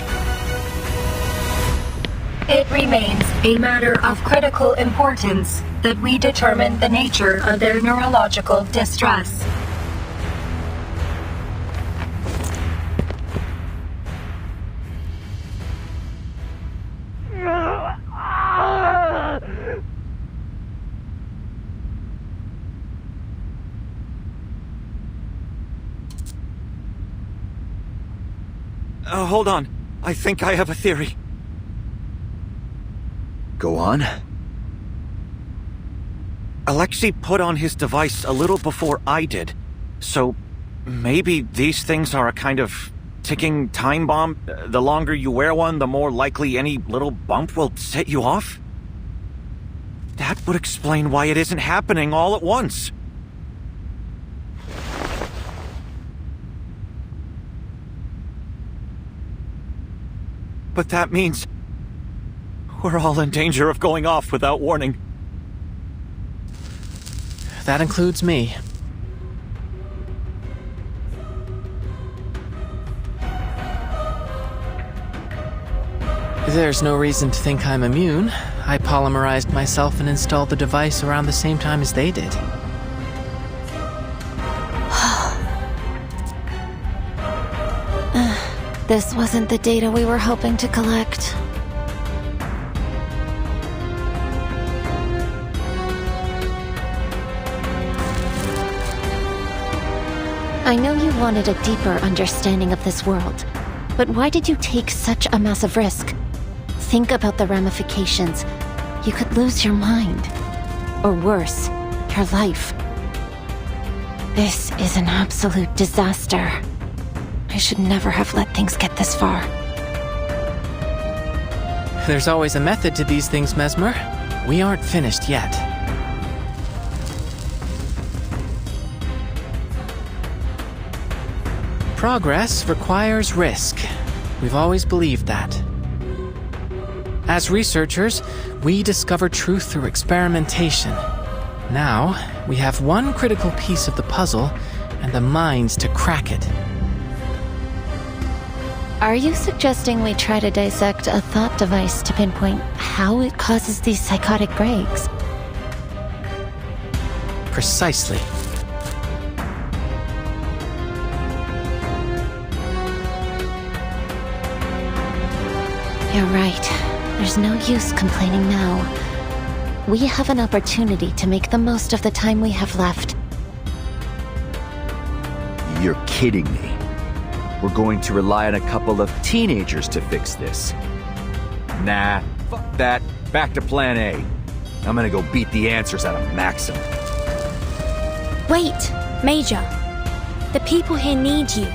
It remains a matter of critical importance that we determine the nature of their neurological distress. Hold on. I think I have a theory. Go on. Alexei put on his device a little before I did. So maybe these things are a kind of ticking time bomb. The longer you wear one, the more likely any little bump will set you off? That would explain why it isn't happening all at once. But that means we're all in danger of going off without warning. That includes me. There's no reason to think I'm immune. I polymerized myself and installed the device around the same time as they did. This wasn't the data we were hoping to collect. I know you wanted a deeper understanding of this world, but why did you take such a massive risk? Think about the ramifications. You could lose your mind. Or worse, your life. This is an absolute disaster. I should never have let things get this far. There's always a method to these things, Mesmer. We aren't finished yet. Progress requires risk. We've always believed that. As researchers, we discover truth through experimentation. Now, we have one critical piece of the puzzle and the minds to crack it. Are you suggesting we try to dissect a thought device to pinpoint how it causes these psychotic breaks? Precisely. You're right. There's no use complaining now. We have an opportunity to make the most of the time we have left. You're kidding me. We're going to rely on a couple of teenagers to fix this. Nah, fuck that. Back to plan A. I'm gonna go beat the answers out of Maxim. Wait, Major. The people here need you.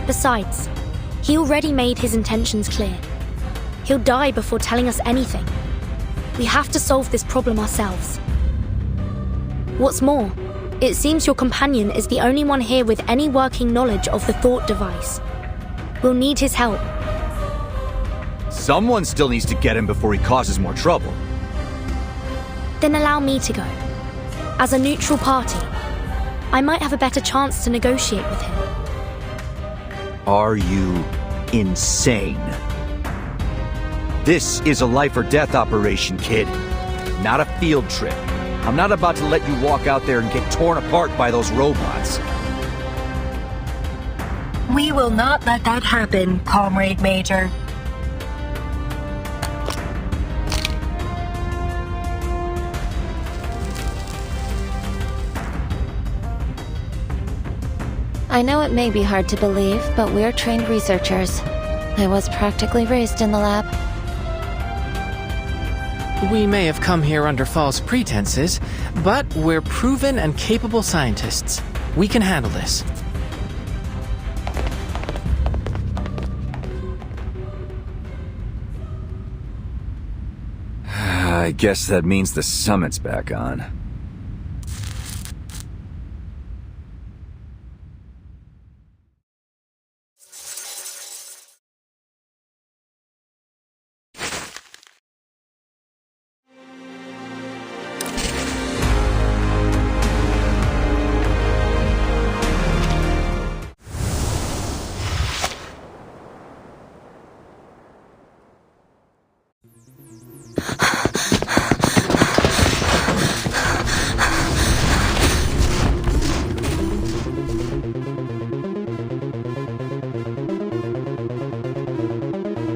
Besides, he already made his intentions clear. He'll die before telling us anything. We have to solve this problem ourselves. What's more, it seems your companion is the only one here with any working knowledge of the thought device. We'll need his help. Someone still needs to get him before he causes more trouble. Then allow me to go. As a neutral party, I might have a better chance to negotiate with him. Are you insane? This is a life or death operation, kid. Not a field trip. I'm not about to let you walk out there and get torn apart by those robots. We will not let that happen, Comrade Major. I know it may be hard to believe, but we're trained researchers. I was practically raised in the lab. We may have come here under false pretenses, but we're proven and capable scientists. We can handle this. I guess that means the summit's back on.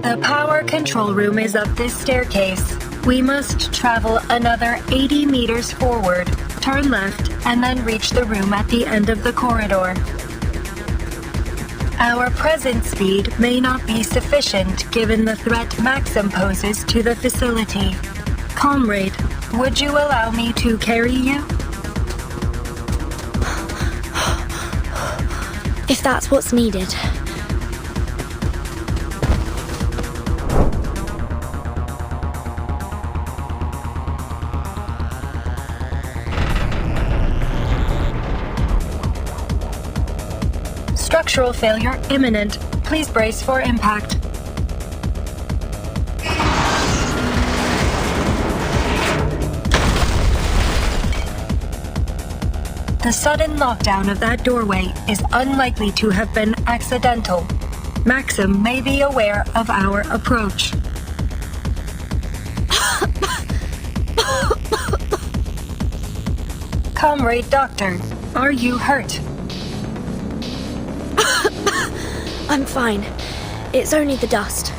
The power control room is up this staircase. We must travel another 80 meters forward, turn left, and then reach the room at the end of the corridor. Our present speed may not be sufficient given the threat Maxim poses to the facility. Comrade, would you allow me to carry you? If that's what's needed. Structural failure imminent. Please brace for impact. The sudden lockdown of that doorway is unlikely to have been accidental. Maxim may be aware of our approach. Comrade Doctor, are you hurt? I'm fine. It's only the dust.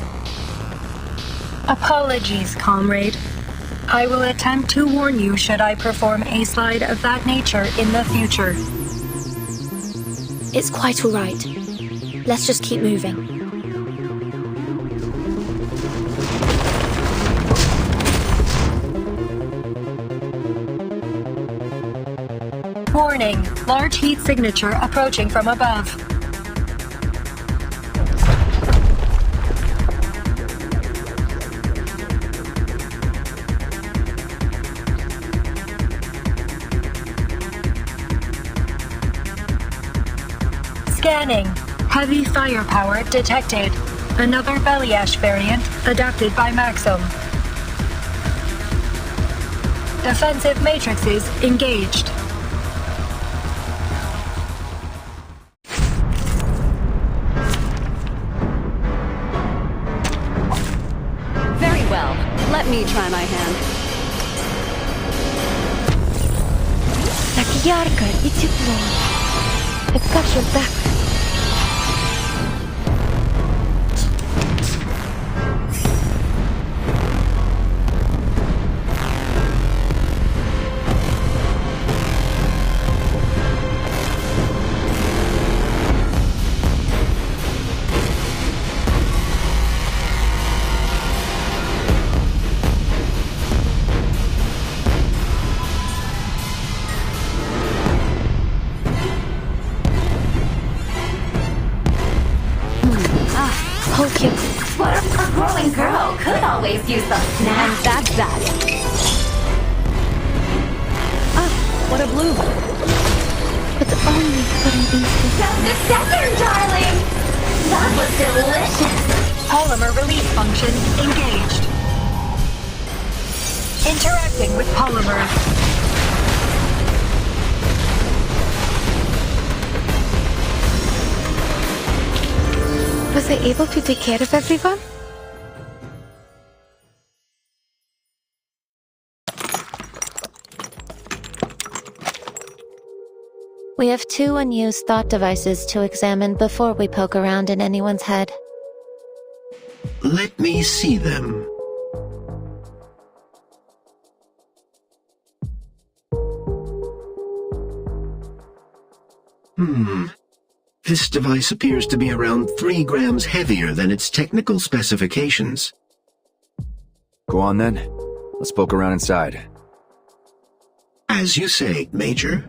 Apologies, comrade. I will attempt to warn you should I perform a slide of that nature in the future. It's quite all right. Let's just keep moving. Warning, large heat signature approaching from above. Scanning. Heavy firepower detected. Another belly ash variant adapted by Maxim. Defensive matrices engaged. Very well. Let me try my hand. Так ярко и тепло. I've got your back. People could always use some snacks. And that's that. What a bloom. But only for an instant. Just a second, darling! That was delicious! Polymer release function engaged. Interacting with polymer. Was I able to take care of everyone? We have 2 unused thought devices to examine before we poke around in anyone's head. Let me see them. This device appears to be around 3 grams heavier than its technical specifications. Go on then. Let's poke around inside. As you say, Major.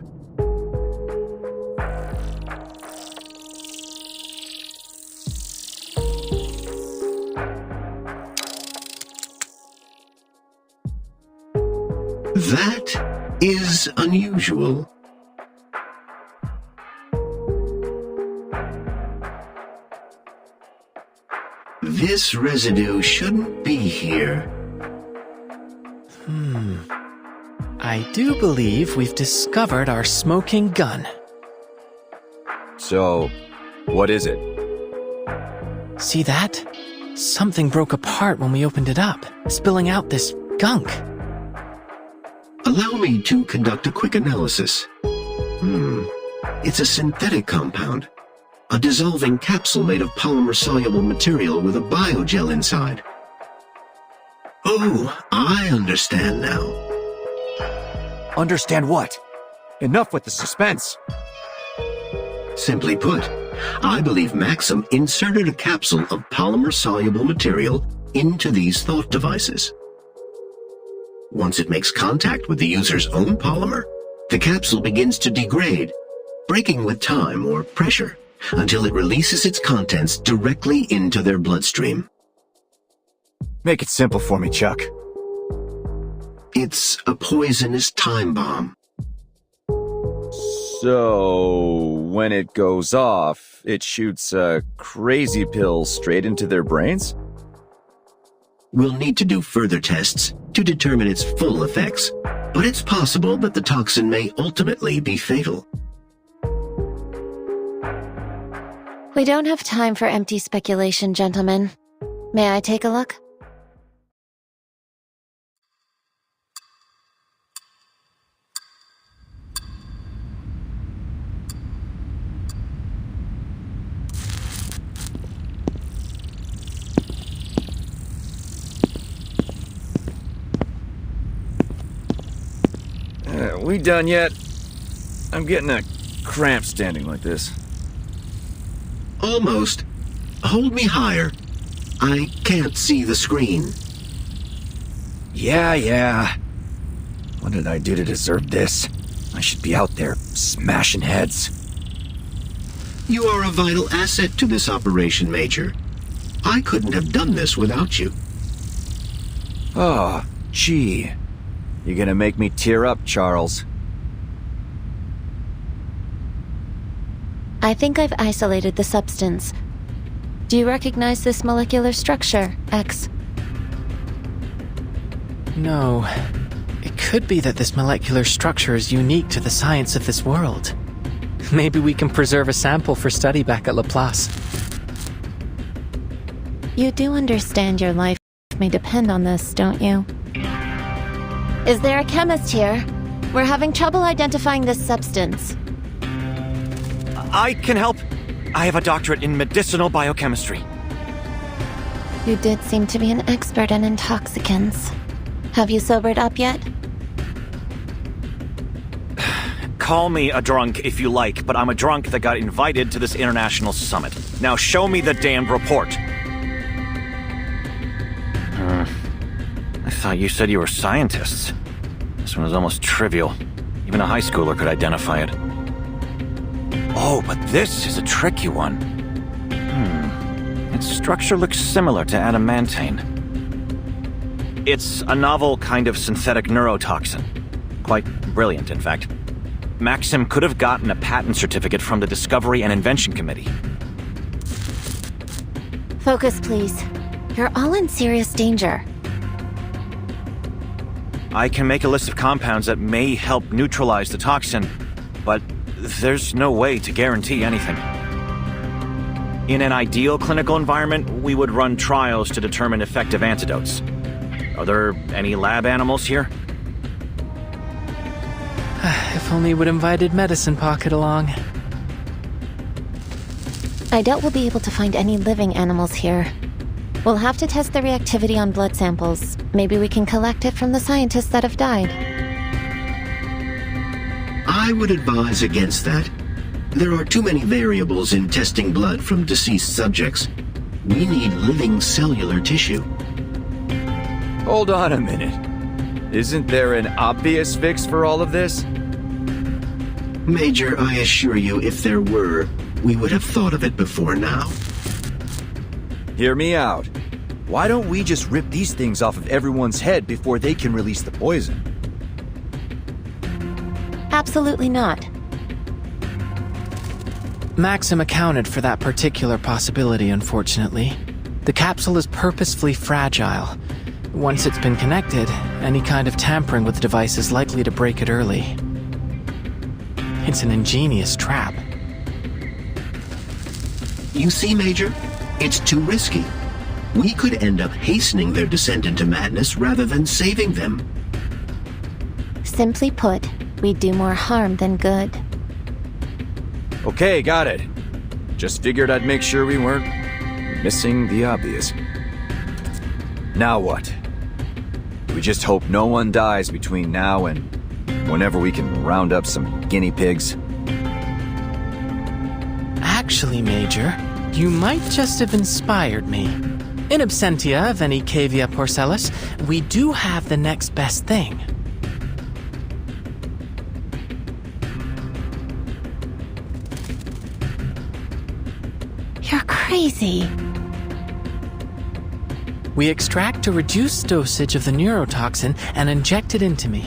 That is unusual. This residue shouldn't be here. I do believe we've discovered our smoking gun. So, what is it? See that? Something broke apart when we opened it up, spilling out this gunk. Allow me to conduct a quick analysis. It's a synthetic compound. A dissolving capsule made of polymer-soluble material with a biogel inside. Oh, I understand now. Understand what? Enough with the suspense. Simply put, I believe Maxim inserted a capsule of polymer-soluble material into these thought devices. Once it makes contact with the user's own polymer, the capsule begins to degrade, breaking with time or pressure, until it releases its contents directly into their bloodstream. Make it simple for me, Chuck. It's a poisonous time bomb. So, when it goes off, it shoots a crazy pill straight into their brains? We'll need to do further tests to determine its full effects, but it's possible that the toxin may ultimately be fatal. We don't have time for empty speculation, gentlemen. May I take a look? We done yet? I'm getting a cramp standing like this. Almost. Hold me higher. I can't see the screen. Yeah. What did I do to deserve this? I should be out there smashing heads. You are a vital asset to this operation, Major. I couldn't have done this without you. Oh, gee. You're gonna make me tear up, Charles. I think I've isolated the substance. Do you recognize this molecular structure, X? No. It could be that this molecular structure is unique to the science of this world. Maybe we can preserve a sample for study back at Laplace. You do understand your life may depend on this, don't you? Is there a chemist here? We're having trouble identifying this substance. I can help. I have a doctorate in medicinal biochemistry. You did seem to be an expert in intoxicants. Have you sobered up yet? Call me a drunk if you like, but I'm a drunk that got invited to this international summit. Now show me the damned report. I thought you said you were scientists. This one was almost trivial. Even a high schooler could identify it. Oh, but this is a tricky one. Its structure looks similar to adamantane. It's a novel kind of synthetic neurotoxin. Quite brilliant, in fact. Maxim could have gotten a patent certificate from the Discovery and Invention Committee. Focus, please. You're all in serious danger. I can make a list of compounds that may help neutralize the toxin, but there's no way to guarantee anything. In an ideal clinical environment, we would run trials to determine effective antidotes. Are there any lab animals here? If only we'd invited Medicine Pocket along. I doubt we'll be able to find any living animals here. We'll have to test the reactivity on blood samples. Maybe we can collect it from the scientists that have died. I would advise against that. There are too many variables in testing blood from deceased subjects. We need living cellular tissue. Hold on a minute. Isn't there an obvious fix for all of this? Major, I assure you, if there were, we would have thought of it before now. Hear me out. Why don't we just rip these things off of everyone's head before they can release the poison? Absolutely not. Maxim accounted for that particular possibility, unfortunately. The capsule is purposefully fragile. Once it's been connected, any kind of tampering with the device is likely to break it early. It's an ingenious trap. You see, Major? It's too risky. We could end up hastening their descent into madness rather than saving them. Simply put, we do more harm than good. Okay, got it. Just figured I'd make sure we weren't missing the obvious. Now what? We just hope no one dies between now and whenever we can round up some guinea pigs. Actually, Major, you might just have inspired me. In absentia of any cavia porcellus, we do have the next best thing. You're crazy. We extract a reduced dosage of the neurotoxin and inject it into me.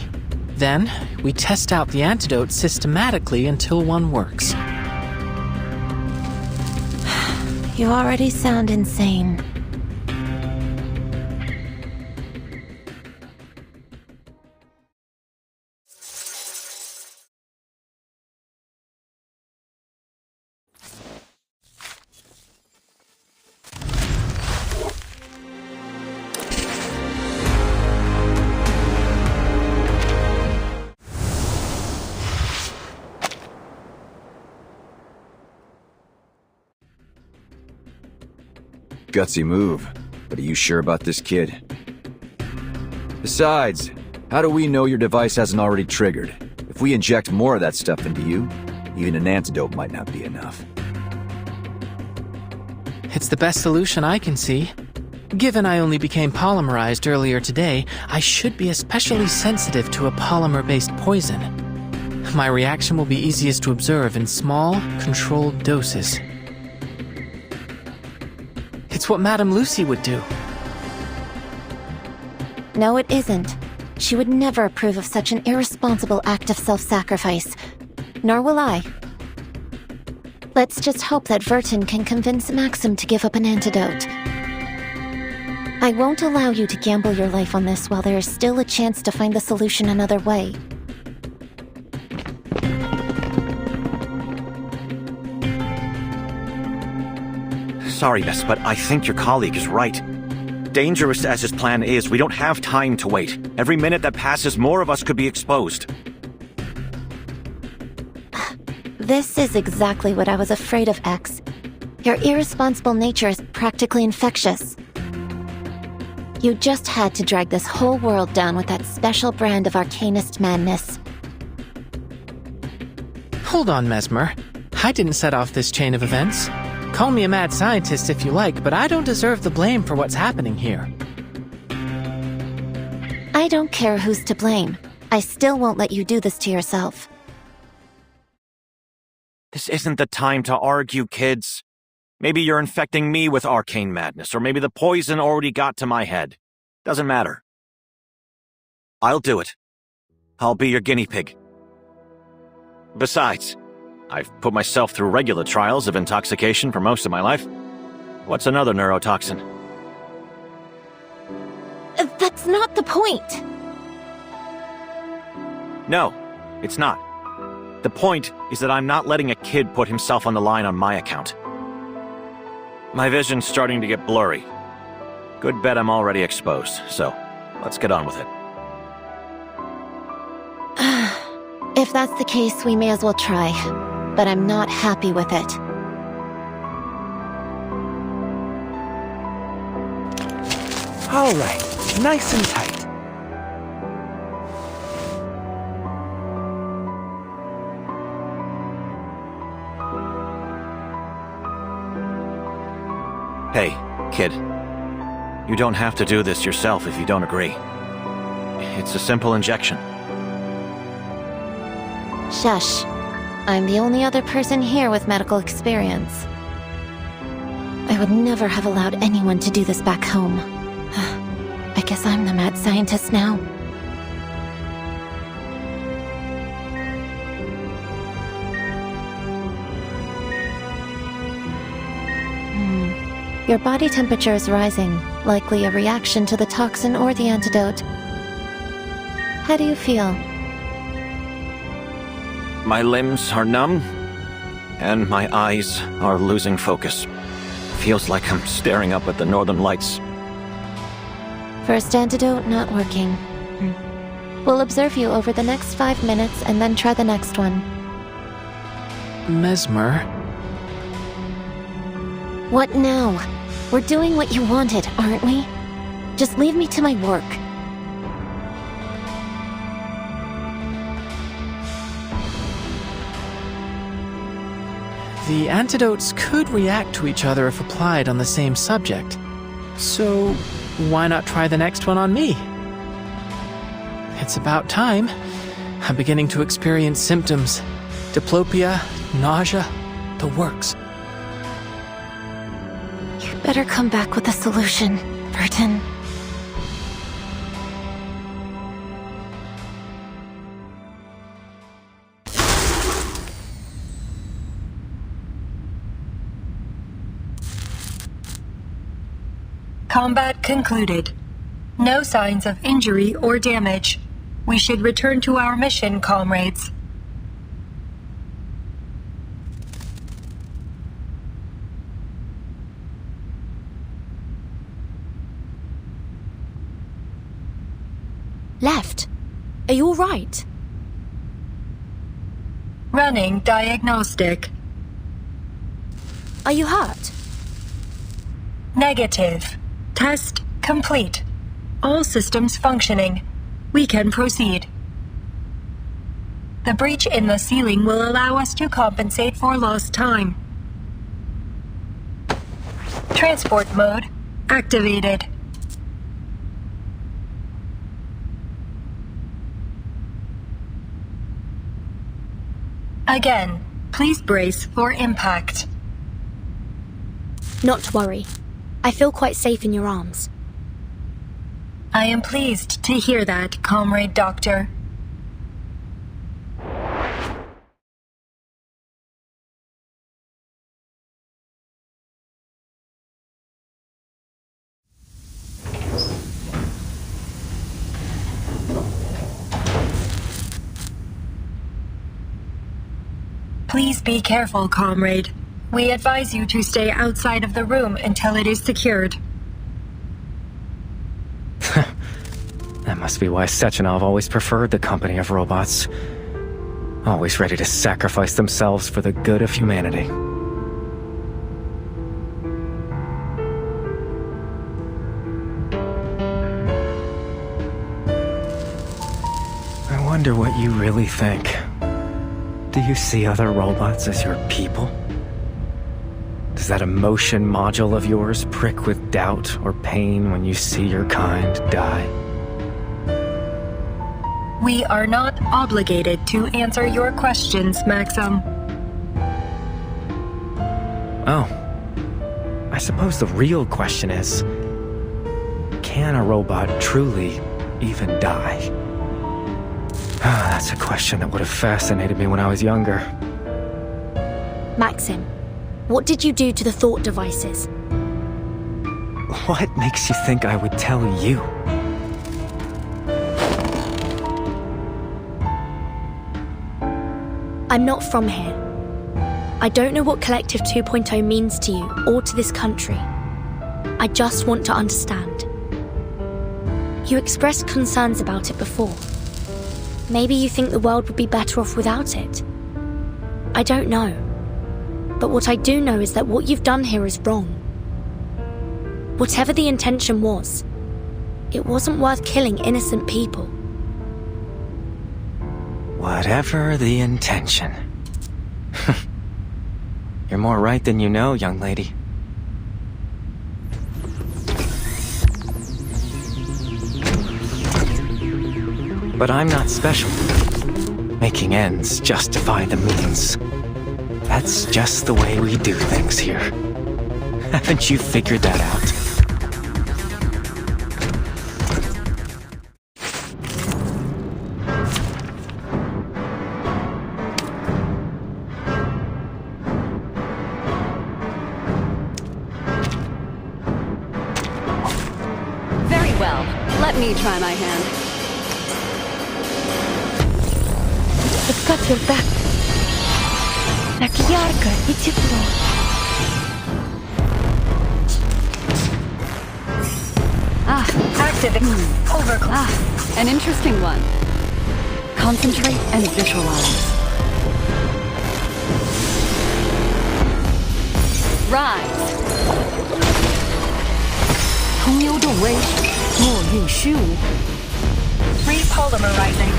Then, we test out the antidote systematically until one works. You already sound insane. Gutsy move, but are you sure about this kid? Besides, how do we know your device hasn't already triggered? If we inject more of that stuff into you, even an antidote might not be enough. It's the best solution I can see. Given I only became polymerized earlier today, I should be especially sensitive to a polymer-based poison. My reaction will be easiest to observe in small, controlled doses. It's what Madame Lucy would do. No, it isn't. She would never approve of such an irresponsible act of self-sacrifice. Nor will I. Let's just hope that Vertin can convince Maxim to give up an antidote. I won't allow you to gamble your life on this while there is still a chance to find the solution another way. Sorry, miss, but I think your colleague is right. Dangerous as his plan is, we don't have time to wait. Every minute that passes, more of us could be exposed. This is exactly what I was afraid of, X. Your irresponsible nature is practically infectious. You just had to drag this whole world down with that special brand of arcanist madness. Hold on, Mesmer. I didn't set off this chain of events. Call me a mad scientist if you like, but I don't deserve the blame for what's happening here. I don't care who's to blame. I still won't let you do this to yourself. This isn't the time to argue, kids. Maybe you're infecting me with arcane madness, or maybe the poison already got to my head. Doesn't matter. I'll do it. I'll be your guinea pig. Besides, I've put myself through regular trials of intoxication for most of my life. What's another neurotoxin? That's not the point. No, it's not. The point is that I'm not letting a kid put himself on the line on my account. My vision's starting to get blurry. Good bet I'm already exposed, so let's get on with it. If that's the case, we may as well try. But I'm not happy with it. All right, nice and tight. Hey, kid. You don't have to do this yourself if you don't agree. It's a simple injection. Shush. I'm the only other person here with medical experience. I would never have allowed anyone to do this back home. I guess I'm the mad scientist now. Your body temperature is rising, likely a reaction to the toxin or the antidote. How do you feel? My limbs are numb, and my eyes are losing focus. Feels like I'm staring up at the northern lights. First antidote not working. We'll observe you over the next 5 minutes and then try the next one. Mesmer? What now? We're doing what you wanted, aren't we? Just leave me to my work. The antidotes could react to each other if applied on the same subject. So, why not try the next one on me? It's about time. I'm beginning to experience symptoms. Diplopia, nausea, the works. You'd better come back with a solution, Burton. Combat concluded. No signs of injury or damage. We should return to our mission, comrades. Left. Are you all right? Running diagnostic. Are you hurt? Negative. Test complete. All systems functioning. We can proceed. The breach in the ceiling will allow us to compensate for lost time. Transport mode activated. Again, please brace for impact. Not to worry. I feel quite safe in your arms. I am pleased to hear that, Comrade Doctor. Please be careful, Comrade. We advise you to stay outside of the room until it is secured. That must be why Sechenov always preferred the company of robots. Always ready to sacrifice themselves for the good of humanity. I wonder what you really think. Do you see other robots as your people? Does that emotion module of yours prick with doubt or pain when you see your kind die? We are not obligated to answer your questions, Maxim. Oh. I suppose the real question is, can a robot truly even die? That's a question that would have fascinated me when I was younger. Maxim, what did you do to the thought devices? What makes you think I would tell you? I'm not from here. I don't know what Collective 2.0 means to you or to this country. I just want to understand. You expressed concerns about it before. Maybe you think the world would be better off without it. I don't know. But what I do know is that what you've done here is wrong. Whatever the intention was, it wasn't worth killing innocent people. Whatever the intention. You're more right than you know, young lady. But I'm not special. Making ends justify the means. That's just the way we do things here. Haven't you figured that out? Very well. Let me try my hand. I've got your back. Так ярко и тепло. An interesting one. Concentrate and visualize. Rise. 同流动微，莫运虚无。 Repolymerizing.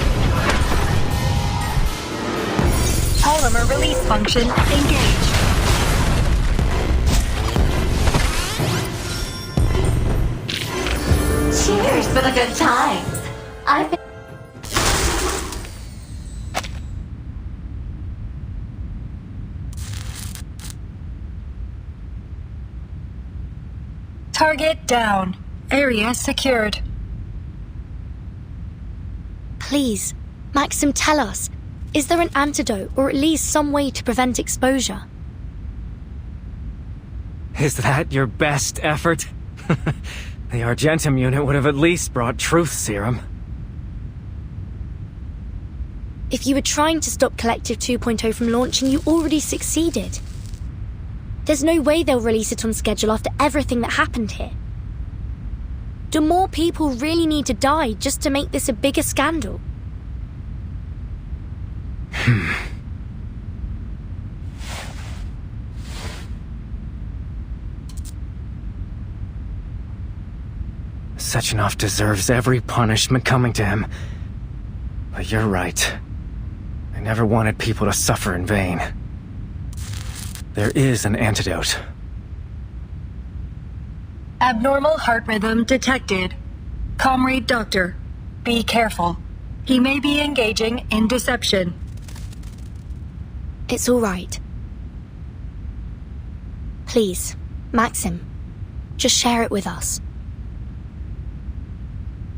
Polymer release function engaged. Cheers for the good times. I've been... Target down. Area secured. Please, Maxim, tell us. Is there an antidote, or at least some way to prevent exposure? Is that your best effort? The Argentum unit would have at least brought truth serum. If you were trying to stop Collective 2.0 from launching, you already succeeded. There's no way they'll release it on schedule after everything that happened here. Do more people really need to die just to make this a bigger scandal? Sechenov deserves every punishment coming to him. But you're right. I never wanted people to suffer in vain. There is an antidote. Abnormal heart rhythm detected. Comrade Doctor, be careful. He may be engaging in deception. It's all right. Please, Maxim, just share it with us.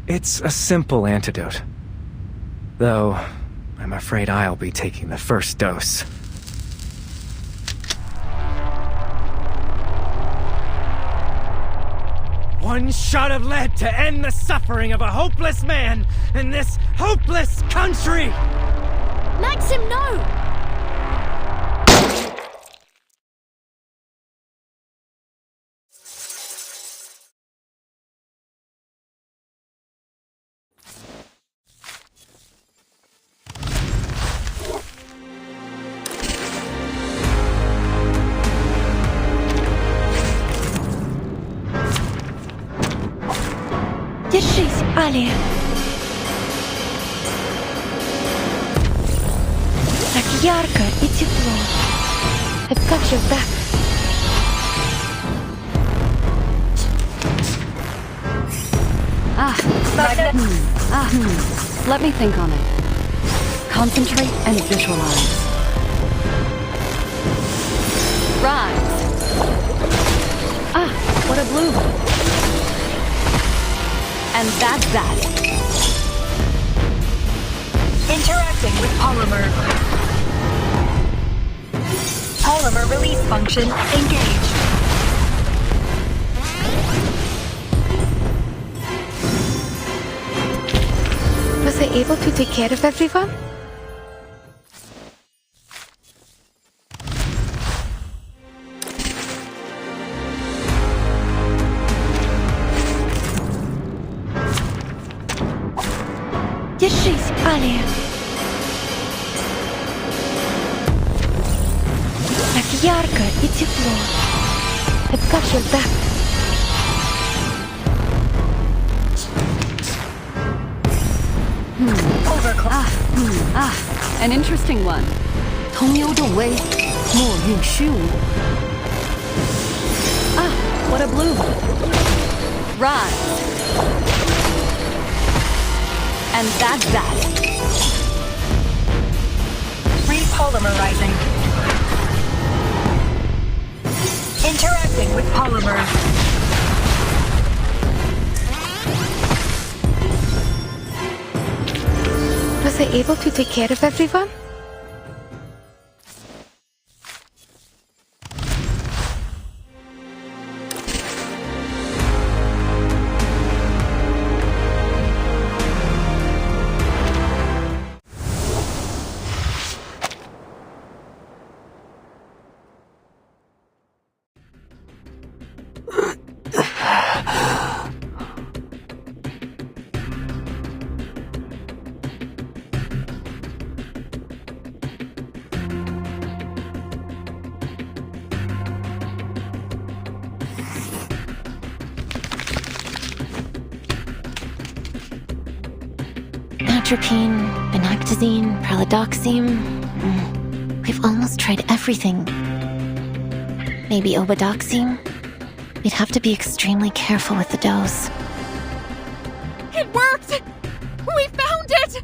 It's a simple antidote. Though, I'm afraid I'll be taking the first dose. One shot of lead to end the suffering of a hopeless man in this hopeless country! Maxim, no! Держись, Алия. Так ярко и тепло. I've got your back. Let me think on it. Concentrate and visualize. Rise. What a bloom. And that's that. Interacting with polymer. Polymer release function engaged. Was I able to take care of everyone? Держись, Алия. Так ярко и тепло. Это как же так? An interesting one. 通幽动微，墨韵虚无。 What a bloom. Rise. And that's that. Repolymerizing. Interacting with polymer. Was I able to take care of everyone? Atropine, vinactazine, pralidoxime. We've almost tried everything. Maybe obidoxime? We'd have to be extremely careful with the dose. It worked! We found it!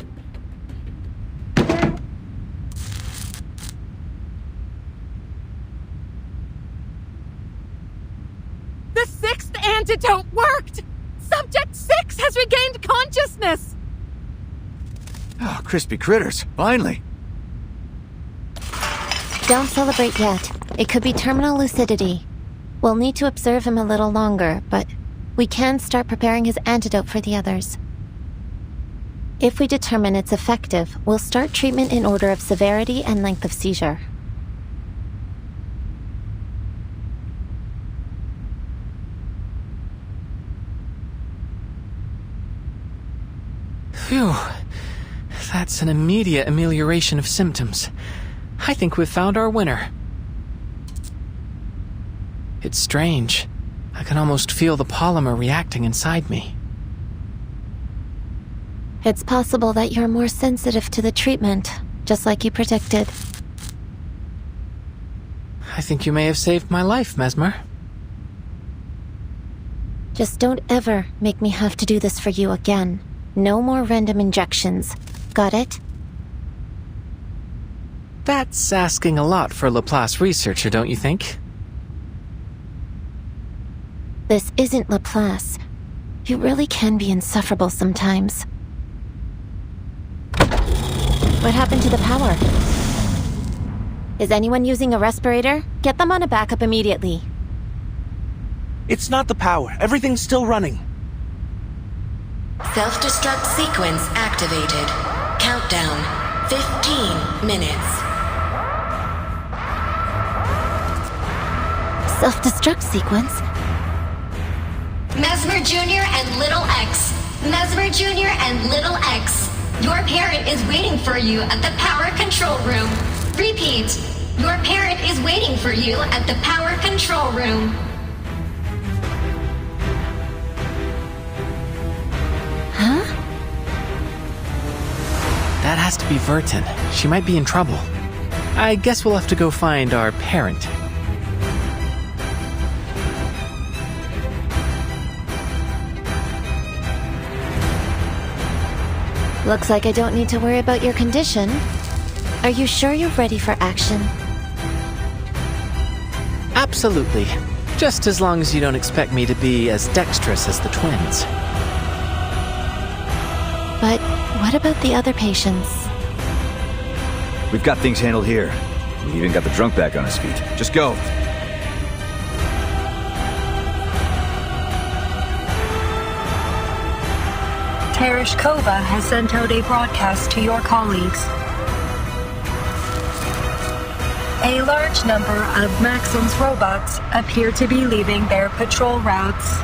The sixth antidote worked! Subject 6 has regained consciousness! Oh, crispy critters, finally. Don't celebrate yet. It could be terminal lucidity. We'll need to observe him a little longer, but we can start preparing his antidote for the others. If we determine it's effective, we'll start treatment in order of severity and length of seizure. Phew. That's an immediate amelioration of symptoms. I think we've found our winner. It's strange. I can almost feel the polymer reacting inside me. It's possible that you're more sensitive to the treatment, just like you predicted. I think you may have saved my life, Mesmer. Just don't ever make me have to do this for you again. No more random injections. Got it? That's asking a lot for a Laplace researcher, don't you think? This isn't Laplace. You really can be insufferable sometimes. What happened to the power? Is anyone using a respirator? Get them on a backup immediately. It's not the power. Everything's still running. Self-destruct sequence activated. Countdown. 15 minutes. Self-destruct sequence? Mesmer Jr. and Little X. Mesmer Jr. and Little X. Your parent is waiting for you at the power control room. Repeat. Your parent is waiting for you at the power control room. Huh? That has to be Vertin. She might be in trouble. I guess we'll have to go find our parent. Looks like I don't need to worry about your condition. Are you sure you're ready for action? Absolutely. Just as long as you don't expect me to be as dexterous as the twins. But what about the other patients? We've got things handled here. We even got the drunk back on his feet. Just go. Tereshkova has sent out a broadcast to your colleagues. A large number of Maxim's robots appear to be leaving their patrol routes.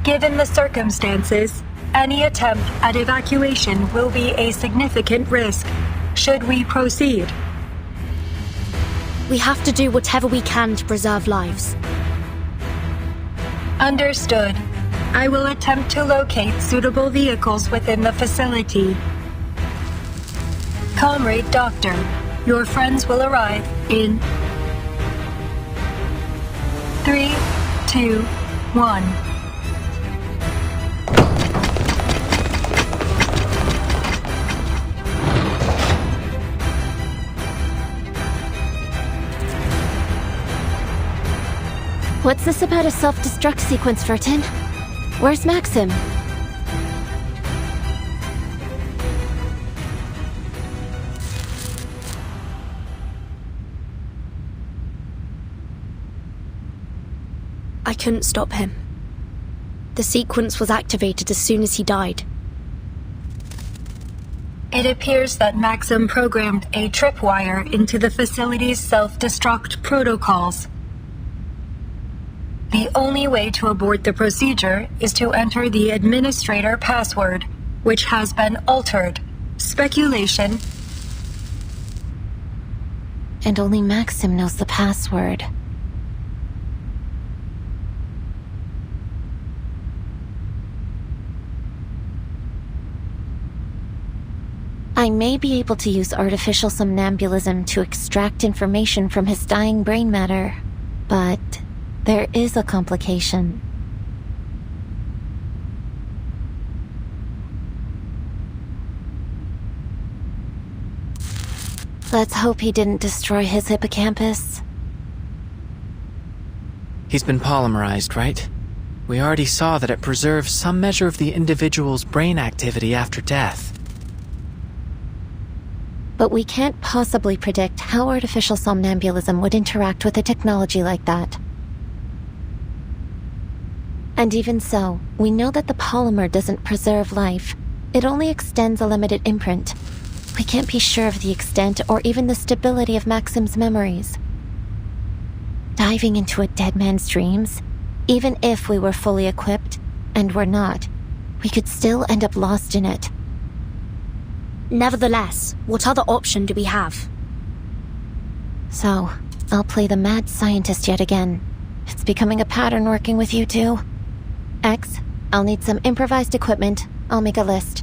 Given the circumstances, any attempt at evacuation will be a significant risk. Should we proceed? We have to do whatever we can to preserve lives. Understood. I will attempt to locate suitable vehicles within the facility. Comrade Doctor, your friends will arrive in 3, 2, 1. What's this about a self-destruct sequence, Vertin? Where's Maxim? I couldn't stop him. The sequence was activated as soon as he died. It appears that Maxim programmed a tripwire into the facility's self-destruct protocols. The only way to abort the procedure is to enter the administrator password, which has been altered. Speculation. And only Maxim knows the password. I may be able to use artificial somnambulism to extract information from his dying brain matter, but there is a complication. Let's hope he didn't destroy his hippocampus. He's been polymerized, right? We already saw that it preserves some measure of the individual's brain activity after death. But we can't possibly predict how artificial somnambulism would interact with a technology like that. And even so, we know that the polymer doesn't preserve life. It only extends a limited imprint. We can't be sure of the extent or even the stability of Maxim's memories. Diving into a dead man's dreams, even if we were fully equipped, and we're not, we could still end up lost in it. Nevertheless, what other option do we have? So, I'll play the mad scientist yet again. It's becoming a pattern working with you two. X, I'll need some improvised equipment. I'll make a list.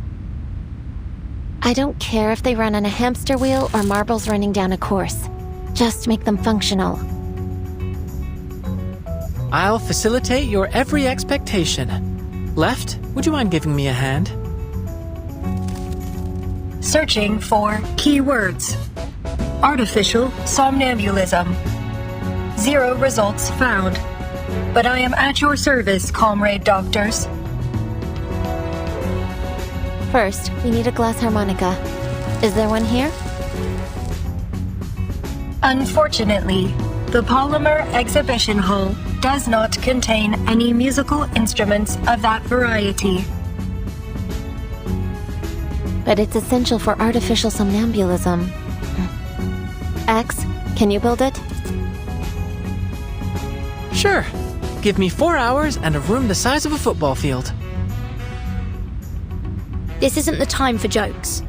I don't care if they run on a hamster wheel or marbles running down a course. Just make them functional. I'll facilitate your every expectation. Left, would you mind giving me a hand? Searching for keywords. Artificial somnambulism. 0 results found. But I am at your service, comrade doctors. First, we need a glass harmonica. Is there one here? Unfortunately, the Polymer Exhibition Hall does not contain any musical instruments of that variety. But it's essential for artificial somnambulism. X, can you build it? Sure. Give me 4 hours and a room the size of a football field. This isn't the time for jokes.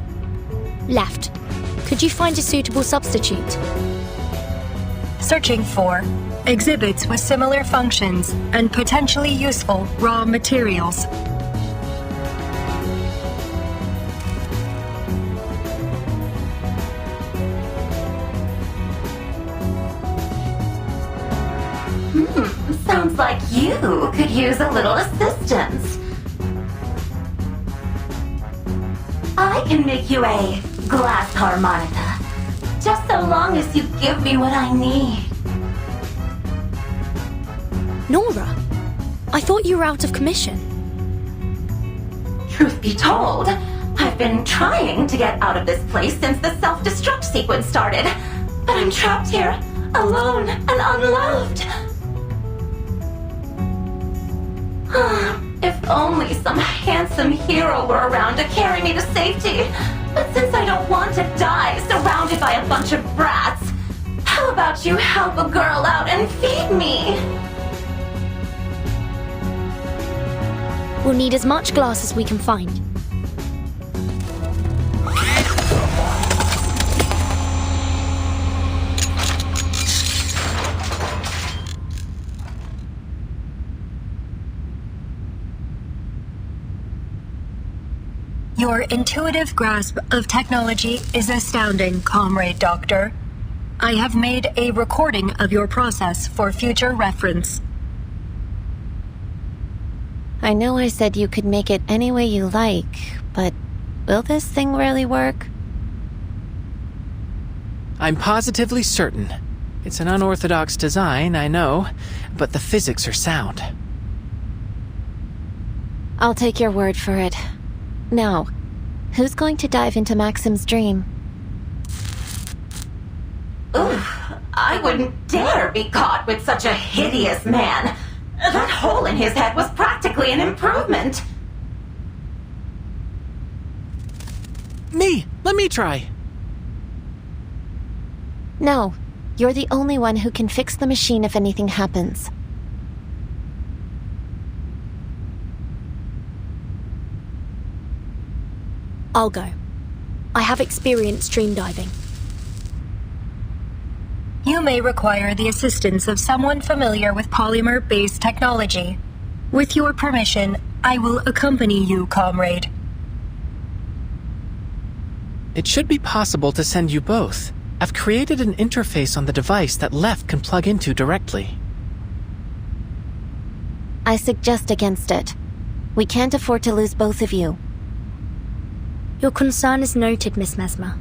Left, could you find a suitable substitute? Searching for exhibits with similar functions and potentially useful raw materials. Sounds like you could use a little assistance. I can make you a glass harmonica, just so long as you give me what I need. Nora, I thought you were out of commission. Truth be told, I've been trying to get out of this place since the self-destruct sequence started, but I'm trapped here, alone and unloved. If only some handsome hero were around to carry me to safety. But since I don't want to die surrounded by a bunch of brats, how about you help a girl out and feed me? We'll need as much glass as we can find. Your intuitive grasp of technology is astounding, Comrade Doctor. I have made a recording of your process for future reference. I know I said you could make it any way you like, but will this thing really work? I'm positively certain. It's an unorthodox design, I know, but the physics are sound. I'll take your word for it. Now, who's going to dive into Maxim's dream? I wouldn't dare be caught with such a hideous man. That hole in his head was practically an improvement. Let me try. No, you're the only one who can fix the machine if anything happens. I'll go. I have experience stream diving. You may require the assistance of someone familiar with polymer-based technology. With your permission, I will accompany you, Comrade. It should be possible to send you both. I've created an interface on the device that Left can plug into directly. I suggest against it. We can't afford to lose both of you. Your concern is noted, Miss Mesmer.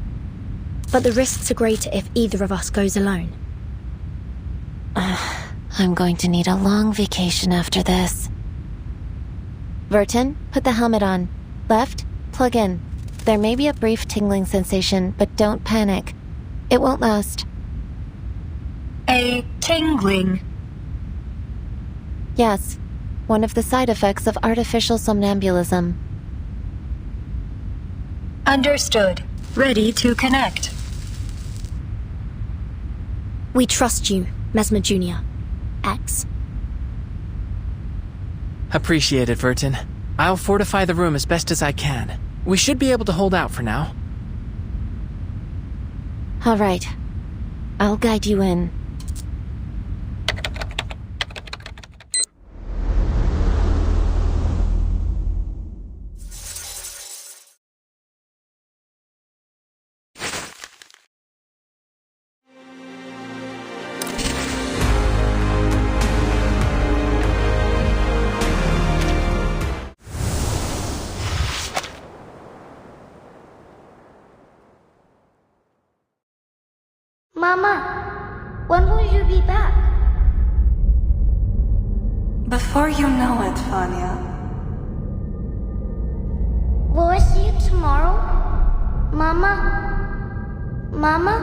But the risks are greater if either of us goes alone. I'm going to need a long vacation after this. Vertin, put the helmet on. Left, plug in. There may be a brief tingling sensation, but don't panic. It won't last. A tingling? Yes, one of the side effects of artificial somnambulism. Understood. Ready to connect. We trust you, Mesmer Jr. X. Appreciate it, Vertin. I'll fortify the room as best as I can. We should be able to hold out for now. All right. I'll guide you in. Mama, when will you be back? Before you know it, Vanya. Will I see you tomorrow? Mama? Mama?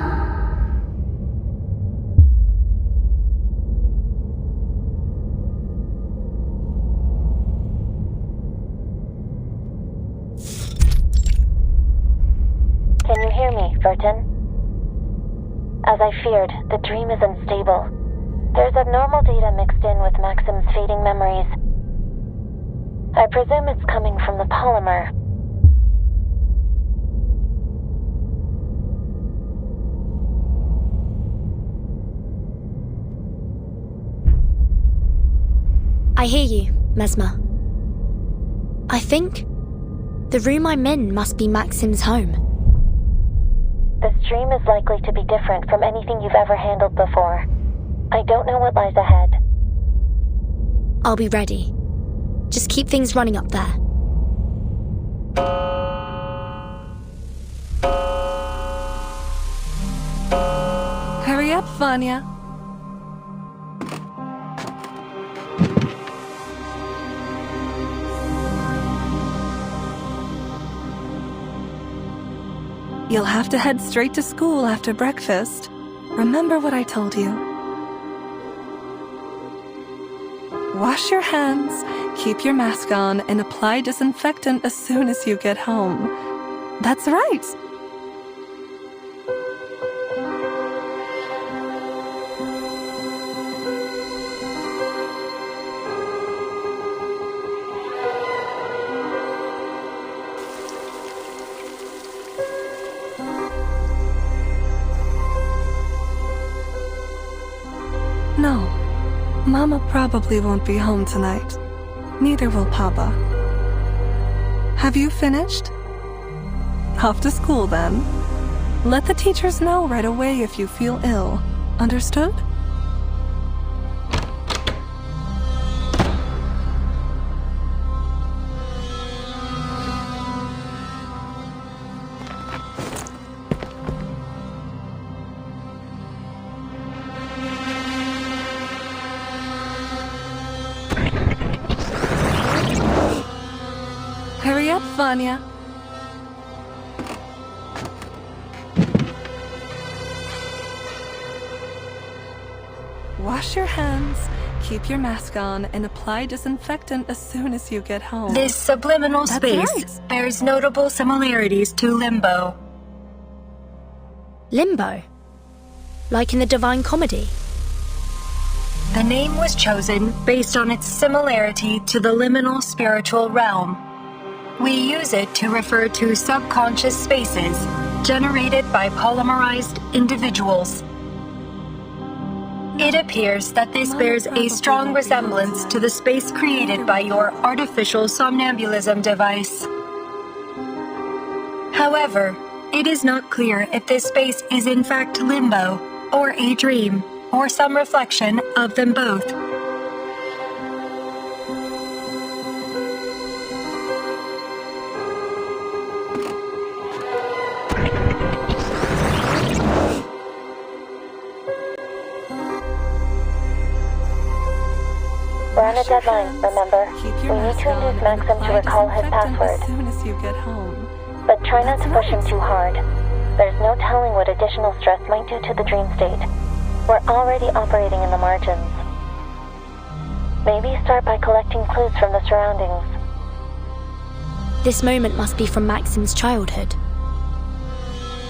Can you hear me, Vertin? As I feared, the dream is unstable. There's abnormal data mixed in with Maxim's fading memories. I presume it's coming from the polymer. I hear you, Mesmer. I think the room I'm in must be Maxim's home. This dream is likely to be different from anything you've ever handled before. I don't know what lies ahead. I'll be ready. Just keep things running up there. Hurry up, Vanya. You'll have to head straight to school after breakfast. Remember what I told you. Wash your hands, keep your mask on, and apply disinfectant as soon as you get home. That's right. No, Mama probably won't be home tonight. Neither will Papa. Have you finished? Off to school then. Let the teachers know right away if you feel ill. Understood? Hurry up, Vanya. Wash your hands, keep your mask on, and apply disinfectant as soon as you get home. This subliminal That's space right. bears notable similarities to Limbo. Limbo? Like in the Divine Comedy? The name was chosen based on its similarity to the liminal spiritual realm. We use it to refer to subconscious spaces generated by polymerized individuals. It appears that this bears a strong resemblance to the space created by your artificial somnambulism device. However, it is not clear if this space is in fact limbo, or a dream, or some reflection of them both. We're on a deadline, remember? We need to induce Maxim to recall his password. As soon as you get home. But try not to push him too hard. There's no telling what additional stress might do to the dream state. We're already operating in the margins. Maybe start by collecting clues from the surroundings. This moment must be from Maxim's childhood.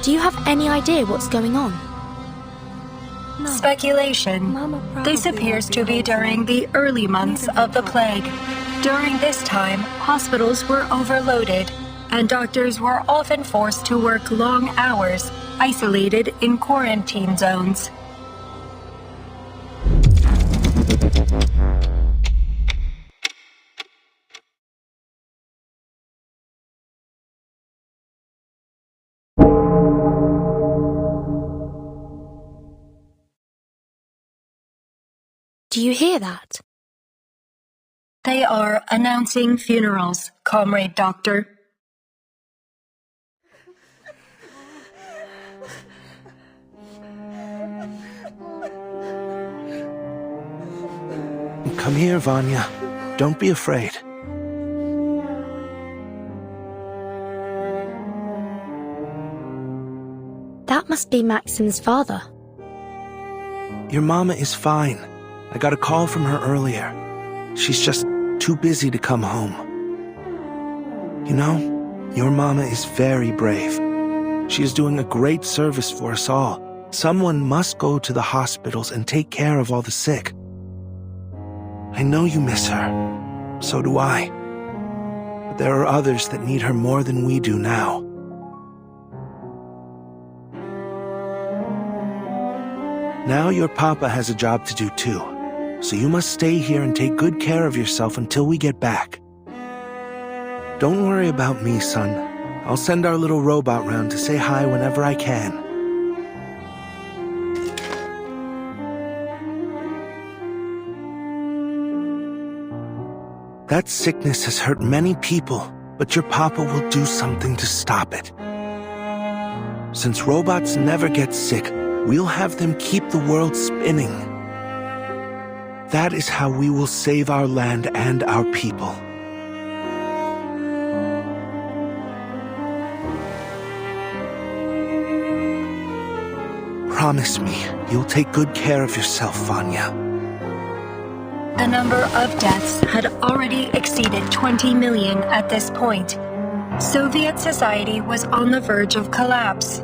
Do you have any idea what's going on? Speculation. This appears to be during the early months of the plague. During this time, hospitals were overloaded, and doctors were often forced to work long hours, isolated in quarantine zones. Do you hear that? They are announcing funerals, Comrade Doctor. Come here, Vanya. Don't be afraid. That must be Maxim's father. Your mama is fine. I got a call from her earlier. She's just too busy to come home. You know, your mama is very brave. She is doing a great service for us all. Someone must go to the hospitals and take care of all the sick. I know you miss her. So do I. But there are others that need her more than we do now. Now your papa has a job to do too. So you must stay here and take good care of yourself until we get back. Don't worry about me, son. I'll send our little robot round to say hi whenever I can. That sickness has hurt many people, but your papa will do something to stop it. Since robots never get sick, we'll have them keep the world spinning. That is how we will save our land and our people. Promise me you'll take good care of yourself, Vanya. The number of deaths had already exceeded 20 million at this point. Soviet society was on the verge of collapse.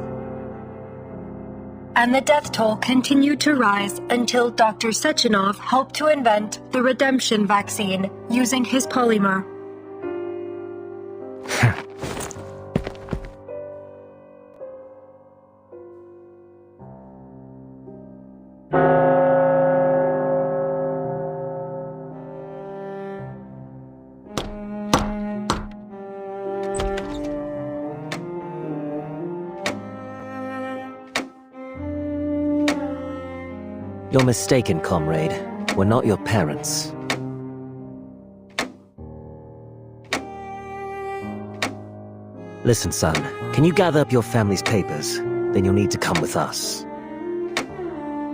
And the death toll continued to rise until Dr. Sechenov helped to invent the redemption vaccine using his polymer. You're mistaken, comrade. We're not your parents. Listen, son, can you gather up your family's papers? Then you'll need to come with us.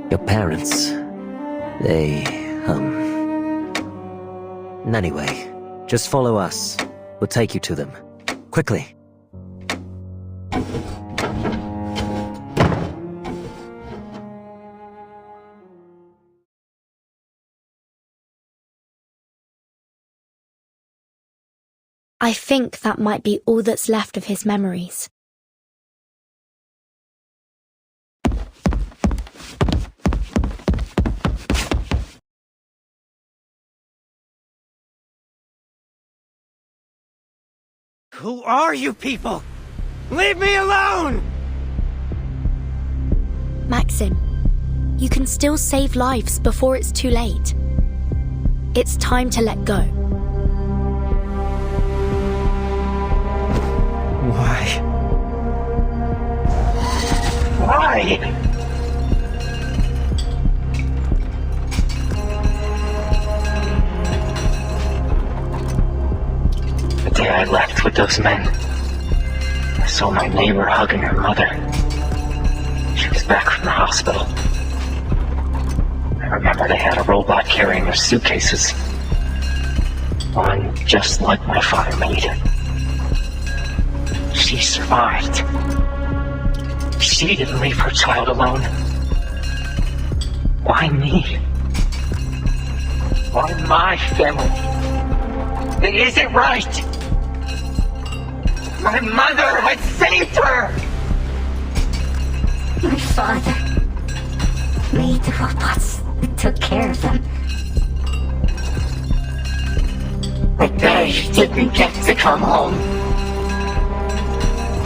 Your parents... they... Anyway, just follow us. We'll take you to them. Quickly. I think that might be all that's left of his memories. Who are you people? Leave me alone! Maxim, you can still save lives before it's too late. It's time to let go. Why? Why? The day I left with those men, I saw my neighbor hugging her mother. She was back from the hospital. I remember they had a robot carrying their suitcases. One just like my father made. She survived. She didn't leave her child alone. Why me? Why my family? It isn't right! My mother had saved her! My father made the robots that took care of them. But they didn't get to come home.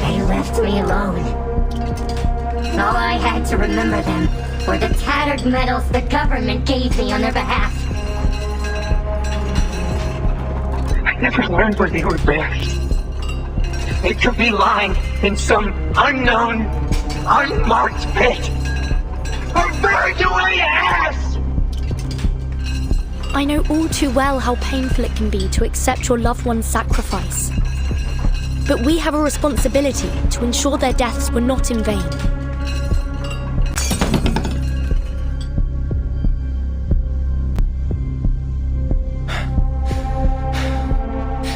They left me alone. All I had to remember them were the tattered medals the government gave me on their behalf. I never learned where they were buried. They could be lying in some unknown, unmarked pit. Or buried away ass! I know all too well how painful it can be to accept your loved one's sacrifice. But we have a responsibility to ensure their deaths were not in vain.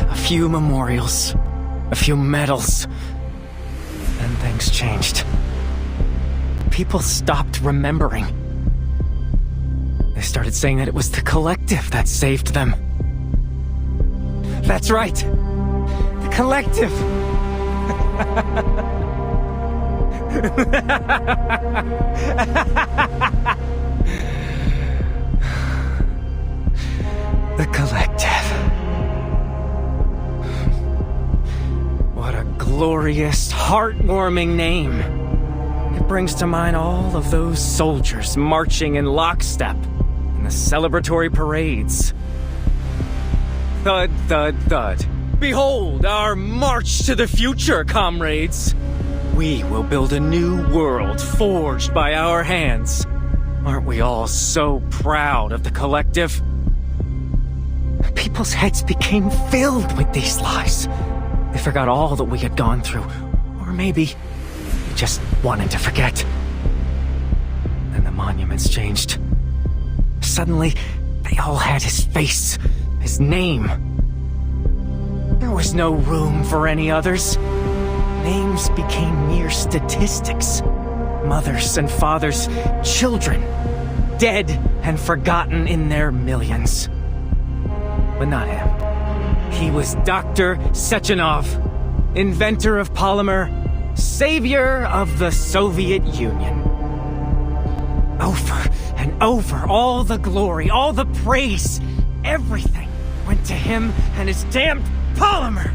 A few memorials, a few medals, and things changed. People stopped remembering. They started saying that it was the collective that saved them. That's right! The collective! The collective. What a glorious, heartwarming name. It brings to mind all of those soldiers marching in lockstep in the celebratory parades. Thud, thud, thud. Behold our march to the future, comrades. We will build a new world forged by our hands. Aren't we all so proud of the collective? People's heads became filled with these lies. They forgot all that we had gone through. Or maybe they just wanted to forget. Then the monuments changed. Suddenly, they all had his face, his name. There was no room for any others. Names became mere statistics. mothers and fathers, children, dead and forgotten in their millions. But not him. He was Dr. Sechenov, inventor of polymer, savior of the Soviet Union. Over and over, all the glory, all the praise, everything went to him and his damned polymer!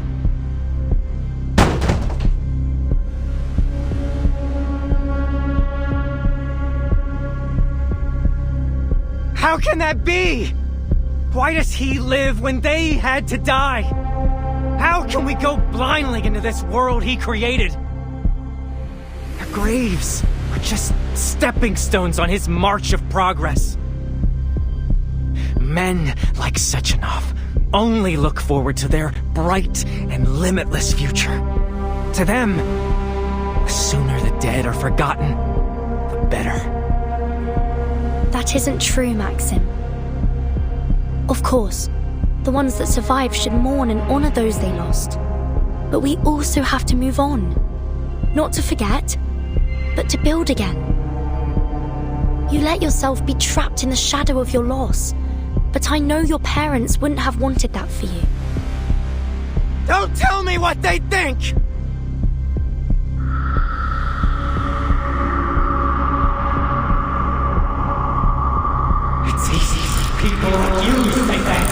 How can that be? Why does he live when they had to die? How can we go blindly into this world he created? Their graves are just stepping stones on his march of progress. Men like Sechenov only look forward to their bright and limitless future. To them, the sooner the dead are forgotten, the better. That isn't true, Maxim. Of course, the ones that survive should mourn and honor those they lost. But we also have to move on. Not to forget, but to build again. You let yourself be trapped in the shadow of your loss, but I know your parents wouldn't have wanted that for you. Don't tell me what they think! It's easy for people like you to think that,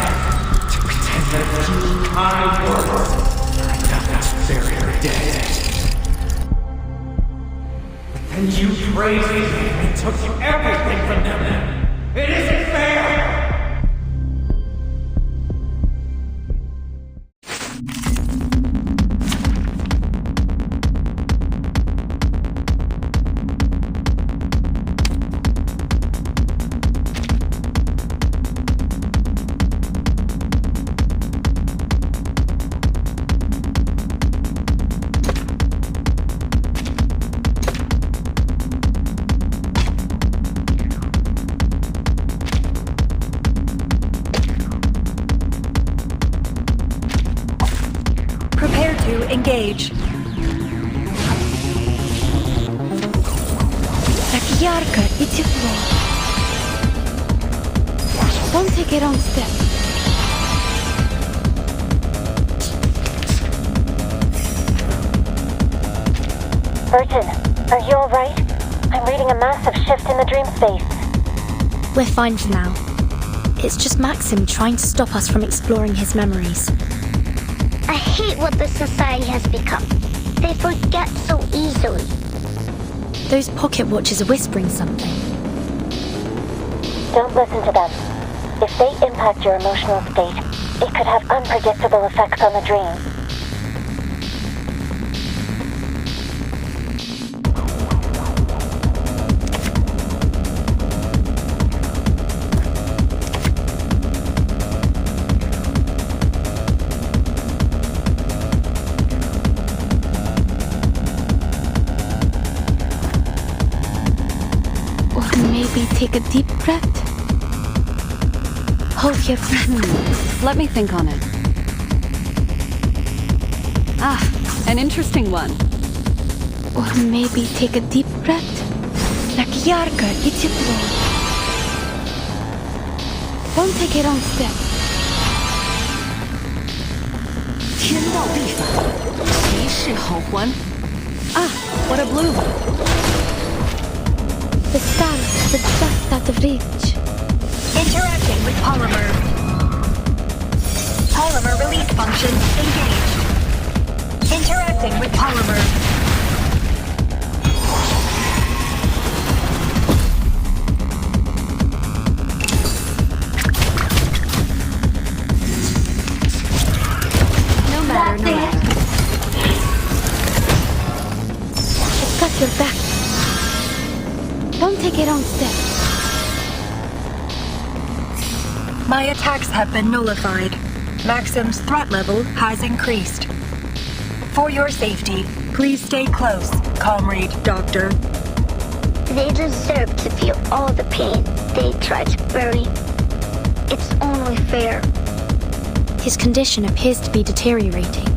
to pretend that a few kind words are enough to bury her dead. But then you praised them and took everything from them. It isn't fair! Engage. Так ярко и тепло. Don't take it on step. Burton, are you alright? I'm reading a massive shift in the dream space. We're fine for now. It's just Maxim trying to stop us from exploring his memories. I hate what this society has become. They forget so easily. Those pocket watches are whispering something. Don't listen to them. If they impact your emotional state, it could have unpredictable effects on the dream. Maybe take a deep breath. Hold your breath. Let me think on it. Ah, an interesting one. Or maybe take a deep breath. Так ярко и тепло. Don't take it on step. 天道必反，谁是好还？ Ah, what a blue one. The stars, the dust out of reach. Interacting with polymer. Polymer release function engaged. Interacting with polymer. No matter, no matter. I've got your back. Don't take it on step. My attacks have been nullified. Maxim's threat level has increased. For your safety, please stay close, Comrade Doctor. They deserve to feel all the pain they try to bury. It's only fair. His condition appears to be deteriorating.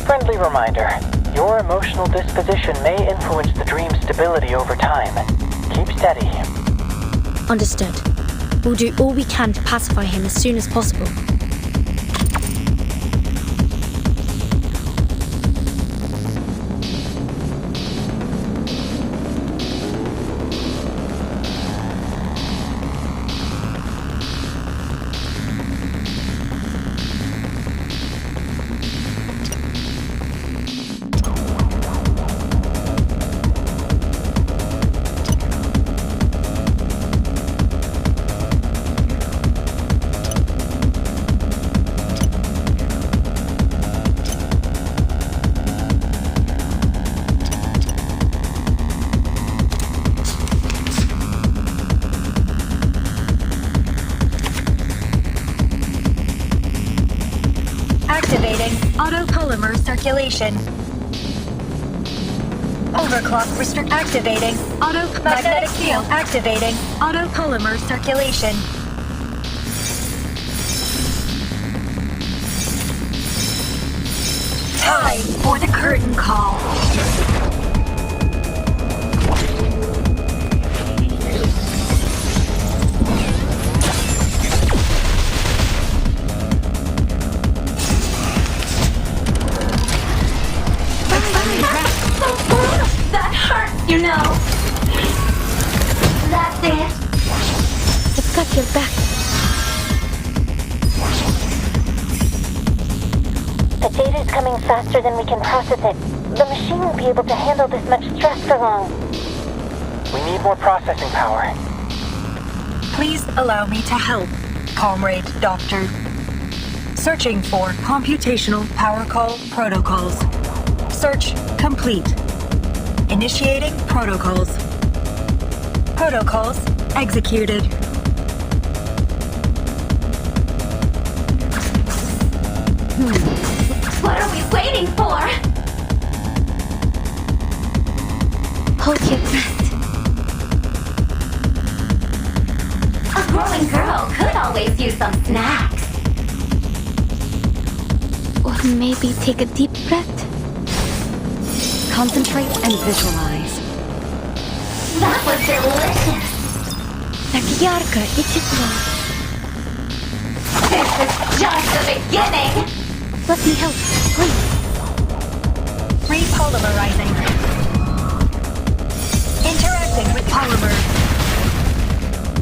Friendly reminder, Your emotional disposition may influence the dream's stability over time. Keep steady. Understood. We'll do all we can to pacify him as soon as possible. Activating autopolymer circulation. Overclock restrict. Activating magnetic field. Activating autopolymer circulation. Time for the curtain call. That hurts, you know. That's it. I've got your back. The data's coming faster than we can process it. The machine won't be able to handle this much stress for long. We need more processing power. Please allow me to help, Comrade Doctor. Searching for computational power call protocols. Search complete. Initiating protocols. Protocols executed. What are we waiting for? Hold your breath. A growing girl could always use some snacks. Or maybe take a deep breath. Concentrate and visualize. That was delicious. Так ярко и тепло. This is just the beginning. Let me help, please. Repolymerizing. Interacting with polymer.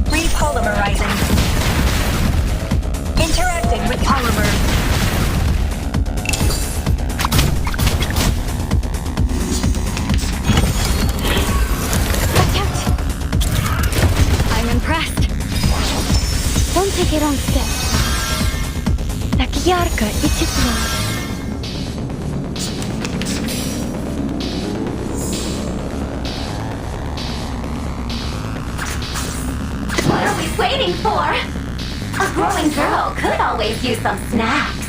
Repolymerizing. Interacting with polymer. Watch out! I'm impressed. Don't take a wrong step. Так ярко и тепло. What are we waiting for? A growing girl could always use some snacks.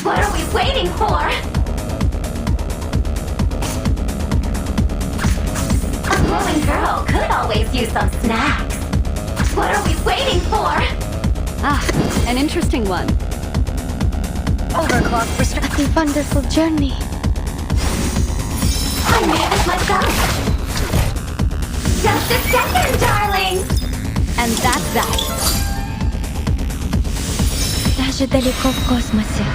What are we waiting for? A growing girl could always use some snacks. What are we waiting for? Ah, an interesting one. Overclock restrict. What a wonderful journey. I made this myself. Just a second, darling. And that's that. Даже далеко в космосе.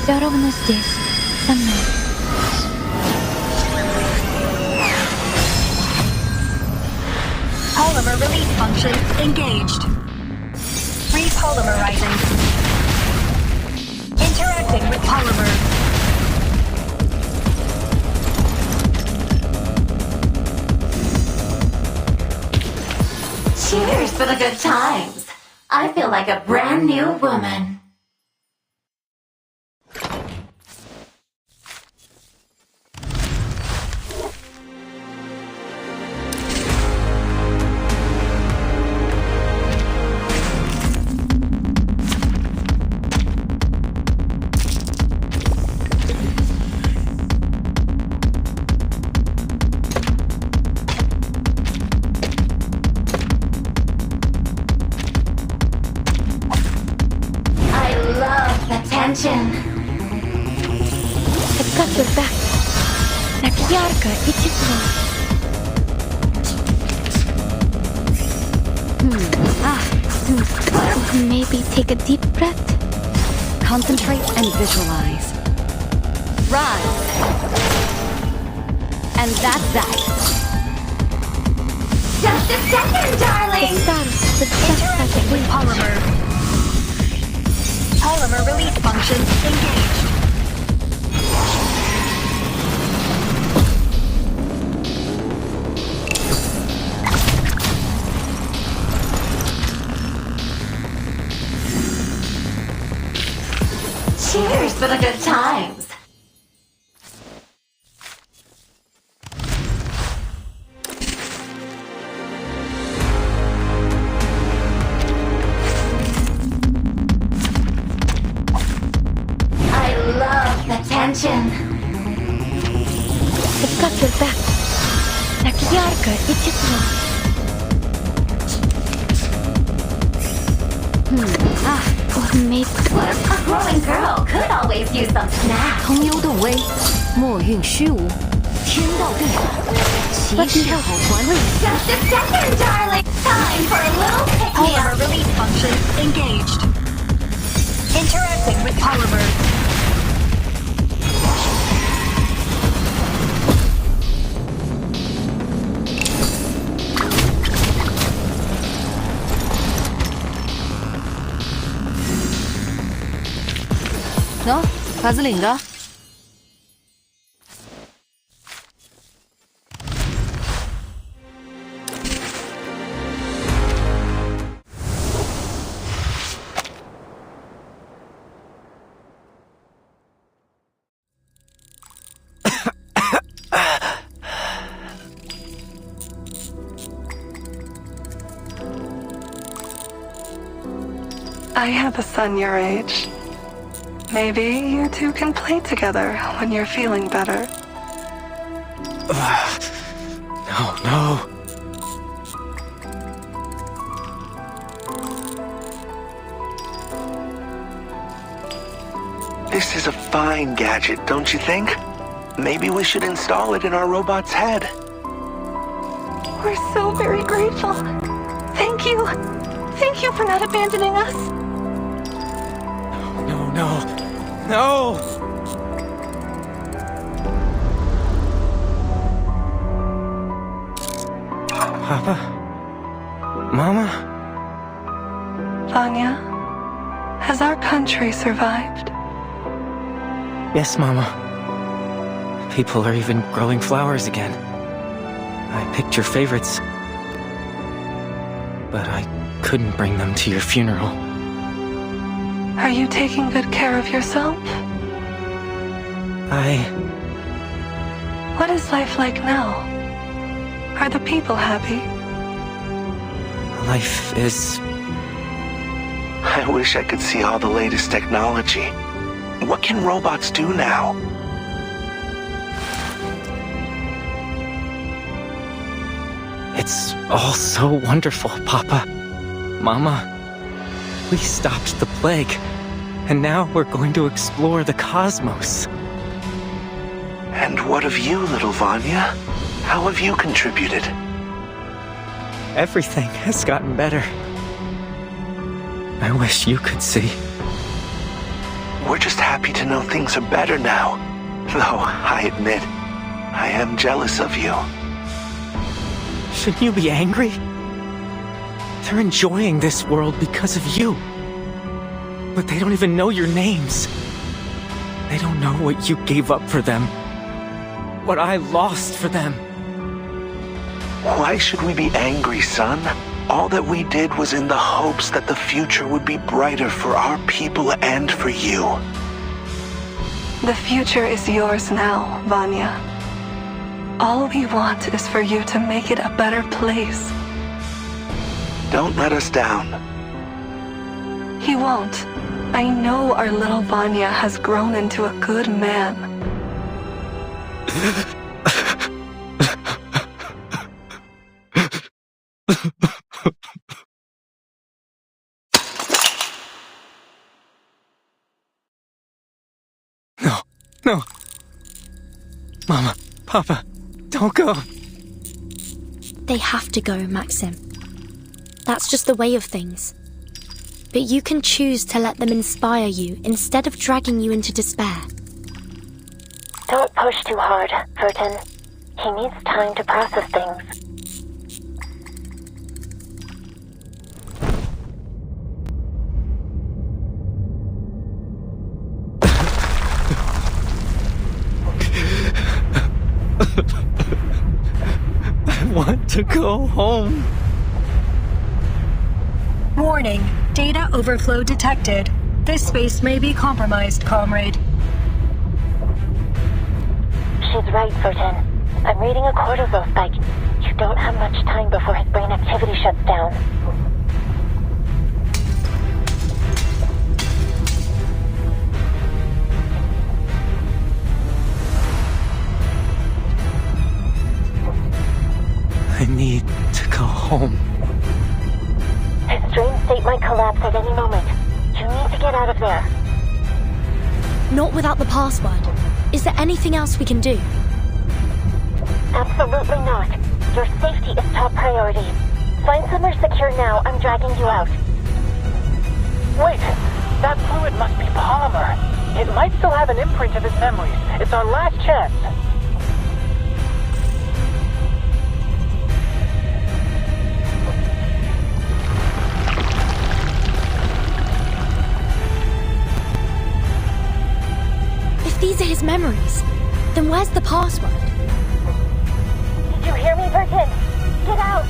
Все равно здесь, со мной. Polymer release function engaged. Repolymerizing. Interacting with polymer. Cheers for the good times. I feel like a brand new woman. I've got your back. Так ярко и тепло. Maybe take a deep breath. Concentrate and visualize. Rise. And that's that. Just a second, darling! The Interacting with polymer. Polymer release function engaged. Cheers for the good times! I love the tension. I've got your back. Так ярко и тепло. Or maybe... A growing girl could always use some snacks. 同游动微，墨韵虚无，天道必反，其势好还未。 Just a second, darling! Time for a little pick-me-up! Polymer release function engaged. Interacting with polymer. No, 卡子领的。I have a son your age. Maybe you two can play together when you're feeling better. No. This is a fine gadget, don't you think? Maybe we should install it in our robot's head. We're so very grateful. Thank you. Thank you for not abandoning us. No! Papa? Mama? Vanya, has our country survived? Yes, Mama. People are even growing flowers again. I picked your favorites. But I couldn't bring them to your funeral. Are you taking good care of yourself? What is life like now? Are the people happy? Life is... I wish I could see all the latest technology. What can robots do now? It's all so wonderful, Papa. Mama. We stopped the plague, and now we're going to explore the cosmos. And what of you, little Vanya? How have you contributed? Everything has gotten better. I wish you could see. We're just happy to know things are better now. Though, I admit, I am jealous of you. Shouldn't you be angry? They're enjoying this world because of you. But they don't even know your names. They don't know what you gave up for them. What I lost for them. Why should we be angry, son? All that we did was in the hopes that the future would be brighter for our people and for you. The future is yours now, Vanya. All we want is for you to make it a better place. Don't let us down. He won't. I know our little Vanya has grown into a good man. No. Mama, Papa, don't go. They have to go, Maxim. That's just the way of things. But you can choose to let them inspire you instead of dragging you into despair. Don't push too hard, Vertin. He needs time to process things. I want to go home. Warning, data overflow detected. This space may be compromised, comrade. She's right, Vertin. I'm reading a cortisol spike. You don't have much time before his brain activity shuts down. I need to go home. His dream state might collapse at any moment. You need to get out of there. Not without the password. Is there anything else we can do? Absolutely not. Your safety is top priority. Find somewhere secure now. I'm dragging you out. Wait! That fluid must be polymer. It might still have an imprint of his memories. It's our last chance. If these are his memories, then where's the password? Did you hear me, Vertin? Get out!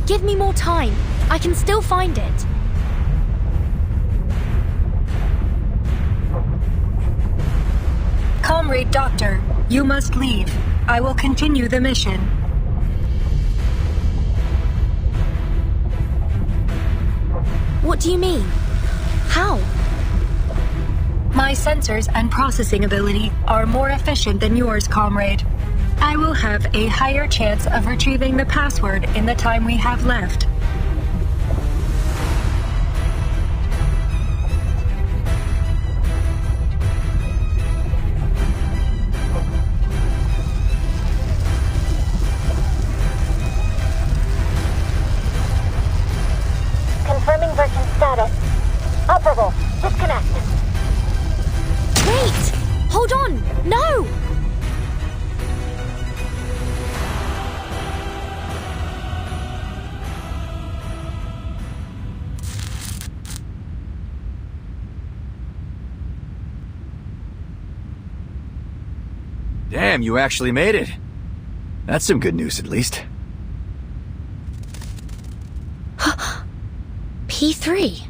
Give me more time. I can still find it. Comrade Doctor, you must leave. I will continue the mission. What do you mean? How? My sensors and processing ability are more efficient than yours, comrade. I will have a higher chance of retrieving the password in the time we have left. Confirming Vertin's status. Operable. Disconnect. Wait! Hold on! No! Damn, you actually made it. That's some good news, at least. P3?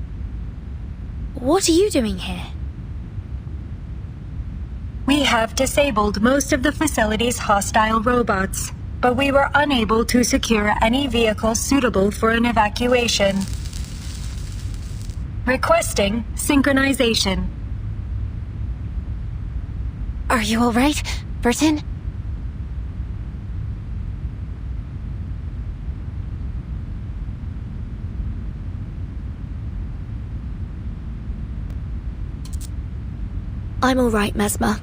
What are you doing here? We have disabled most of the facility's hostile robots, but we were unable to secure any vehicles suitable for an evacuation. Requesting synchronization. Are you alright, Vertin? I'm alright, Mesmer.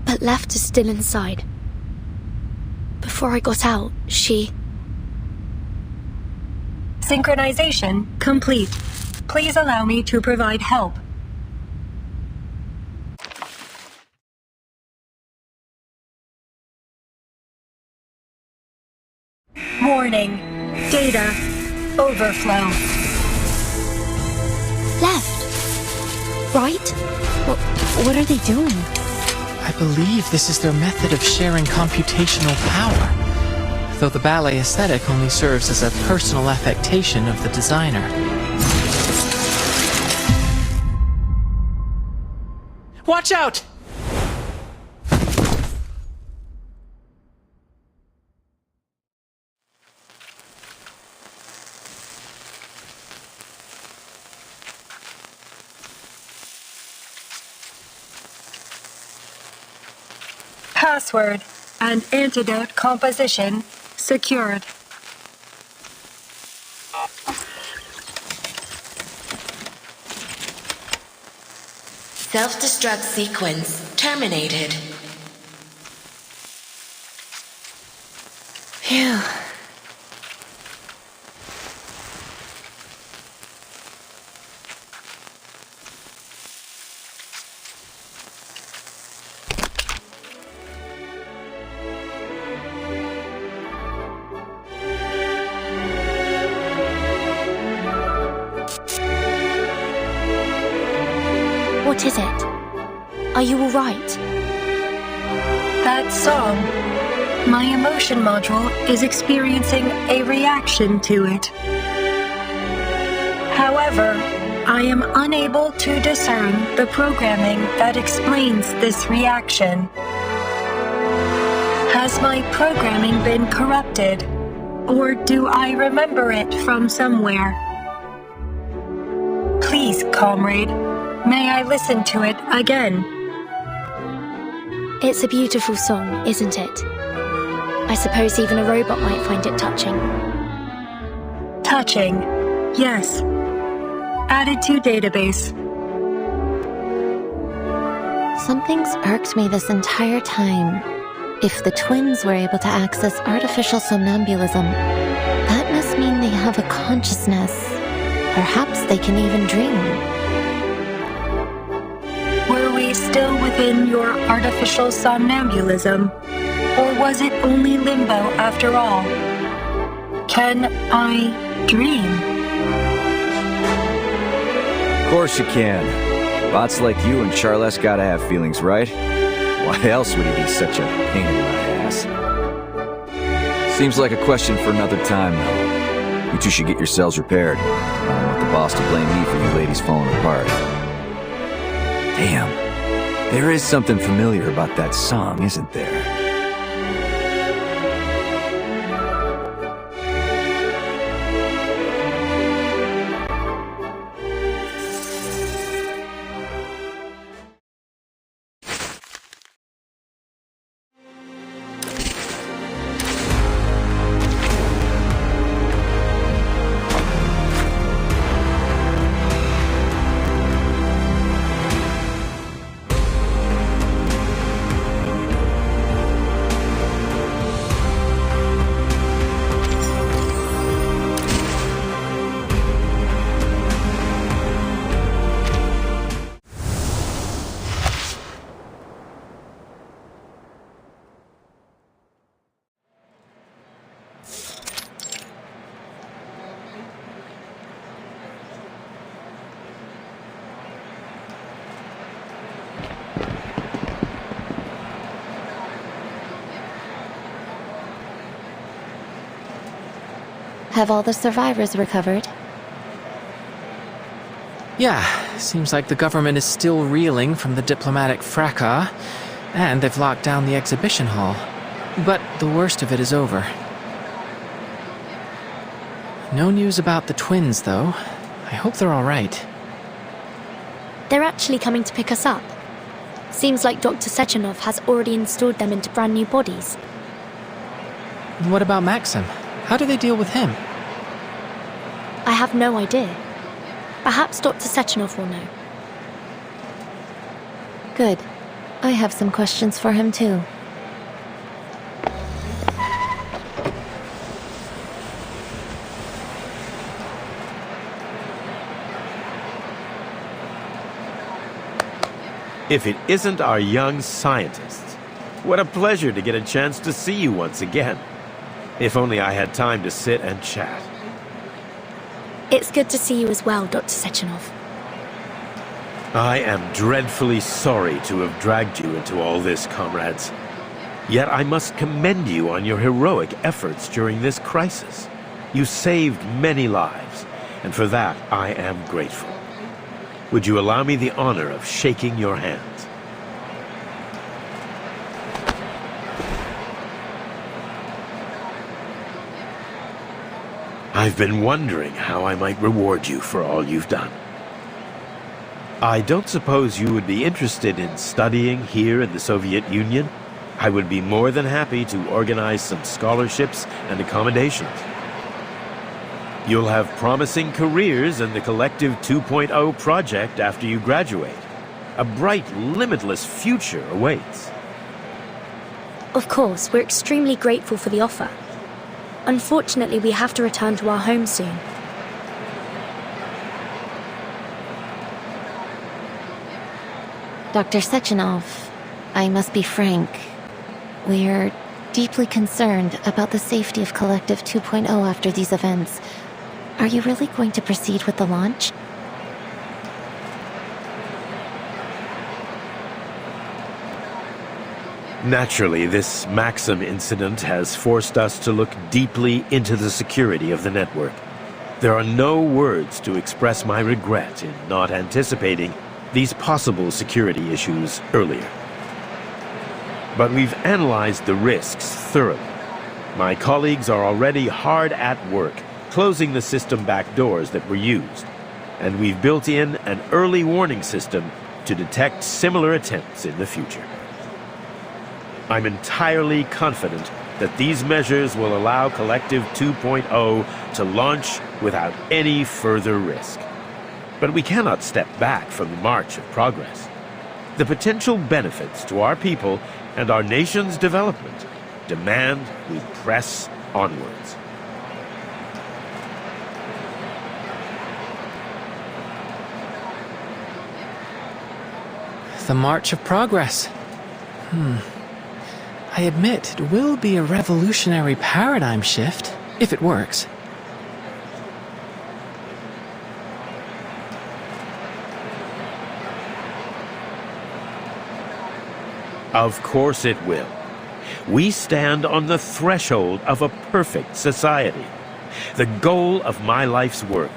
But Left is still inside. Before I got out, she... Synchronization complete. Please allow me to provide help. Warning. Data overflow. Left? Right? What are they doing? I believe this is their method of sharing computational power, though the ballet aesthetic only serves as a personal affectation of the designer. Watch out! Password and antidote composition secured. Self-destruct sequence terminated. Phew. What is it? Are you all right? That song. My emotion module is experiencing a reaction to it. However, I am unable to discern the programming that explains this reaction. Has my programming been corrupted, or do I remember it from somewhere? Please, comrade, may I listen to it again? It's a beautiful song, isn't it? I suppose even a robot might find it touching. Touching, yes. Added to database. Something's irked me this entire time. If the twins were able to access artificial somnambulism, that must mean they have a consciousness. Perhaps they can even dream. Were we still within your artificial somnambulism? Or was it only limbo after all? Can I dream? Of course you can. Bots like you and Charles gotta have feelings, right? Why else would he be such a pain in my ass? Seems like a question for another time, though. You two should get yourselves repaired. I don't want the boss to blame me for you ladies falling apart. Damn. There is something familiar about that song, isn't there? Have all the survivors recovered? Yeah, seems like the government is still reeling from the diplomatic fracas, and they've locked down the exhibition hall. But the worst of it is over. No news about the twins, though. I hope they're all right. They're actually coming to pick us up. Seems like Dr. Sechenov has already installed them into brand new bodies. What about Maxim? How do they deal with him? I have no idea. Perhaps Dr. Sechenov will know. Good. I have some questions for him too. If it isn't our young scientists. What a pleasure to get a chance to see you once again. If only I had time to sit and chat. It's good to see you as well, Dr. Sechenov. I am dreadfully sorry to have dragged you into all this, comrades. Yet I must commend you on your heroic efforts during this crisis. You saved many lives, and for that I am grateful. Would you allow me the honor of shaking your hands? I've been wondering how I might reward you for all you've done. I don't suppose you would be interested in studying here in the Soviet Union? I would be more than happy to organize some scholarships and accommodations. You'll have promising careers in the Collective 2.0 project after you graduate. A bright, limitless future awaits. Of course, we're extremely grateful for the offer. Unfortunately, we have to return to our home soon. Dr. Sechenov, I must be frank. We're deeply concerned about the safety of Collective 2.0 after these events. Are you really going to proceed with the launch? Naturally, this Maxim incident has forced us to look deeply into the security of the network. There are no words to express my regret in not anticipating these possible security issues earlier. But we've analyzed the risks thoroughly. My colleagues are already hard at work closing the system back doors that were used, and we've built in an early warning system to detect similar attempts in the future. I'm entirely confident that these measures will allow Collective 2.0 to launch without any further risk. But we cannot step back from the march of progress. The potential benefits to our people and our nation's development demand we press onwards. The March of Progress. I admit, it will be a revolutionary paradigm shift, if it works. Of course it will. We stand on the threshold of a perfect society, the goal of my life's work,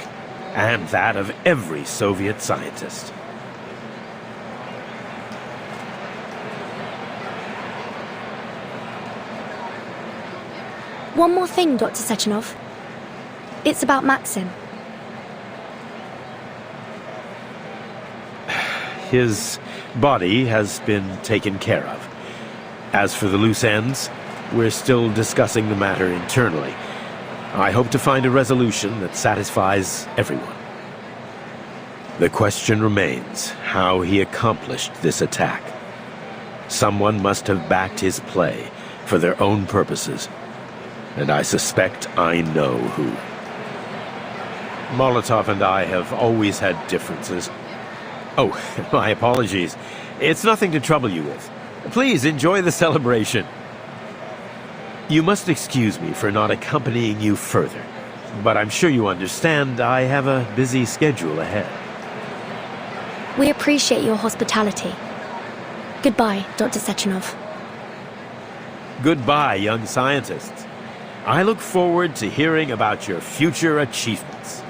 and that of every Soviet scientist. One more thing, Dr. Sechenov. It's about Maxim. His body has been taken care of. As for the loose ends, we're still discussing the matter internally. I hope to find a resolution that satisfies everyone. The question remains how he accomplished this attack. Someone must have backed his play for their own purposes, and I suspect I know who. Molotov and I have always had differences. Oh, my apologies. It's nothing to trouble you with. Please enjoy the celebration. You must excuse me for not accompanying you further, but I'm sure you understand I have a busy schedule ahead. We appreciate your hospitality. Goodbye, Dr. Sechenov. Goodbye, young scientists. I look forward to hearing about your future achievements.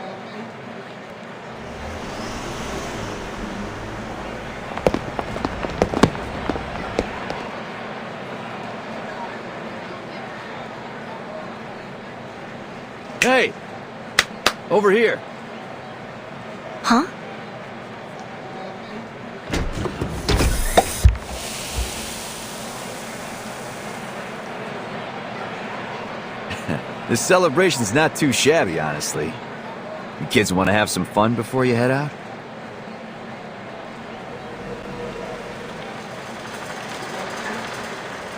Hey! Over here! Huh? This celebration's not too shabby, honestly. You kids want to have some fun before you head out?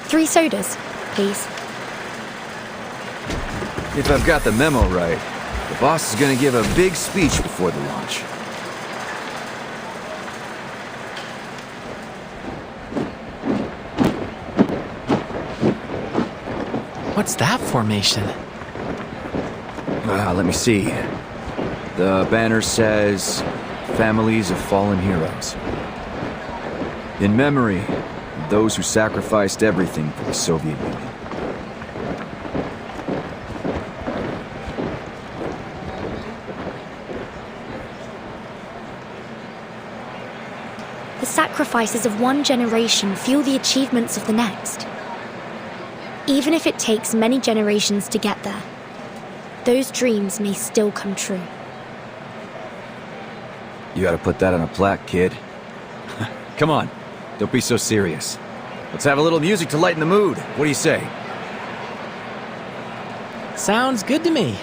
Three sodas, please. If I've got the memo right, the boss is gonna give a big speech before the launch. What's that formation? Let me see. The banner says, "Families of Fallen Heroes." In memory of those who sacrificed everything for the Soviet Union. The sacrifices of one generation fuel the achievements of the next. Even if it takes many generations to get there, those dreams may still come true. You gotta put that on a plaque, kid. Come on, don't be so serious. Let's have a little music to lighten the mood. What do you say? Sounds good to me.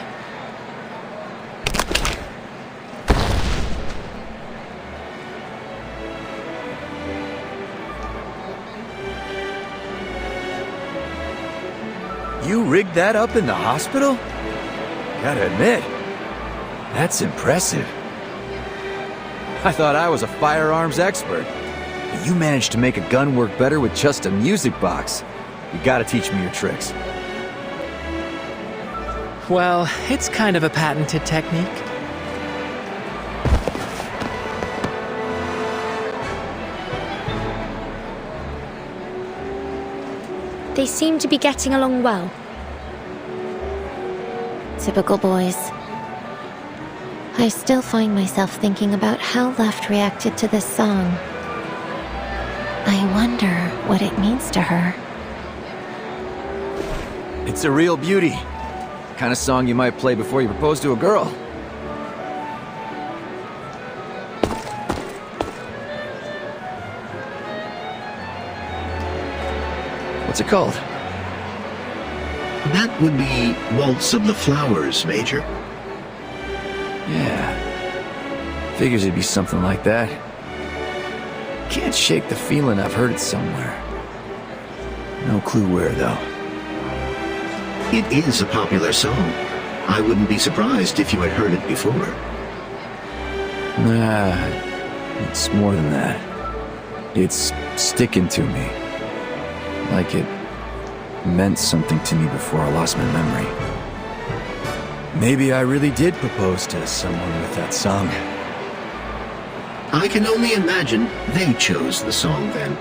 You rigged that up in the hospital? Gotta admit, that's impressive. I thought I was a firearms expert. But you managed to make a gun work better with just a music box. You gotta teach me your tricks. Well, it's kind of a patented technique. They seem to be getting along well. Typical boys. I still find myself thinking about how Left reacted to this song. I wonder what it means to her. It's a real beauty. Kind of song you might play before you propose to a girl. What's it called? That would be Waltz of the Flowers, Major. Yeah. Figures it'd be something like that. Can't shake the feeling I've heard it somewhere. No clue where, though. It is a popular song. I wouldn't be surprised if you had heard it before. Nah, it's more than that. It's sticking to me. Like it meant something to me before I lost my memory. Maybe I really did propose to someone with that song. I can only imagine they chose the song then.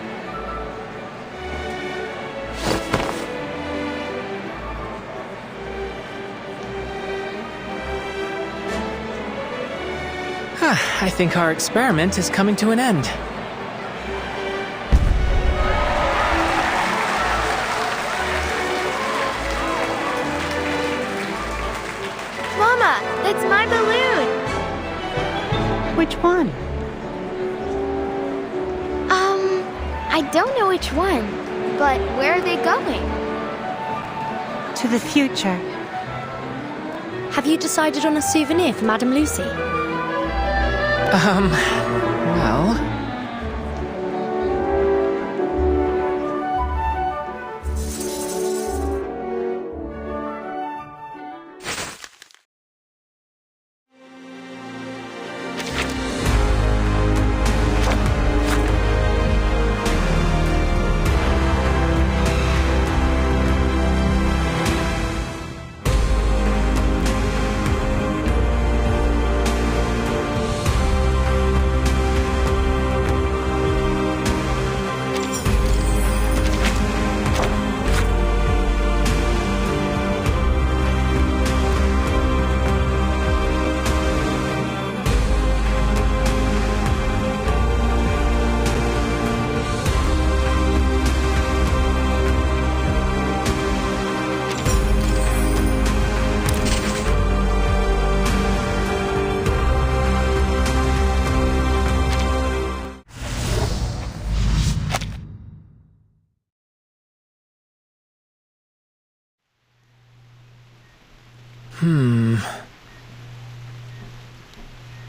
I think our experiment is coming to an end. Mama, it's my balloon! Which one? I don't know which one, but where are they going? To the future. Have you decided on a souvenir for Madame Lucy? Well...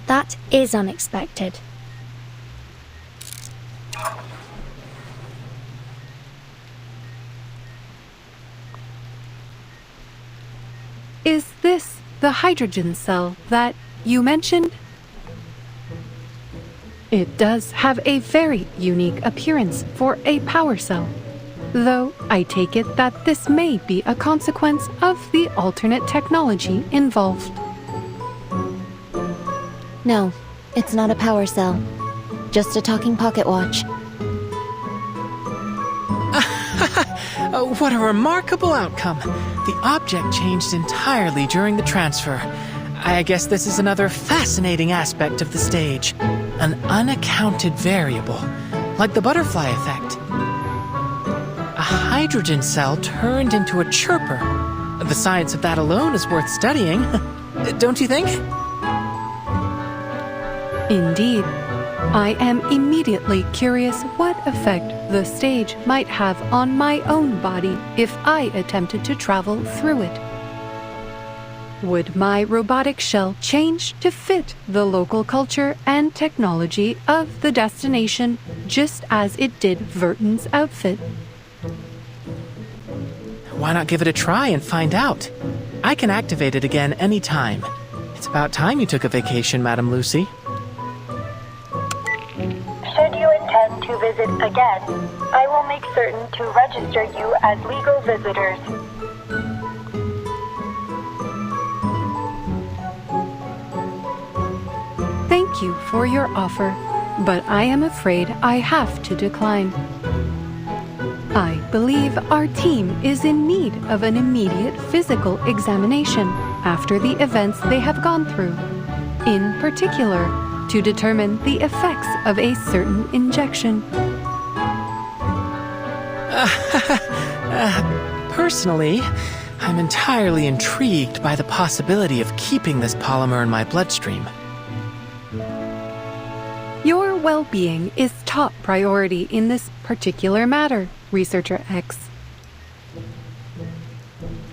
That is unexpected. Is this the hydrogen cell that you mentioned? It does have a very unique appearance for a power cell, though I take it that this may be a consequence of the alternate technology involved. No, it's not a power cell. Just a talking pocket watch. What a remarkable outcome. The object changed entirely during the transfer. I guess this is another fascinating aspect of the stage. An unaccounted variable, like the butterfly effect. A hydrogen cell turned into a chirper. The science of that alone is worth studying. Don't you think? Indeed. I am immediately curious what effect the stage might have on my own body if I attempted to travel through it. Would my robotic shell change to fit the local culture and technology of the destination just as it did Verton's outfit? why not give it a try and find out? I can activate it again anytime. It's about time you took a vacation, Madam Lucy. Should you intend to visit again, I will make certain to register you as legal visitors. Thank you for your offer, but I am afraid I have to decline. I believe our team is in need of an immediate physical examination after the events they have gone through, in particular, to determine the effects of a certain injection. Personally, I'm entirely intrigued by the possibility of keeping this polymer in my bloodstream. Your well-being is top priority in this particular matter, Researcher X.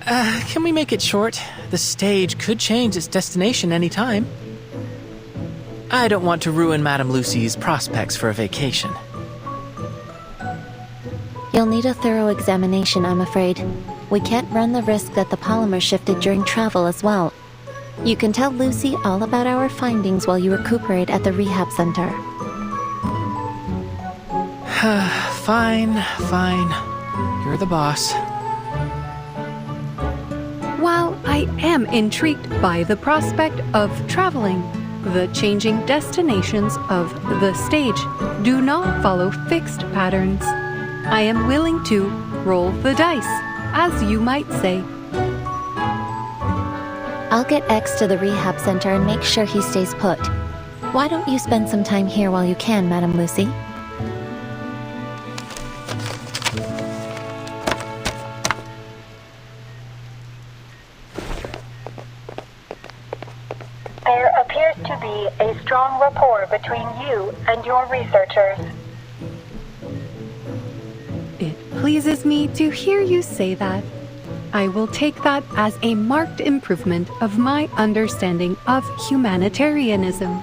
Can we make it short? The stage could change its destination any time. I don't want to ruin Madame Lucy's prospects for a vacation. You'll need a thorough examination, I'm afraid. We can't run the risk that the polymer shifted during travel as well. You can tell Lucy all about our findings while you recuperate at the rehab center. Fine. You're the boss. While I am intrigued by the prospect of traveling, the changing destinations of the stage do not follow fixed patterns. I am willing to roll the dice, as you might say. I'll get X to the rehab center and make sure he stays put. Why don't you spend some time here while you can, Madam Lucy? There appears to be a strong rapport between you and your researchers. It pleases me to hear you say that. I will take that as a marked improvement of my understanding of humanitarianism.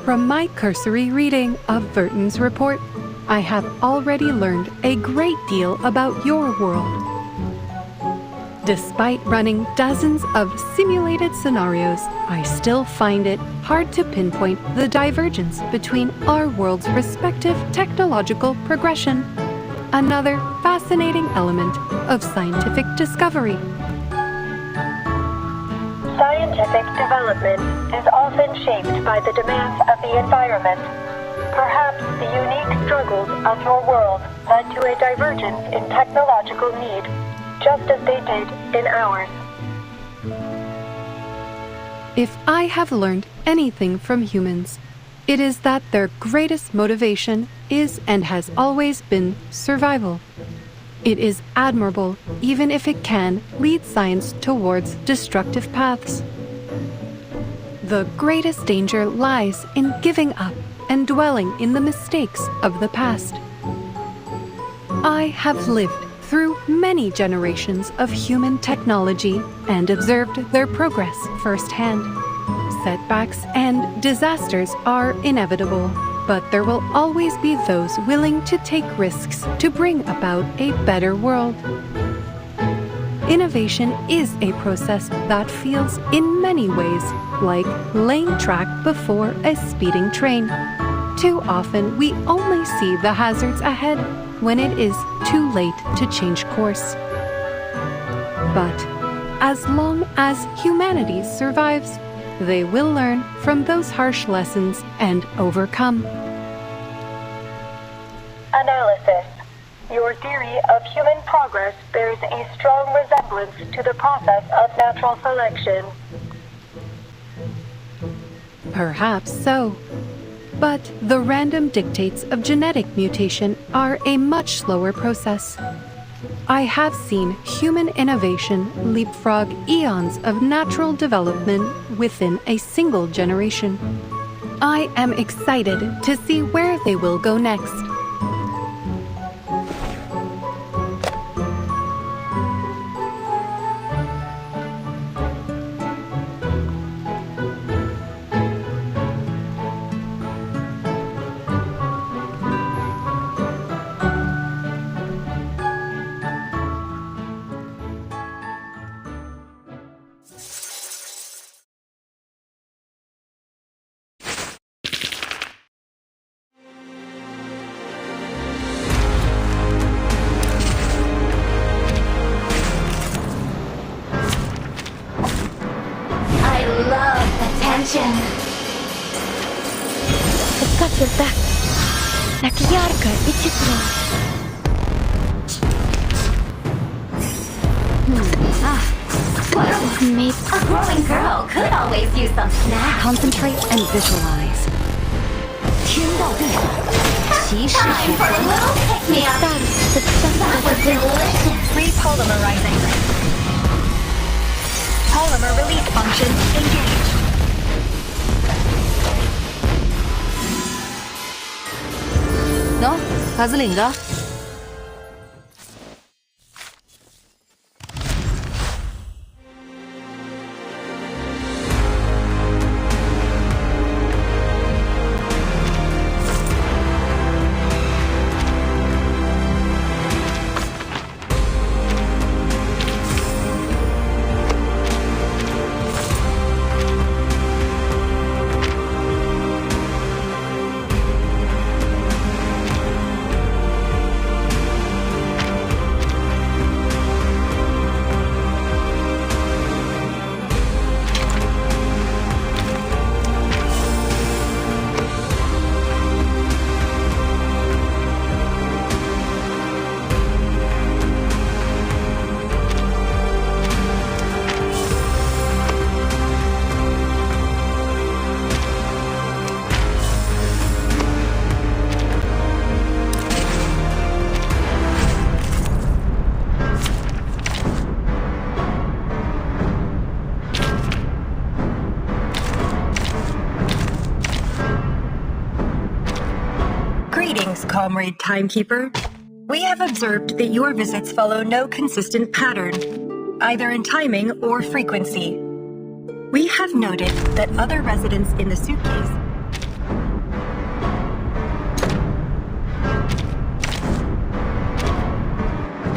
From my cursory reading of Verton's report, I have already learned a great deal about your world. Despite running dozens of simulated scenarios, I still find it hard to pinpoint the divergence between our world's respective technological progression. Another fascinating element of scientific discovery. Scientific development is often shaped by the demands of the environment. Perhaps the unique struggles of your world led to a divergence in technological need, just as they did in ours. If I have learned anything from humans, it is that their greatest motivation is and has always been survival. It is admirable, even if it can lead science towards destructive paths. The greatest danger lies in giving up and dwelling in the mistakes of the past. I have lived through many generations of human technology and observed their progress firsthand. Setbacks and disasters are inevitable, but there will always be those willing to take risks to bring about a better world. Innovation is a process that feels in many ways like laying track before a speeding train. Too often we only see the hazards ahead when it is too late to change course. But as long as humanity survives, they will learn from those harsh lessons and overcome. Analysis. Your theory of human progress bears a strong resemblance to the process of natural selection. Perhaps so. But the random dictates of genetic mutation are a much slower process. I have seen human innovation leapfrog eons of natural development within a single generation. I am excited to see where they will go next. Так ярко и тепло. Maybe a growing girl could always use some snacks. Concentrate and visualize. 天道对法，其势 Time for a little pick-me-up. That was delicious. Repolymerizing. Polymer release function engaged. 너 가슬린가? Greetings, Comrade Timekeeper. We have observed that your visits follow no consistent pattern, either in timing or frequency. We have noted that other residents in the suitcase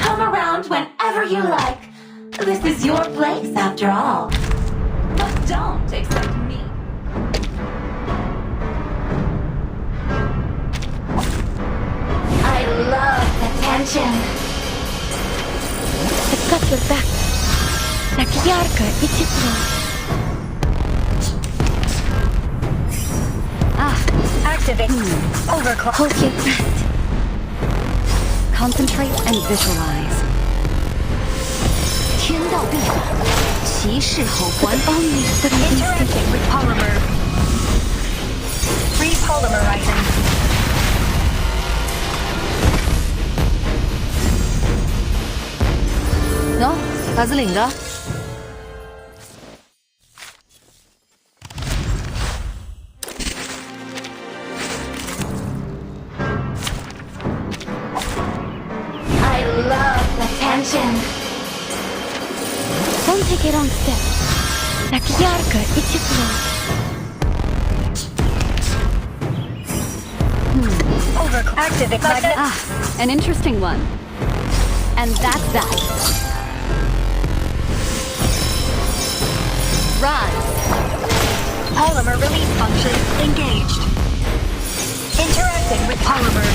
Come around whenever you like. This is your place after all. But don't expect me. I love attention. I've got your back. Так ярко и тепло. activate. Overclock. Hold your breath. Concentrate and visualize. 天道对法，其势后观。 Only Interacting with polymer. Repolymerizing. 너 가슬린가? I love attention. Don't take it on step. Так ярко и тепло. Overclock. Activate magnet. An interesting one. And that's that. Rise. Polymer release function engaged. Interacting with polymer.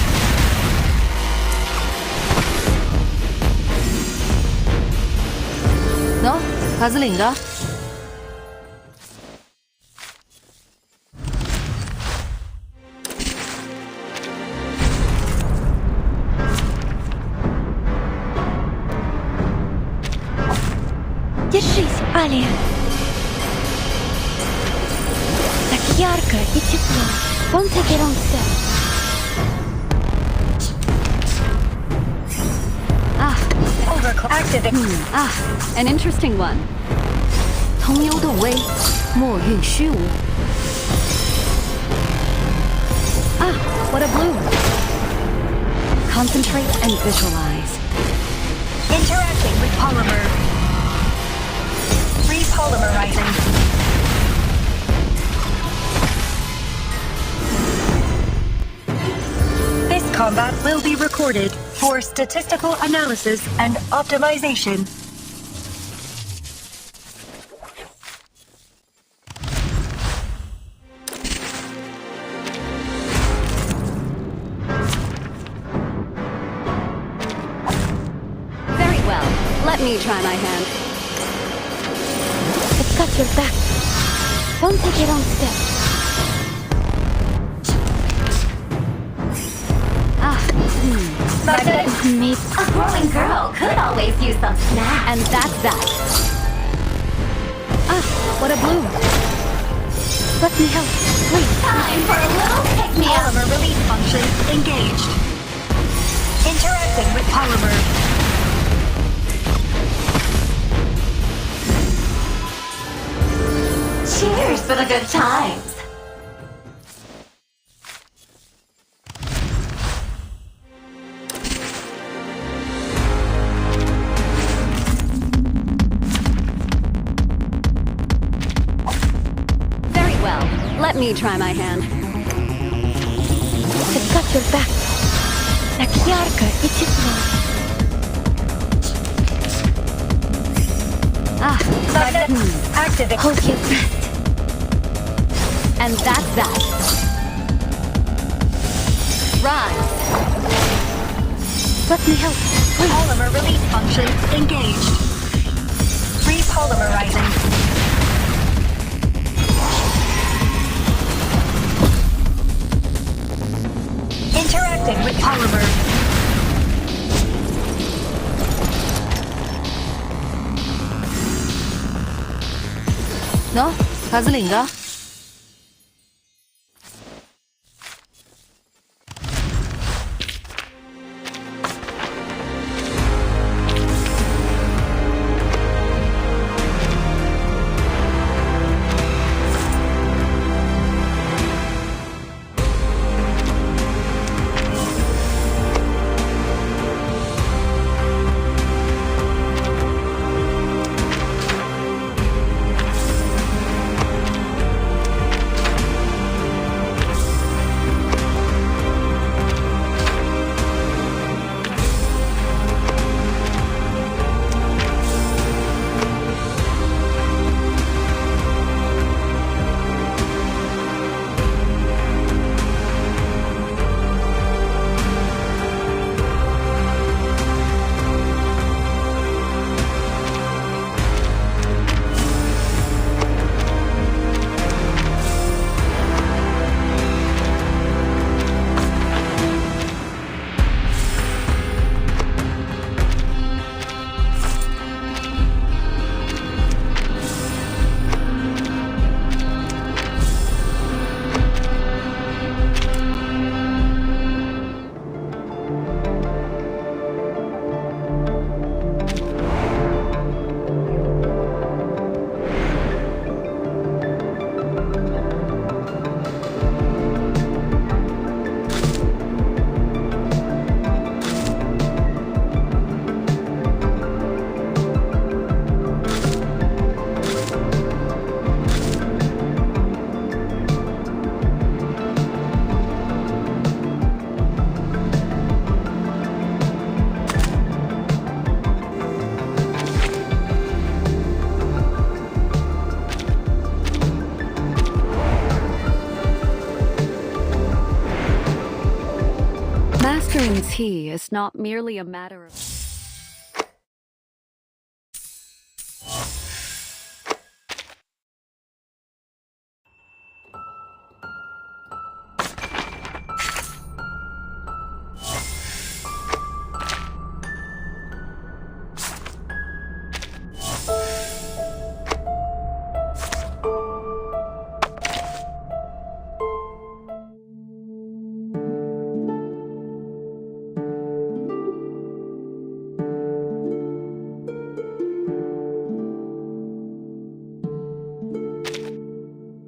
너 가슬린가? Держись, Алия. Так ярко и тепло. Don't take it on step. Overclock. Activate. An interesting one. 通幽的微，墨韵虚无。What a bloom. Concentrate and visualize. Interacting with polymer. Repolymerizing. This combat will be recorded for statistical analysis and optimization. Very well. Let me try my hand. I've got your back. Don't take it on step. Maybe. A growing girl could always use some snacks. And that's that. Ah, what a bloom. Let me help. Please. Time for a little pick-me-up. Polymer release function engaged. Interacting with polymer. Cheers for the good times. Very well. Let me try my hand. I've got your back. Nakiarka, Ichipno. Ah, Activate. Hold your breath. and that's that. Rise. Let me help. Please. Polymer release function engaged. Repolymerizing. Interacting with polymer. 너 가슬인가? Mastering tea is not merely a matter of...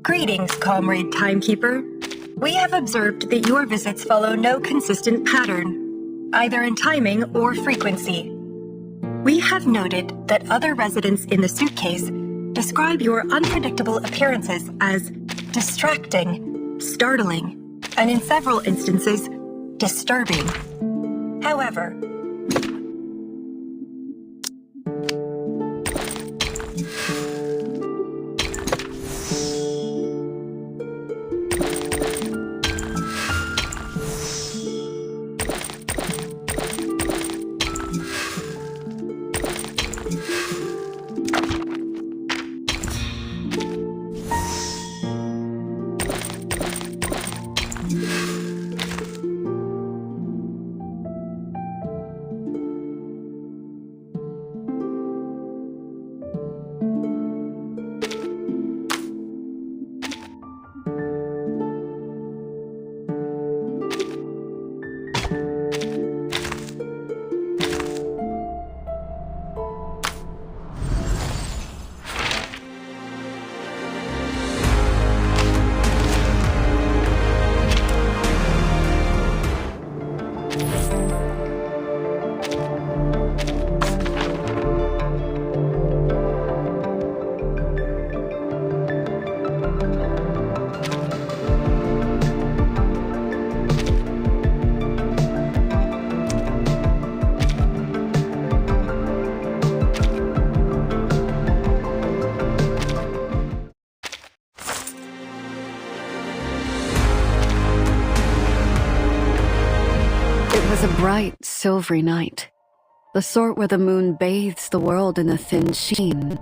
Greetings, Comrade Timekeeper. We have observed that your visits follow no consistent pattern, either in timing or frequency. We have noted that other residents in the suitcase describe your unpredictable appearances as distracting, startling, and in several instances, disturbing. However, was a bright, silvery night. The sort where the moon bathes the world in a thin sheen,